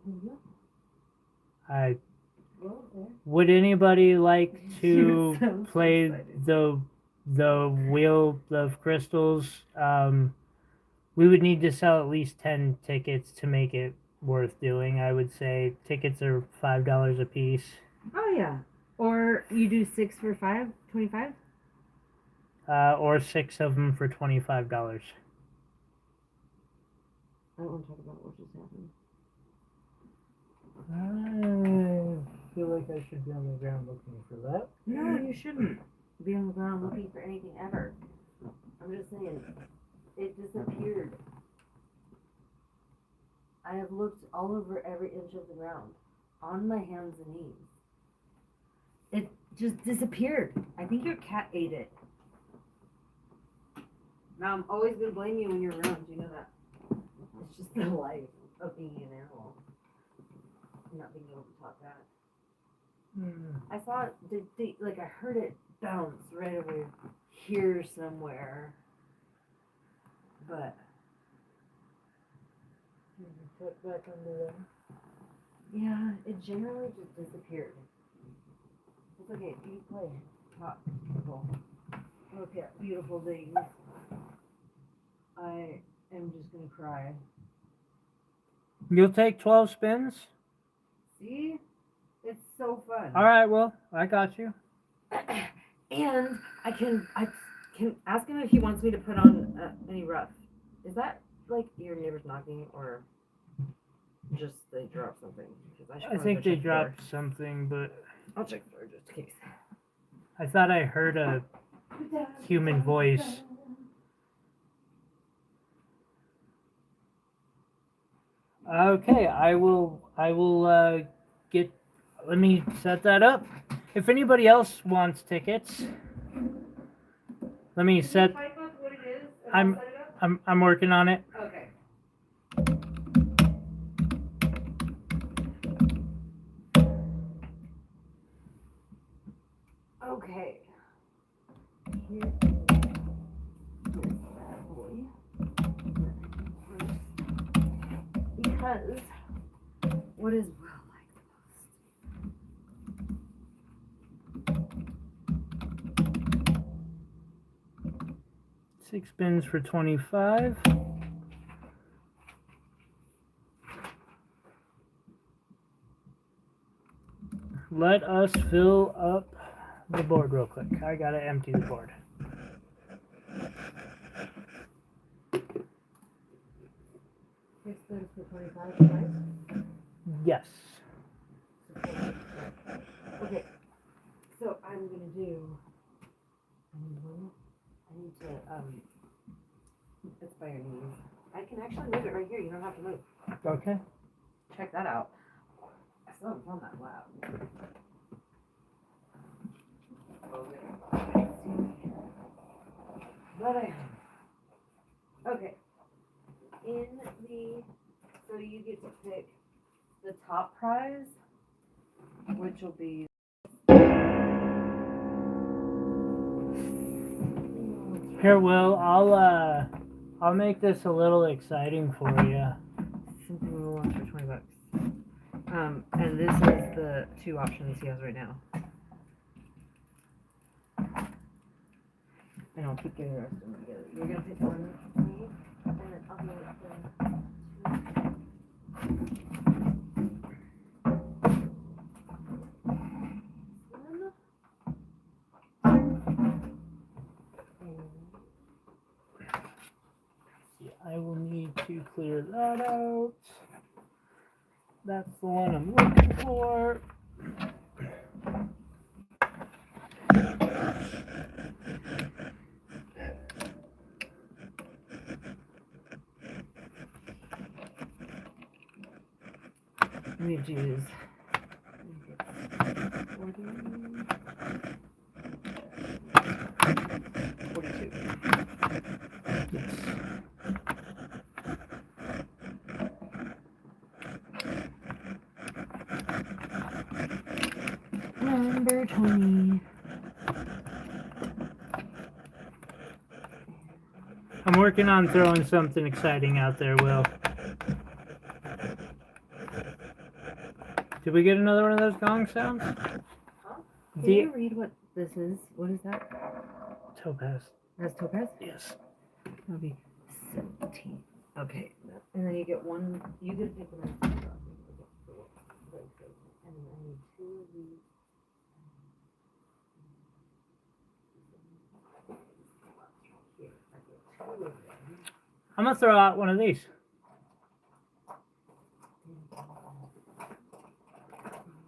Speaker 2: video?
Speaker 1: Would anybody like to
Speaker 2: so
Speaker 1: play
Speaker 2: excited.
Speaker 1: the Wheel of Crystals? We would need to sell at least 10 tickets to make it worth doing. I would say tickets are $5 a piece.
Speaker 2: Oh yeah. Or you do 6 for 5, 25?
Speaker 1: Or 6 of them for $25.
Speaker 2: I don't want to talk about what just happened.
Speaker 1: I feel like I should be on the ground looking for that.
Speaker 2: No, you shouldn't be on the ground looking for anything ever. I'm just saying, it disappeared. I have looked all over every inch of the ground, on my hands and knees. It just disappeared. I think your cat ate it. Now I'm always gonna blame you when you're around. You know that. It's just the life of being an animal. Not being able to talk back. I saw it. Like I heard it bounce right over here somewhere. But
Speaker 1: Tuck back under there.
Speaker 2: yeah, it generally just disappeared. It's okay. You play. Talk. People. Look at beautiful things. I am just gonna cry.
Speaker 1: You'll take 12 spins?
Speaker 2: See? It's so fun.
Speaker 1: All right, well, I got you.
Speaker 2: And I can ask him if he wants me to put on any rough. Is that like your neighbor's knocking or? Just they dropped something. 'Cause should
Speaker 1: I
Speaker 2: probably
Speaker 1: think
Speaker 2: go
Speaker 1: they
Speaker 2: check the door.
Speaker 1: dropped something, but
Speaker 2: I'll check the door just in case.
Speaker 1: I thought I heard a human voice. Okay, I will get, let me set that up. If anybody else wants tickets, let me set,
Speaker 2: Type up what it is and
Speaker 1: I'm-
Speaker 2: I'll set it up?
Speaker 1: I'm working on it.
Speaker 2: Okay. Okay. Here is that boy. Because what is Will like the most?
Speaker 1: 6 spins for 25. Let us fill up the board real quick. I gotta empty the board.
Speaker 2: Six spins for 25, right?
Speaker 1: Yes.
Speaker 2: Okay. So I'm gonna do. I need to it's by your knees. I can actually move it right here. You don't have to move.
Speaker 1: Okay.
Speaker 2: Check that out. I still haven't found that lab. But I am. Okay. So you get to pick the top prize, which will be.
Speaker 1: Here, Will, I'll make this a little exciting for you.
Speaker 2: Something we want for $20. And this is the two options he has right now. And I'll keep getting the rest of them together. You're gonna pick one for me, and then I'll do it for
Speaker 1: I will need to clear that out. That's the one I'm looking for.
Speaker 2: Let me choose. 42.
Speaker 1: Yes.
Speaker 2: Number 20.
Speaker 1: I'm working on throwing something exciting out there, Will. Did we get another one of those gong sounds?
Speaker 2: Can you read what this is? What is that?
Speaker 1: Topaz.
Speaker 2: That's topaz?
Speaker 1: Yes.
Speaker 2: That'll be 17. Okay. And then you get one. You get to pick one. And then I need two of these. Here, I get two of them.
Speaker 1: I'm gonna throw out one of these.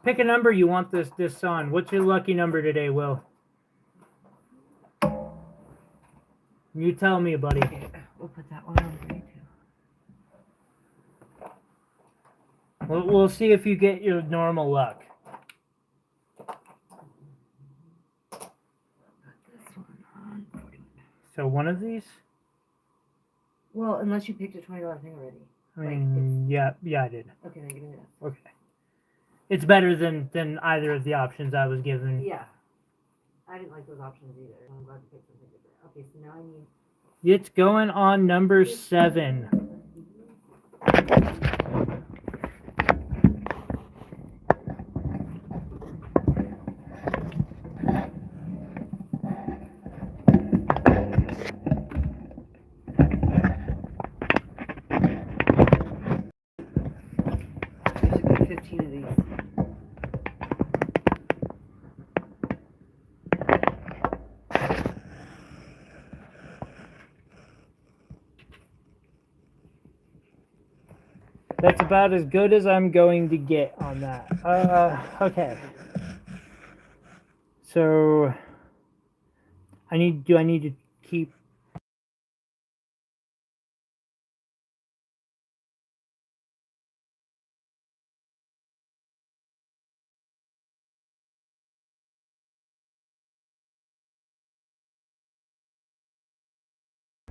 Speaker 1: Pick a number you want this on. What's your lucky number today, Will? You tell me, buddy.
Speaker 2: Okay, we'll put that one on for you too.
Speaker 1: We'll see if you get your normal luck.
Speaker 2: Put this one on 41.
Speaker 1: So one of these?
Speaker 2: Well, unless you picked a $20 thing already.
Speaker 1: I mean, yeah, I did.
Speaker 2: Okay, then give me this.
Speaker 1: Okay. It's better than either of the options I was given.
Speaker 2: Yeah. I didn't like those options either. I'm glad to pick something different. Okay, so now I need.
Speaker 1: It's going on number 7.
Speaker 2: There's about 15 of these.
Speaker 1: That's about as good as I'm going to get on that. Okay. So do I need to keep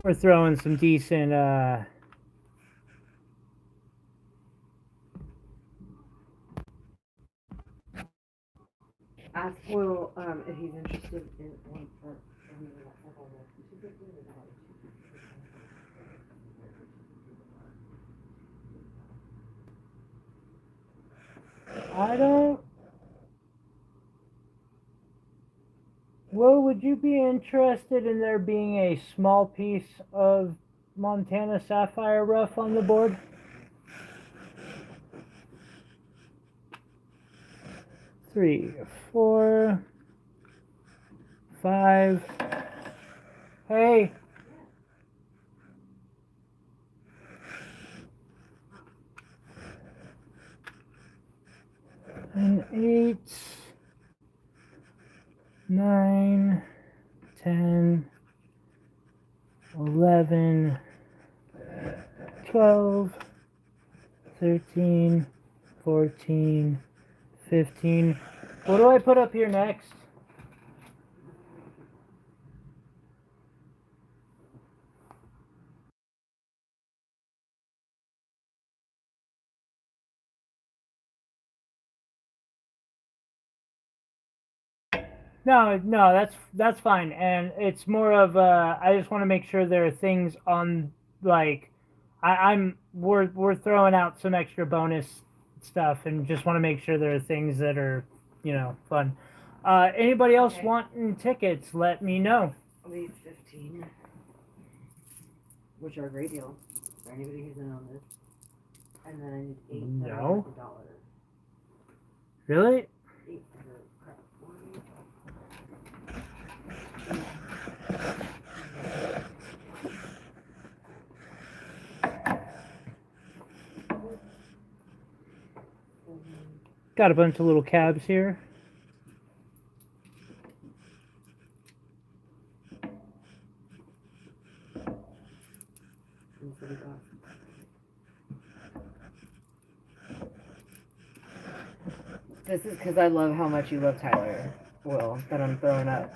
Speaker 1: we're throwing some decent
Speaker 2: Ask Will if he's interested in one for.
Speaker 1: I don't. Well, would you be interested in there being a small piece of Montana sapphire rough on the board? 3, 4, 5. Hey. And 8, 9, 10, 11, 12, 13, 14, 15. What do I put up here next? No, that's fine, and it's more of I just want to make sure there are things on like we're throwing out some extra bonus stuff, and just want to make sure there are things that are fun. Anybody else
Speaker 2: Okay.
Speaker 1: wanting tickets? Let me know.
Speaker 2: I'll leave 15, which are a great deal for anybody who's in on this. And then I need 8 that are
Speaker 1: No.
Speaker 2: worth $1.
Speaker 1: Really?
Speaker 2: 8 that are crap.
Speaker 1: Got a bunch of little cabs here.
Speaker 2: This is because I love how much you love Tyler, Will, that I'm throwing up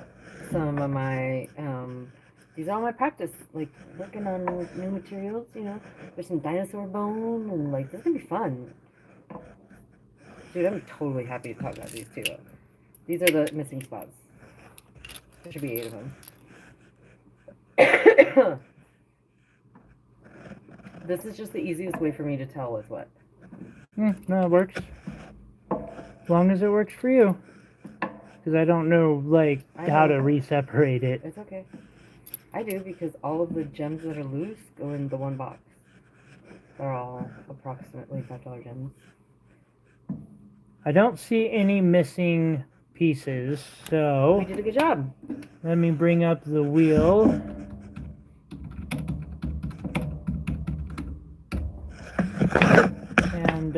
Speaker 2: some of my, these are all my practice, like, working on new materials, There's some dinosaur bone, and, like, this is going to be fun. Dude, I'm totally happy to talk about these, too. These are the missing spots. There should be 8 of them. This is just the easiest way for me to tell what's what.
Speaker 1: No, it works. As long as it works for you. Because I don't know, like, how to re-separate it.
Speaker 2: It's okay. I do, because all of the gems that are loose go in the one box. They're all approximately $5 gems.
Speaker 1: I don't see any missing pieces, so
Speaker 2: We did a good job.
Speaker 1: let me bring up the wheel. And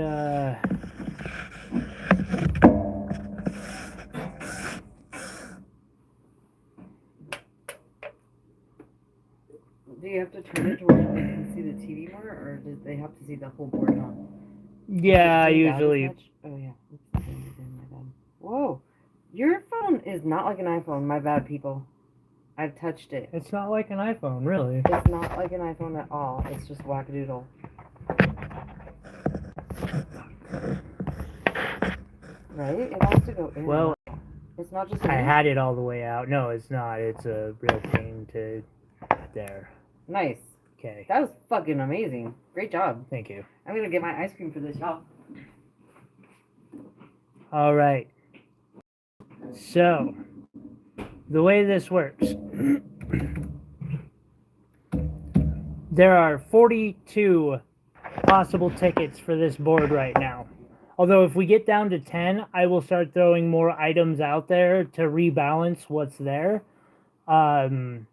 Speaker 2: do you have to turn it to where they can see the TV more, or do they have to see the whole board on?
Speaker 1: yeah,
Speaker 2: Does it zoom out as
Speaker 1: usually.
Speaker 2: much? Oh yeah. Oops, my bad. Whoa, your phone is not like an iPhone. My bad, people. I've touched it.
Speaker 1: It's not like an iPhone, really.
Speaker 2: It's not like an iPhone at all. It's just wackadoodle. Right? It has to go in.
Speaker 1: Well,
Speaker 2: it's not just.
Speaker 1: I had it all the way out. No, it's not. It's a real pain to there.
Speaker 2: Nice.
Speaker 1: Okay.
Speaker 2: That was fucking amazing. Great job.
Speaker 1: Thank you.
Speaker 2: I'm gonna get my ice cream for this, y'all.
Speaker 1: All right. So, the way this works, there are 42 possible tickets for this board right now. Although if we get down to 10, I will start throwing more items out there to rebalance what's there. So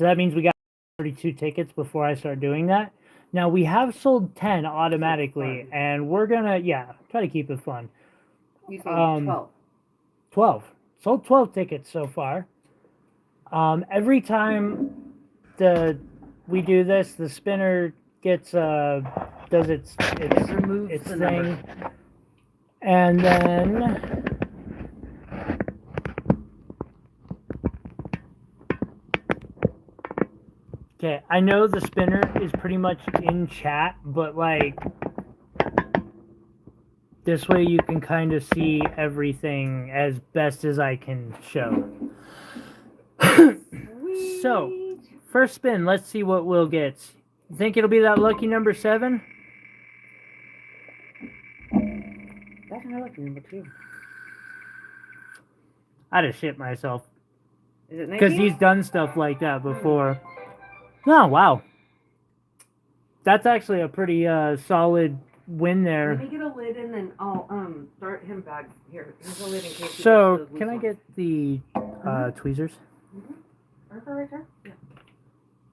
Speaker 1: that means we got 32 tickets before I start doing that. Now we have sold 10 automatically,
Speaker 2: fun.
Speaker 1: and we're gonna try to keep it fun.
Speaker 2: You sold 12.
Speaker 1: 12. Sold 12 tickets so far. Every time we do this, the spinner gets does its
Speaker 2: Removes the
Speaker 1: thing,
Speaker 2: number.
Speaker 1: and then okay, I know the spinner is pretty much in chat, but like this way you can kind of see everything as best as I can show. So, first spin, let's see what Will gets. You think it'll be that lucky number 7?
Speaker 2: That's my lucky number 2.
Speaker 1: I'd have shit myself.
Speaker 2: Is it
Speaker 1: Because
Speaker 2: 19?
Speaker 1: he's done stuff like that before. Oh, wow. That's actually a pretty solid win there.
Speaker 2: Let me get a lid and then I'll start him back here. Here's a lid in case he
Speaker 1: So,
Speaker 2: gets those
Speaker 1: can I
Speaker 2: loose
Speaker 1: get the tweezers?
Speaker 2: ones. Right there? Yeah.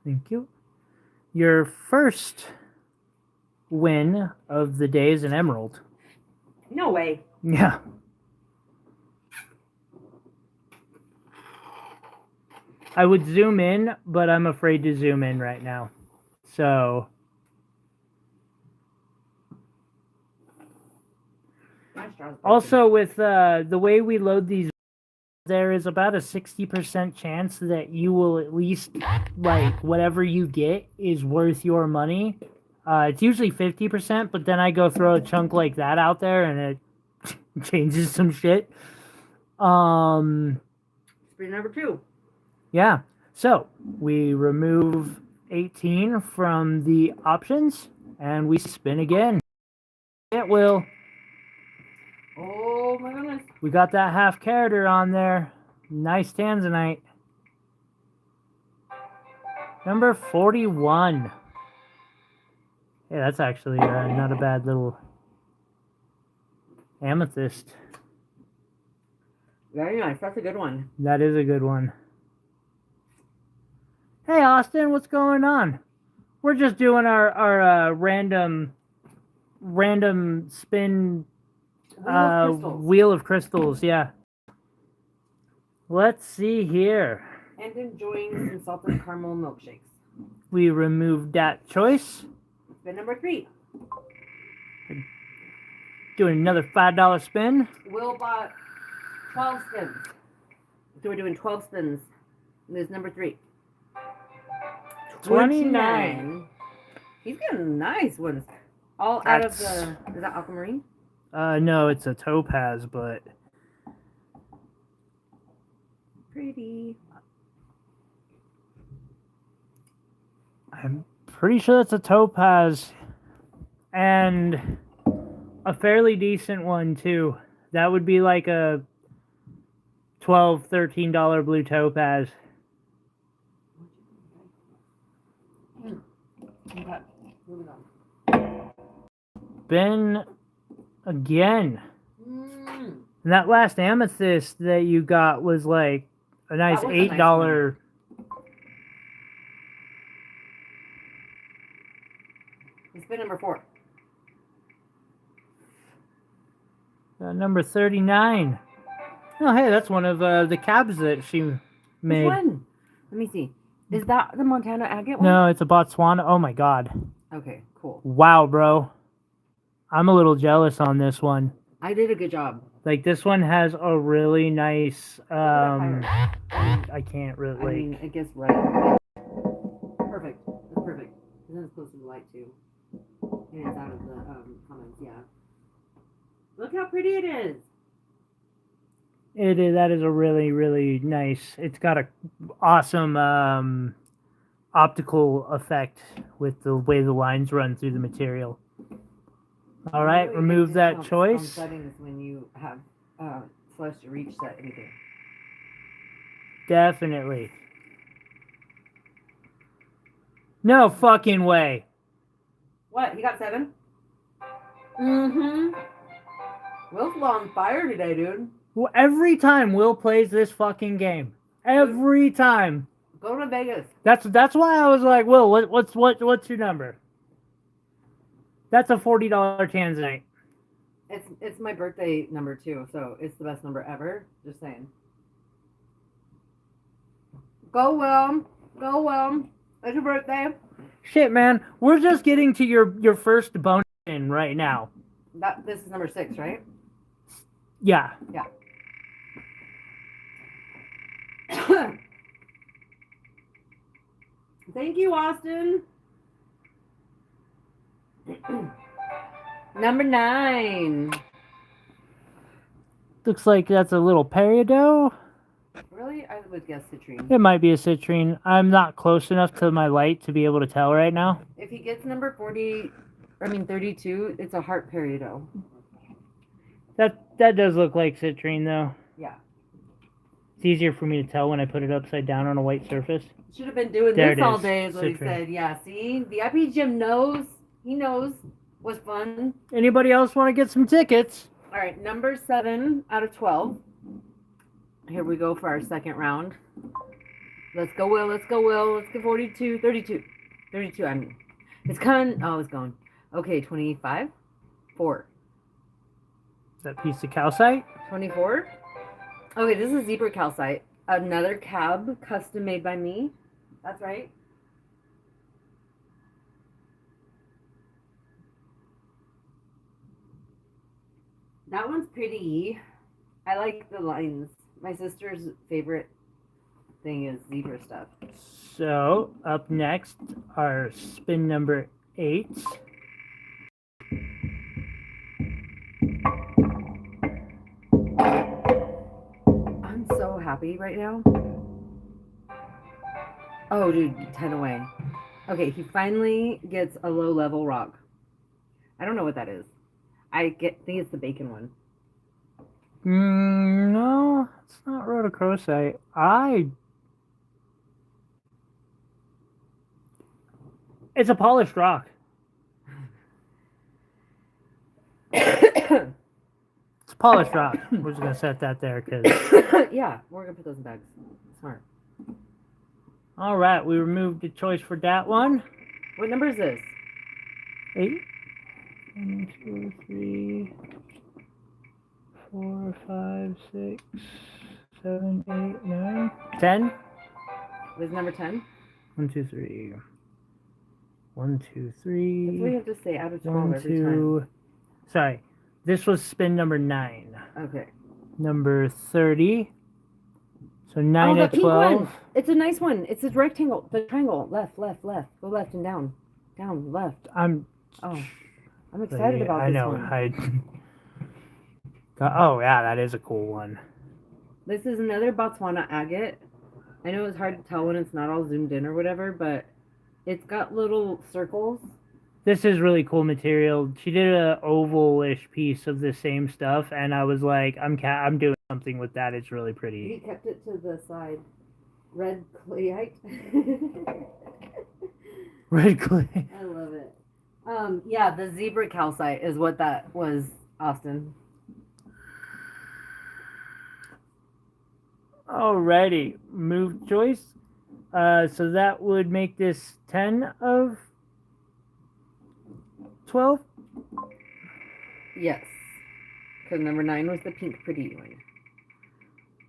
Speaker 1: Thank you. Your first win of the day is an emerald.
Speaker 2: No way.
Speaker 1: Yeah. I would zoom in, but I'm afraid to zoom in right now. So,
Speaker 2: My straw's broken.
Speaker 1: also with the way we load these, there is about a 60% chance that you will at least, like, whatever you get is worth your money. It's usually 50%, but then I go throw a chunk like that out there and it changes some shit.
Speaker 2: Spin number 2.
Speaker 1: Yeah. So we remove 18 from the options and we spin again. It will.
Speaker 2: Oh my goodness.
Speaker 1: We got that half carater on there. Nice Tanzanite. Number 41. Hey, that's actually not a bad little amethyst.
Speaker 2: Very nice. That's a good one.
Speaker 1: That is a good one. Hey, Austin, what's going on? We're just doing our random spin wheel of crystals. Yeah. Let's see here.
Speaker 2: And enjoying some salted caramel milkshakes.
Speaker 1: We removed that choice.
Speaker 2: Spin number 3.
Speaker 1: Doing another $5 spin.
Speaker 2: Will bought 12 spins. So we're doing 12 spins. This is number 3.
Speaker 1: 29.
Speaker 2: He's getting nice ones. All out of the... Is that aquamarine?
Speaker 1: No, it's a topaz, but
Speaker 2: Pretty.
Speaker 1: I'm pretty sure that's a topaz. And a fairly decent one, too. That would be like a $12, $13 blue topaz.
Speaker 2: Okay. Moving on.
Speaker 1: Ben again.
Speaker 2: Mm.
Speaker 1: And that last amethyst that you got was like a nice
Speaker 2: That was a nice
Speaker 1: $8.
Speaker 2: Spin number 4.
Speaker 1: Number 39. Oh, hey, that's one of the cabs that she made.
Speaker 2: Which one? Let me see. Is that the Montana agate one?
Speaker 1: No, it's a Botswana. Oh my god.
Speaker 2: Okay, cool.
Speaker 1: Wow, bro. I'm a little jealous on this one.
Speaker 2: I did a good job.
Speaker 1: Like, this one has a really nice,
Speaker 2: I
Speaker 1: I can't really, like,
Speaker 2: mean, I guess right. Perfect. That's perfect. And then it's close to the light too. And it's out of the comments, yeah. Look how pretty it is.
Speaker 1: it is, that is a really, really nice, it's got a awesome, optical effect with the way the lines run through the material. All right,
Speaker 2: Really
Speaker 1: remove
Speaker 2: good
Speaker 1: that
Speaker 2: discounts
Speaker 1: choice.
Speaker 2: on settings when you have CelestialReach set anything.
Speaker 1: Definitely. No fucking way.
Speaker 2: What? You got 7? Mm-hmm. Will's on fire today, dude.
Speaker 1: Well, every time Will plays this fucking game, every time.
Speaker 2: Go to Vegas.
Speaker 1: That's why I was like, Will, what's your number? That's a $40 Tanzanite.
Speaker 2: It's my birthday number too, so it's the best number ever. Just saying. Go Will. Go Will. It's your birthday.
Speaker 1: Shit, man. We're just getting to your first bonus in right now.
Speaker 2: This is number 6, right?
Speaker 1: Yeah.
Speaker 2: Yeah. Thank you, Austin. Number 9.
Speaker 1: Looks like that's a little peridot.
Speaker 2: Really? I would guess citrine.
Speaker 1: It might be a citrine. I'm not close enough to my light to be able to tell right now.
Speaker 2: If he gets number 32, it's a heart peridot.
Speaker 1: That does look like citrine, though.
Speaker 2: Yeah.
Speaker 1: It's easier for me to tell when I put it upside down on a white surface.
Speaker 2: Should have been doing
Speaker 1: There
Speaker 2: this
Speaker 1: it
Speaker 2: all
Speaker 1: is.
Speaker 2: day is what he
Speaker 1: Citrine.
Speaker 2: said. Yeah, see? The IP Gym knows. He knows what's fun.
Speaker 1: Anybody else want to get some tickets?
Speaker 2: All right, number 7 out of 12. Here we go for our second round. Let's go, Will. Let's go, Will. Let's get 42. 32. 32, I mean. It's coming. Oh, it's gone. Okay, 25. 4.
Speaker 1: That piece of calcite?
Speaker 2: 24. Okay, this is zebra calcite. Another cab, custom made by me. That's right. That one's pretty. I like the lines. My sister's favorite thing is zebra stuff.
Speaker 1: So, up next, our spin number 8.
Speaker 2: I'm so happy right now. Oh, dude, 10 away. Okay, he finally gets a low-level rock. I don't know what that is. think it's the bacon one.
Speaker 1: No, it's not rhodochrosite. It's a polished rock. It's a polished rock. We're just gonna set that there because.
Speaker 2: Yeah, we're gonna put those in bags. Smart.
Speaker 1: All right, we removed the choice for that one.
Speaker 2: What number is this?
Speaker 1: 8. 1, 2, 3, 4, 5, 6, 7, 8, 9, 10.
Speaker 2: This is number 10?
Speaker 1: 1, 2, 3. 1, 2, 3.
Speaker 2: That's what you have to say out of 12
Speaker 1: 1,
Speaker 2: every
Speaker 1: 2. Sorry, this was spin number 9.
Speaker 2: time. Okay.
Speaker 1: Number 30. So 9
Speaker 2: the
Speaker 1: at
Speaker 2: pink
Speaker 1: 12.
Speaker 2: one. It's a nice one. It's a rectangle. The triangle. Left, left, left. Go left and down. Down, left. I'm excited about
Speaker 1: I
Speaker 2: this
Speaker 1: know.
Speaker 2: one.
Speaker 1: Oh, yeah, that is a cool one.
Speaker 2: This is another Botswana agate. I know it's hard to tell when it's not all zoomed in or whatever, but it's got little circles.
Speaker 1: This is really cool material. She did a oval-ish piece of the same stuff, and I was like, I'm doing something with that. It's really
Speaker 2: He
Speaker 1: pretty.
Speaker 2: kept it to the side. Red clayite.
Speaker 1: Red clay.
Speaker 2: I love it. Yeah, the zebra calcite is what that was, Austin.
Speaker 1: Alrighty, move choice. So that would make this 10 of 12.
Speaker 2: Yes. Because number 9 was the pink pretty one.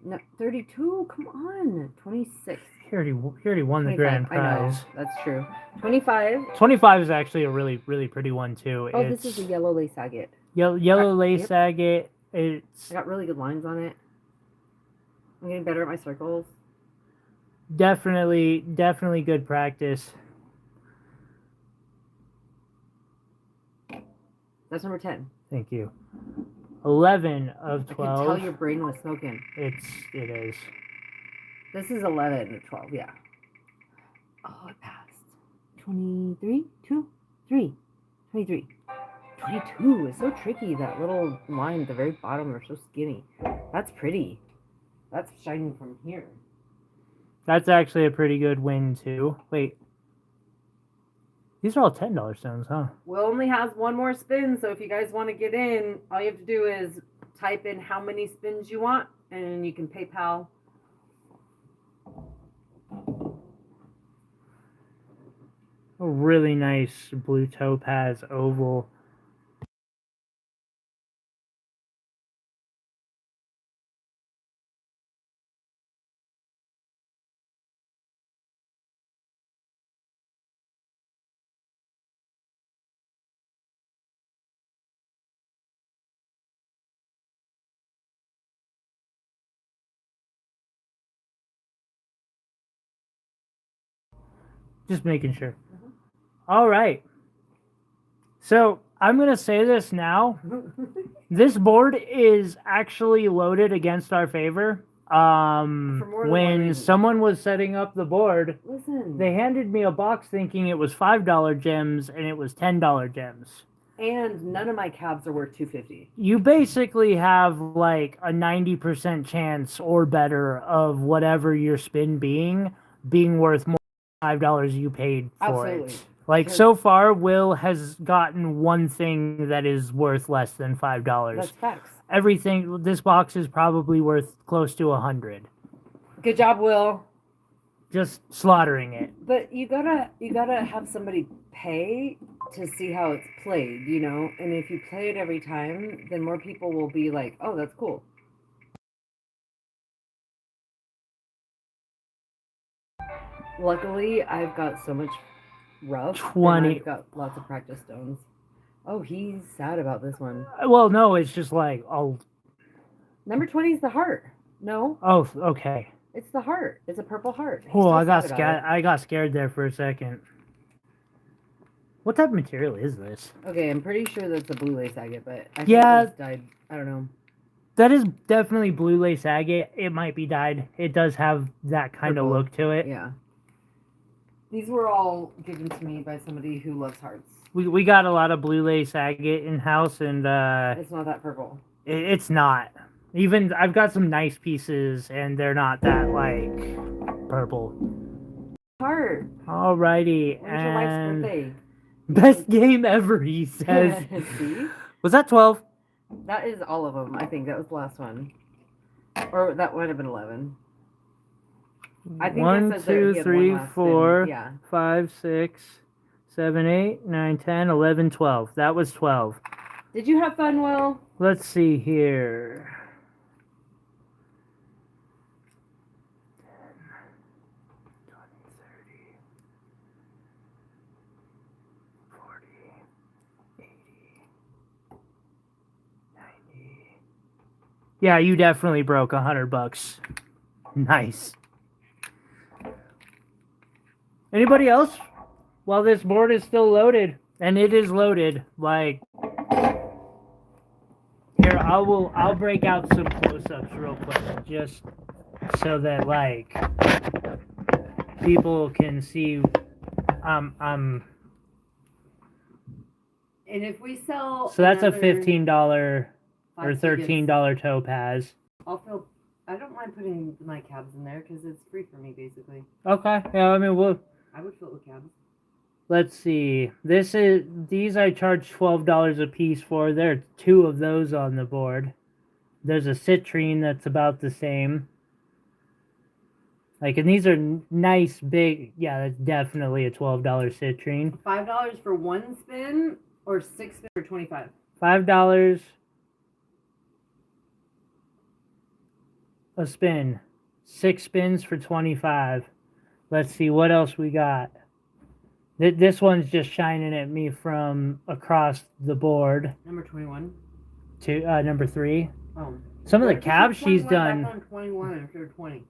Speaker 2: No, 32? Come on. 26.
Speaker 1: He already won the grand
Speaker 2: 25, I know.
Speaker 1: prize.
Speaker 2: That's true. 25.
Speaker 1: 25 is actually a really, really pretty one, too.
Speaker 2: Oh, this is a yellow lace agate.
Speaker 1: Yellow lace
Speaker 2: Yep.
Speaker 1: agate. It's
Speaker 2: I got really good lines on it. I'm getting better at my circles.
Speaker 1: definitely good practice.
Speaker 2: That's number 10.
Speaker 1: Thank you. 11 of 12.
Speaker 2: I can tell your brain was smoking.
Speaker 1: It is.
Speaker 2: This is 11 of 12, yeah. Oh, it passed. 23? 2? 3? 23. 22 is so tricky. That little line at the very bottom are so skinny. That's pretty. That's shining from here.
Speaker 1: That's actually a pretty good win, too. Wait. These are all $10 stones, huh?
Speaker 2: Will only has one more spin, so if you guys want to get in, all you have to do is type in how many spins you want, and you can PayPal.
Speaker 1: A really nice blue topaz oval Just making sure. All right. So I'm going to say this now. This board is actually loaded against our favor.
Speaker 2: more than one
Speaker 1: When
Speaker 2: reason.
Speaker 1: someone was setting up the board,
Speaker 2: Listen.
Speaker 1: they handed me a box thinking it was $5 gems and it was $10 gems.
Speaker 2: And none of my cabs are worth $250.
Speaker 1: You basically have like a 90% chance or better of whatever your spin being worth more than $5 you paid for
Speaker 2: Absolutely.
Speaker 1: it. Like
Speaker 2: Because-
Speaker 1: so far, Will has gotten one thing that is worth less than $5.
Speaker 2: That's facts.
Speaker 1: Everything, this box is probably worth close to 100.
Speaker 2: Good job, Will.
Speaker 1: Just slaughtering it.
Speaker 2: But you gotta have somebody pay to see how it's played, you know? And if you play it every time, then more people will be like, oh, that's cool. Luckily, I've got so much rough. and
Speaker 1: 20.
Speaker 2: I've got lots of practice stones. Oh, he's sad about this one.
Speaker 1: Well, no, it's just like, oh,
Speaker 2: Number 20 is the heart. No,
Speaker 1: oh, okay.
Speaker 2: it's the heart. It's a purple heart. He's
Speaker 1: Oh,
Speaker 2: still
Speaker 1: I got
Speaker 2: sad about
Speaker 1: scared. I got scared there for a second. What type of material is this?
Speaker 2: it. Okay, I'm pretty sure that's a blue lace agate, but I think
Speaker 1: Yeah.
Speaker 2: it's dyed. I don't know.
Speaker 1: That is definitely blue lace agate. It might be dyed. It does have that kind of
Speaker 2: Purple.
Speaker 1: look to it.
Speaker 2: Yeah. These were all given to me by somebody who loves hearts.
Speaker 1: We got a lot of blue lace agate in house, and
Speaker 2: It's not that purple.
Speaker 1: it's not. Even I've got some nice pieces, and they're not that like purple.
Speaker 2: Heart.
Speaker 1: Alrighty,
Speaker 2: When's your wife's
Speaker 1: and
Speaker 2: birthday?
Speaker 1: best game ever, he says.
Speaker 2: See?
Speaker 1: Was that 12?
Speaker 2: That is all of them. I think that was the last one. Or that would have been 11. I think it
Speaker 1: 1,
Speaker 2: says that
Speaker 1: 2,
Speaker 2: he had
Speaker 1: 3,
Speaker 2: one last
Speaker 1: 4,
Speaker 2: spin. Yeah.
Speaker 1: 5, 6, 7, 8, 9, 10, 11, 12. That was 12.
Speaker 2: Did you have fun, Will?
Speaker 1: Let's see here. 10, 20, 30, 40, 80, 90. Yeah, you definitely broke $100. Nice. Anybody else? While this board is still loaded, and it is loaded, like here, I'll break out some close-ups real quick, just so that like people can see. I'm.
Speaker 2: And if we sell,
Speaker 1: So that's a
Speaker 2: another
Speaker 1: $15 or
Speaker 2: five tickets,
Speaker 1: $13 topaz.
Speaker 2: I'll feel. I don't mind putting my cabs in there because it's free for me, basically.
Speaker 1: Okay. Yeah. I mean,
Speaker 2: I would fill it with cabs.
Speaker 1: let's see. These I charge $12 a piece for. There are 2 of those on the board. There's a citrine that's about the same. Like, and these are nice, big. Yeah, that's definitely a $12 citrine.
Speaker 2: $5 for one spin or 6 spins for 25.
Speaker 1: $5 a spin. 6 spins for 25. Let's see what else we got. This one's just shining at me from across the board
Speaker 2: Number 21.
Speaker 1: to number 3.
Speaker 2: Oh.
Speaker 1: Some of the
Speaker 2: What if you
Speaker 1: cabs
Speaker 2: put
Speaker 1: she's
Speaker 2: 21
Speaker 1: done.
Speaker 2: back on 21 instead of 20.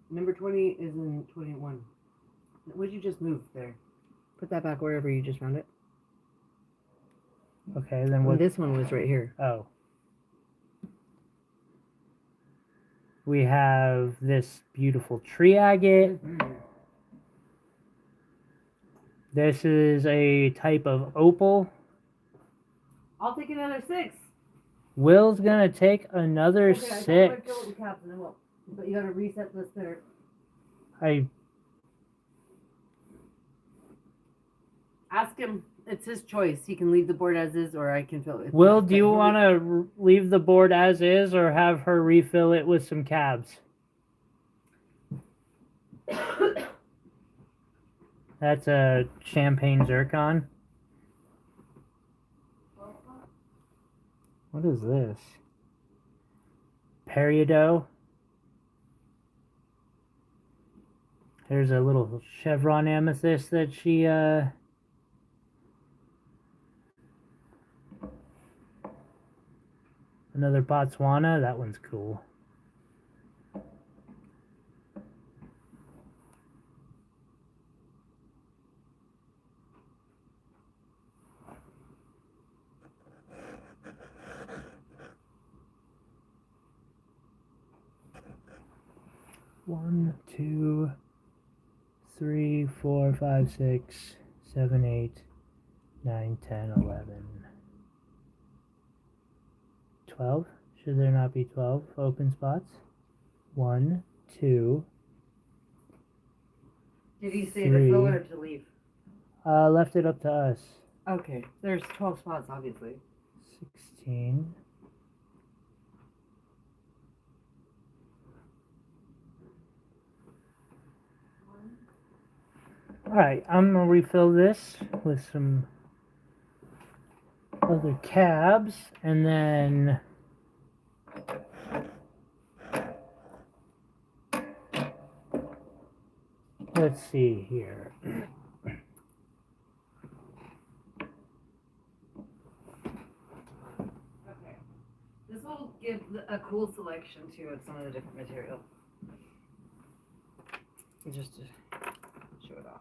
Speaker 2: Number 20 is in 21. What'd you just move there? Put that back wherever you just found it.
Speaker 1: Okay, then what?
Speaker 2: This one was right here.
Speaker 1: Oh. We have this beautiful tree agate. This is a type of opal.
Speaker 2: I'll take another 6.
Speaker 1: Will's gonna take another
Speaker 2: Okay, I thought we'd
Speaker 1: 6.
Speaker 2: go with the caps and then we'll, but you gotta reset this there. Ask him. It's his choice. He can leave the board as is, or I can fill it.
Speaker 1: Will, do you want to leave the board as is or have her refill it with some cabs? That's a champagne zircon. What is this? Peridot. There's a little chevron amethyst that she another Botswana. That one's cool. . 1, 2, 3, 4, 5, 6, 7, 8, 9, 10, 11. 12? Should there not be 12 open spots? 1, 2.
Speaker 2: Did you say to fill
Speaker 1: 3.
Speaker 2: or to leave?
Speaker 1: Left it up to us.
Speaker 2: Okay, there's 12 spots, obviously.
Speaker 1: 16. Alright, I'm gonna refill this with some other cabs, and then let's see here.
Speaker 2: Okay. This will give a cool selection too of some of the different material. Just to show it off.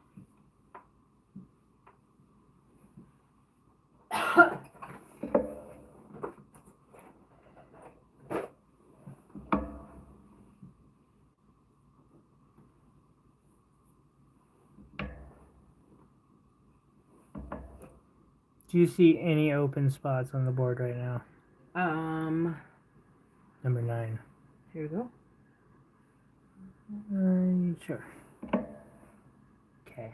Speaker 1: Do you see any open spots on the board right now? Number 9.
Speaker 2: Here we go.
Speaker 1: Sure. Okay.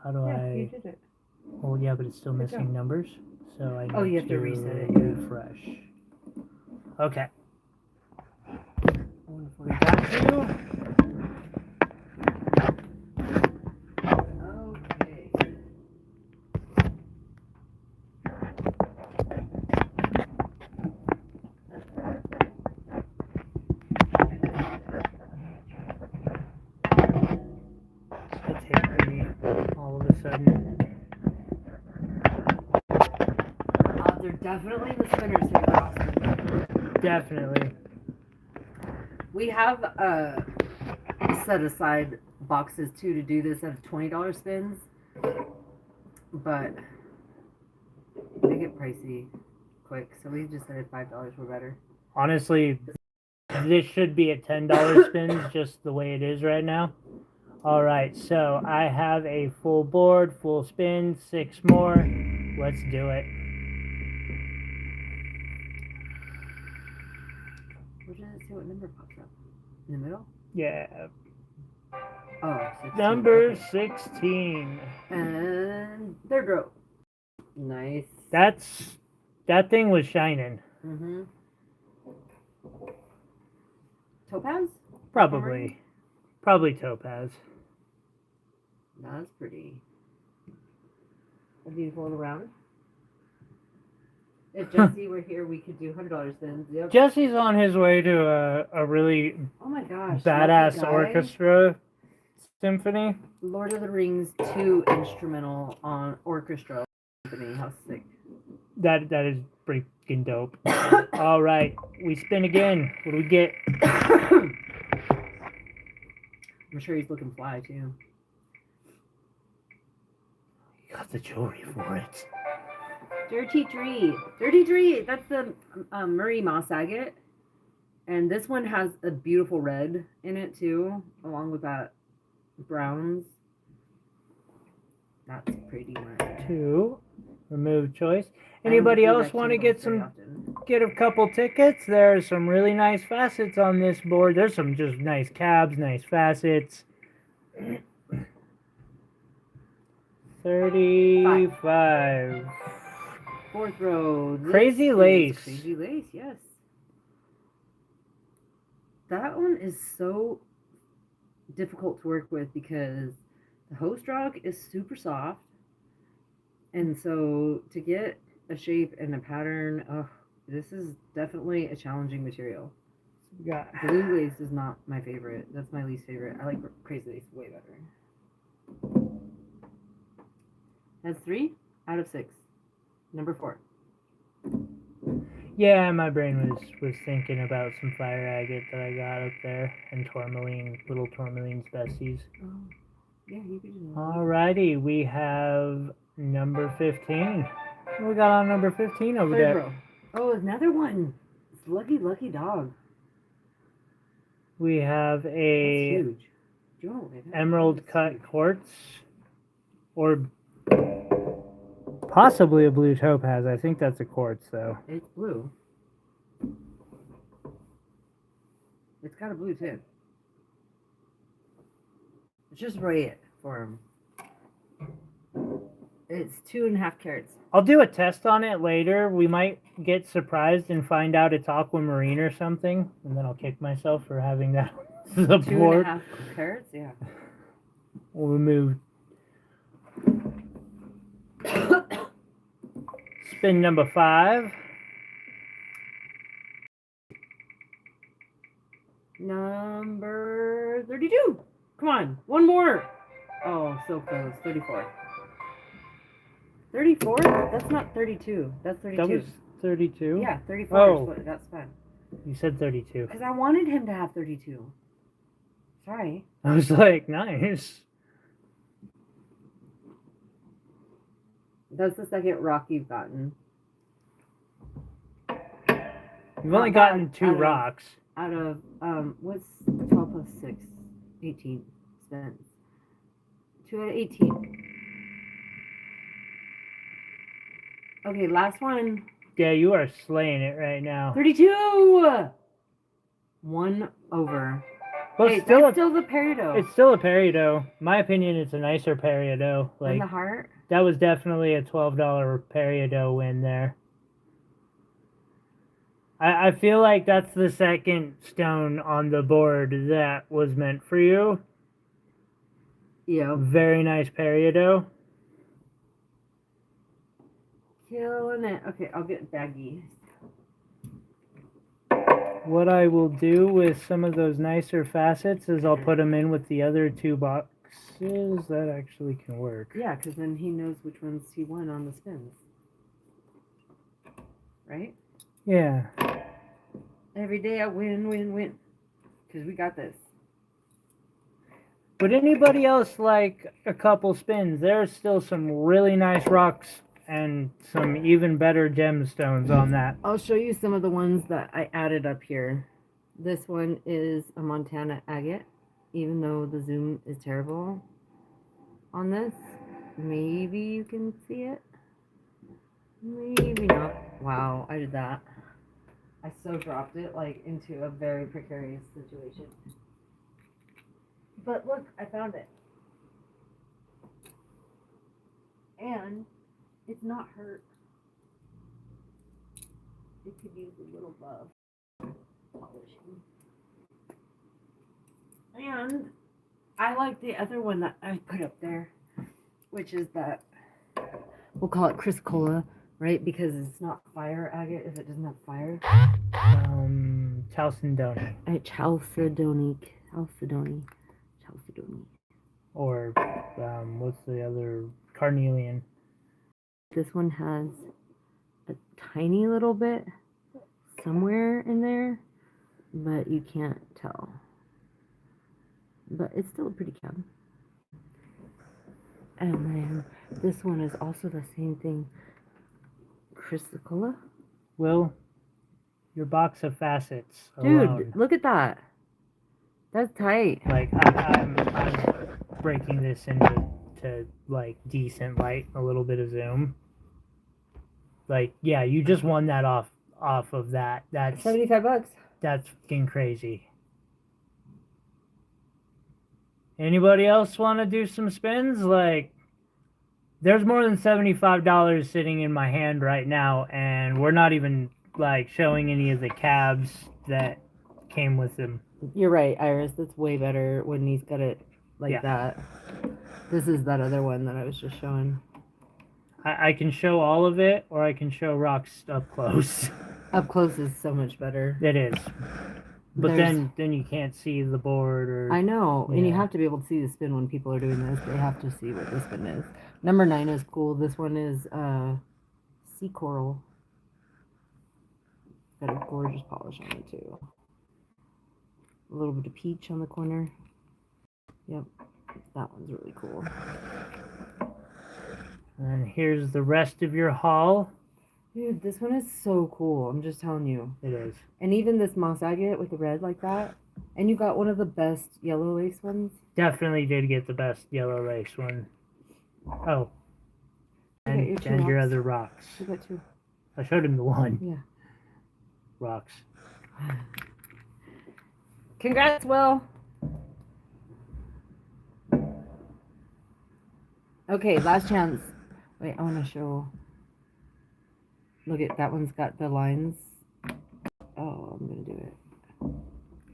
Speaker 1: How do
Speaker 2: Yeah,
Speaker 1: I?
Speaker 2: you did it.
Speaker 1: Oh yeah, but it's still
Speaker 2: Good
Speaker 1: missing
Speaker 2: job.
Speaker 1: numbers, so I need
Speaker 2: Oh, you have to reset it, yeah.
Speaker 1: refresh. Okay.
Speaker 2: 140.
Speaker 1: We got you.
Speaker 2: Okay.
Speaker 1: It's hit me all of a sudden.
Speaker 2: They're definitely the spinners here, Austin.
Speaker 1: Definitely.
Speaker 2: We have set aside boxes too to do this at $20 spins, but they get pricey quick, so we just said $5 were better.
Speaker 1: Honestly, this should be at $10 spins, just the way it is right now. All right, so I have a full board, full spin, 6 more. Let's do it.
Speaker 2: Where does it say what number pops up? In the middle?
Speaker 1: Yeah.
Speaker 2: Oh, 16.
Speaker 1: Number
Speaker 2: Okay.
Speaker 1: 16.
Speaker 2: And third row. Nice.
Speaker 1: That thing was shining.
Speaker 2: Mm-hmm. Topaz?
Speaker 1: Probably. Probably topaz.
Speaker 2: That's pretty. A beautiful around. If Jesse were here, we could do $100 spins. Yep.
Speaker 1: Jesse's on his way to a really
Speaker 2: Oh my gosh.
Speaker 1: badass
Speaker 2: lucky guy.
Speaker 1: orchestra symphony.
Speaker 2: Lord of the Rings 2 instrumental on orchestra symphony. How sick.
Speaker 1: That is freaking dope. All right, we spin again. What do we get?
Speaker 2: I'm sure he's looking fly too.
Speaker 1: You got the jewelry for it.
Speaker 2: Dirty Tree. Dirty Tree. That's the Murray Moss agate. And this one has a beautiful red in it too, along with that browns. That's pretty much.
Speaker 1: 2. Remove choice. Anybody else want to get a couple tickets? There's some really nice facets on this board. There's some just nice cabs, nice facets. 35.
Speaker 2: Fourth row.
Speaker 1: Crazy lace.
Speaker 2: Crazy lace, yes. That one is so difficult to work with because the host rock is super soft. And so to get a shape and a pattern, this is definitely a challenging material.
Speaker 1: We got
Speaker 2: Blue lace is not my favorite. That's my least favorite. I like crazy lace way better. That's 3 out of 6. Number 4.
Speaker 1: Yeah, my brain was thinking about some fire agate that I got up there and tourmaline, little tourmaline species.
Speaker 2: Oh, yeah, you could do that.
Speaker 1: Alrighty, we have number 15. What we got on number 15 over
Speaker 2: Third
Speaker 1: there?
Speaker 2: row. Oh, another one. It's lucky dog.
Speaker 1: We have
Speaker 2: That's
Speaker 1: a
Speaker 2: huge. Do you want to look at that?
Speaker 1: emerald
Speaker 2: That's
Speaker 1: cut
Speaker 2: huge.
Speaker 1: quartz, or possibly a blue topaz. I think that's a quartz though.
Speaker 2: It's blue. It's got a blue tip. Just weigh it for him. It's 2.5 carats.
Speaker 1: I'll do a test on it later. We might get surprised and find out it's aquamarine or something, and then I'll kick myself for having that support.
Speaker 2: 2.5 carats, yeah.
Speaker 1: We'll remove spin number 5.
Speaker 2: Number 32. Come on, one more. Oh, so close. 34. 34? That's not 32. That's 32.
Speaker 1: That was 32?
Speaker 2: Yeah, 34
Speaker 1: Oh.
Speaker 2: is what got spun.
Speaker 1: You said 32.
Speaker 2: Because I wanted him to have 32. Sorry.
Speaker 1: I was like, nice.
Speaker 2: That's the second rock you've gotten.
Speaker 1: You've only
Speaker 2: Not
Speaker 1: gotten
Speaker 2: bad.
Speaker 1: 2
Speaker 2: Out of-
Speaker 1: rocks.
Speaker 2: Out of, what's 12 plus 6? 18 spent. 2 out of 18. Okay, last one.
Speaker 1: Yeah, you are slaying it right now.
Speaker 2: 32! 1 over.
Speaker 1: Well,
Speaker 2: Hey,
Speaker 1: it's still
Speaker 2: that's
Speaker 1: a,
Speaker 2: still the peridot.
Speaker 1: it's still a peridot. My opinion, it's a nicer peridot.
Speaker 2: And
Speaker 1: Like
Speaker 2: the heart.
Speaker 1: that was definitely a $12 peridot win there. I feel like that's the second stone on the board that was meant for you.
Speaker 2: Yeah.
Speaker 1: Very nice peridot.
Speaker 2: Killing it. Okay, I'll get baggy.
Speaker 1: What I will do with some of those nicer facets is I'll put them in with the other 2 boxes. That actually can work.
Speaker 2: Yeah, because then he knows which ones he won on the spins. Right?
Speaker 1: Yeah.
Speaker 2: Every day I win. Because we got this.
Speaker 1: Would anybody else like a couple spins? There's still some really nice rocks and some even better gemstones on that.
Speaker 2: I'll show you some of the ones that I added up here. This one is a Montana agate, even though the zoom is terrible on this. Maybe you can see it. Maybe not. Wow, I did that. I so dropped it like into a very precarious situation. But look, I found it. And it's not hurt. It could use a little love polishing. And I like the other one that I put up there, which is that, we'll call it chrysocolla, right? Because it's not fire agate if it doesn't have fire.
Speaker 1: Chalcedony.
Speaker 2: Chalcedony.
Speaker 1: Or what's the other? Carnelian.
Speaker 2: This one has a tiny little bit somewhere in there, but you can't tell. But it's still a pretty cab. And then this one is also the same thing. Chrysocolla.
Speaker 1: Will, your box of facets
Speaker 2: Dude,
Speaker 1: alone.
Speaker 2: look at that. That's tight.
Speaker 1: Like I'm breaking this into like decent light, a little bit of zoom. Like, yeah, you just won that off of that. That's
Speaker 2: $75.
Speaker 1: that's fucking crazy. Anybody else want to do some spins? Like, there's more than $75 sitting in my hand right now, and we're not even like showing any of the cabs that came with them.
Speaker 2: You're right, Iris. That's way better when he's got it like
Speaker 1: Yeah.
Speaker 2: that. This is that other one that I was just showing.
Speaker 1: I can show all of it, or I can show rocks up close.
Speaker 2: Up close is so much better.
Speaker 1: It is. But
Speaker 2: There's-
Speaker 1: then you can't see the board or
Speaker 2: I know, and you
Speaker 1: Yeah.
Speaker 2: have to be able to see the spin when people are doing this. They have to see what the spin is. Number 9 is cool. This one is sea coral. Got a gorgeous polish on it too. A little bit of peach on the corner. Yep, that one's really cool.
Speaker 1: And here's the rest of your haul.
Speaker 2: Dude, this one is so cool. I'm just telling you.
Speaker 1: It is.
Speaker 2: And even this moss agate with the red like that. And you got one of the best yellow lace ones.
Speaker 1: Definitely did get the best yellow lace one. Oh.
Speaker 2: Okay,
Speaker 1: And,
Speaker 2: your two
Speaker 1: and your
Speaker 2: rocks.
Speaker 1: other rocks.
Speaker 2: You got two.
Speaker 1: I showed him the one.
Speaker 2: Yeah.
Speaker 1: Rocks.
Speaker 2: Congrats, Will. Okay, last chance. Wait, I want to show. Look at that one's got the lines. Oh, I'm gonna do it.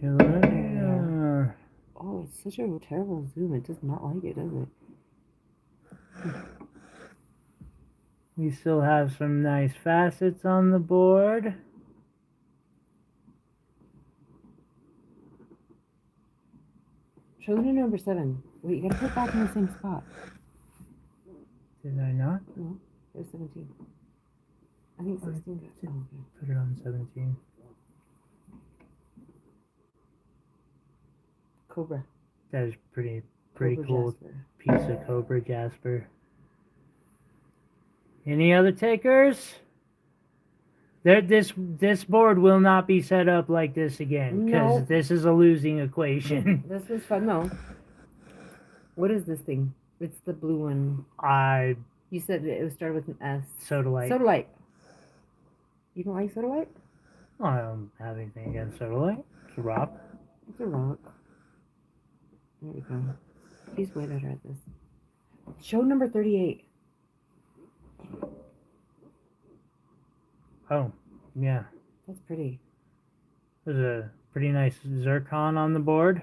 Speaker 1: Yeah.
Speaker 2: Oh, it's such a terrible zoom. It does not like it, does it?
Speaker 1: We still have some nice facets on the board.
Speaker 2: Show me number 7. Wait, you gotta put it back in the same spot.
Speaker 1: Did I not?
Speaker 2: No, there's 17. I think 16. Oh, okay.
Speaker 1: Put it on 17.
Speaker 2: Cobra.
Speaker 1: That is pretty
Speaker 2: Cobra
Speaker 1: cool
Speaker 2: Jasper.
Speaker 1: piece of Cobra Jasper. Any other takers? This board will not be set up like this again because
Speaker 2: No.
Speaker 1: this is a losing equation.
Speaker 2: This was fun though. What is this thing? It's the blue one. You said it was started with an S.
Speaker 1: Sodalite.
Speaker 2: Sodalite. You don't like sodalite?
Speaker 1: I don't have anything against Sodalite. It's a rock.
Speaker 2: It's a rock. There we go. He's way better at this. Show number 38.
Speaker 1: Oh, yeah.
Speaker 2: That's pretty.
Speaker 1: There's a pretty nice zircon on the board.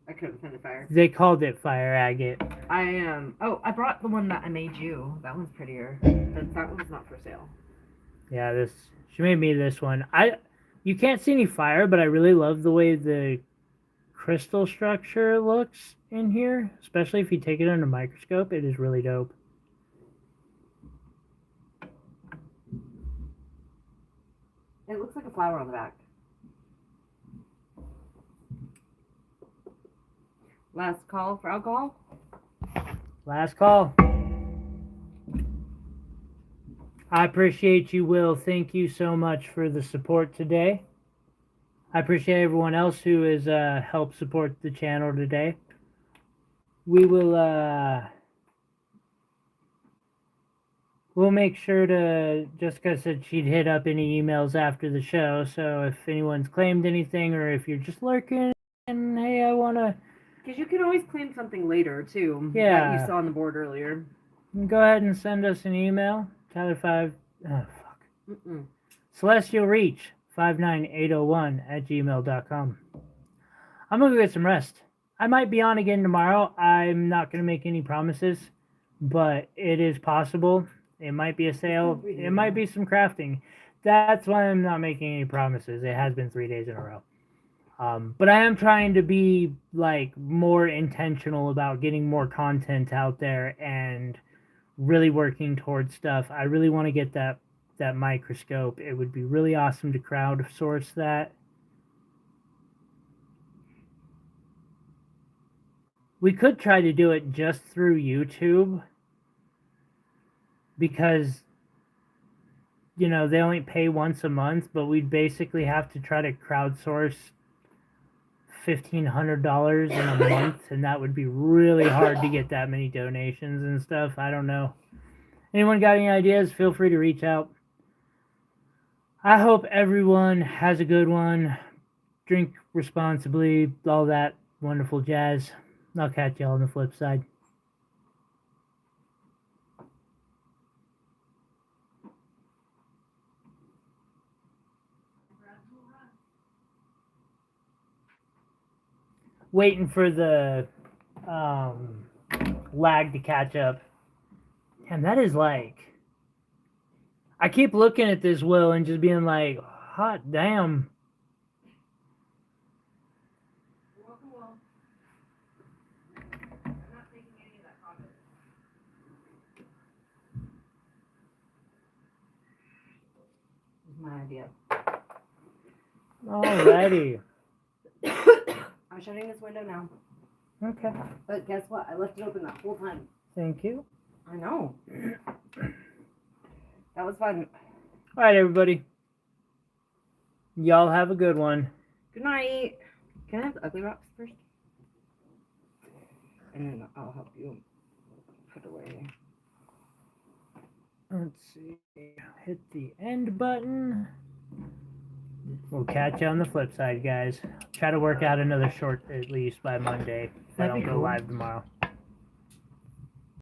Speaker 2: I couldn't find the fire.
Speaker 1: They called it fire agate.
Speaker 2: I am. Oh, I brought the one that I made you. That one's prettier. That one's not for sale.
Speaker 1: Yeah, she made me this one. You can't see any fire, but I really love the way the crystal structure looks in here, especially if you take it under a microscope. It is really dope.
Speaker 2: It looks like a flower on the back. Last call for alcohol?
Speaker 1: Last call. I appreciate you, Will. Thank you so much for the support today. I appreciate everyone else who has helped support the channel today. We will we'll make sure to, Jessica said she'd hit up any emails after the show, so if anyone's claimed anything or if you're just lurking and hey, I want to...
Speaker 2: Because you can always claim something later, too.
Speaker 1: Yeah.
Speaker 2: That you saw on the board earlier.
Speaker 1: Go ahead and send us an email. Tyler5... Oh, fuck. CelestialReach 59801@gmail.com. I'm going to go get some rest. I might be on again tomorrow. I'm not going to make any promises, but it is possible. It might be a sale. It might be some crafting. That's why I'm not making any promises. It has been 3 days in a row. But I am trying to be like more intentional about getting more content out there and really working towards stuff. I really want to get that microscope. It would be really awesome to crowdsource that. We could try to do it just through YouTube because, you know, they only pay once a month, but we'd basically have to try to crowdsource $1,500 in a month, and that would be really hard to get that many donations and stuff. I don't know. Anyone got any ideas? Feel free to reach out. I hope everyone has a good one. Drink responsibly, all that wonderful jazz. I'll catch y'all on the flip side. Waiting for the lag to catch up. And that is like... I keep looking at this, Will, and just being like, hot damn.
Speaker 2: My idea.
Speaker 1: Alrighty.
Speaker 2: I'm shutting this window now.
Speaker 1: Okay.
Speaker 2: But guess what? I left it open that whole time.
Speaker 1: Thank you.
Speaker 2: I know. That was fun.
Speaker 1: All right, everybody. Y'all have a good one.
Speaker 2: Good night. Can I have the ugly rocks first? And then I'll help you put away.
Speaker 1: Let's see. Hit the end button. We'll catch you on the flip side, guys. Try to work out another short at least by Monday if I
Speaker 2: That'd
Speaker 1: don't
Speaker 2: be
Speaker 1: go
Speaker 2: cool.
Speaker 1: live tomorrow.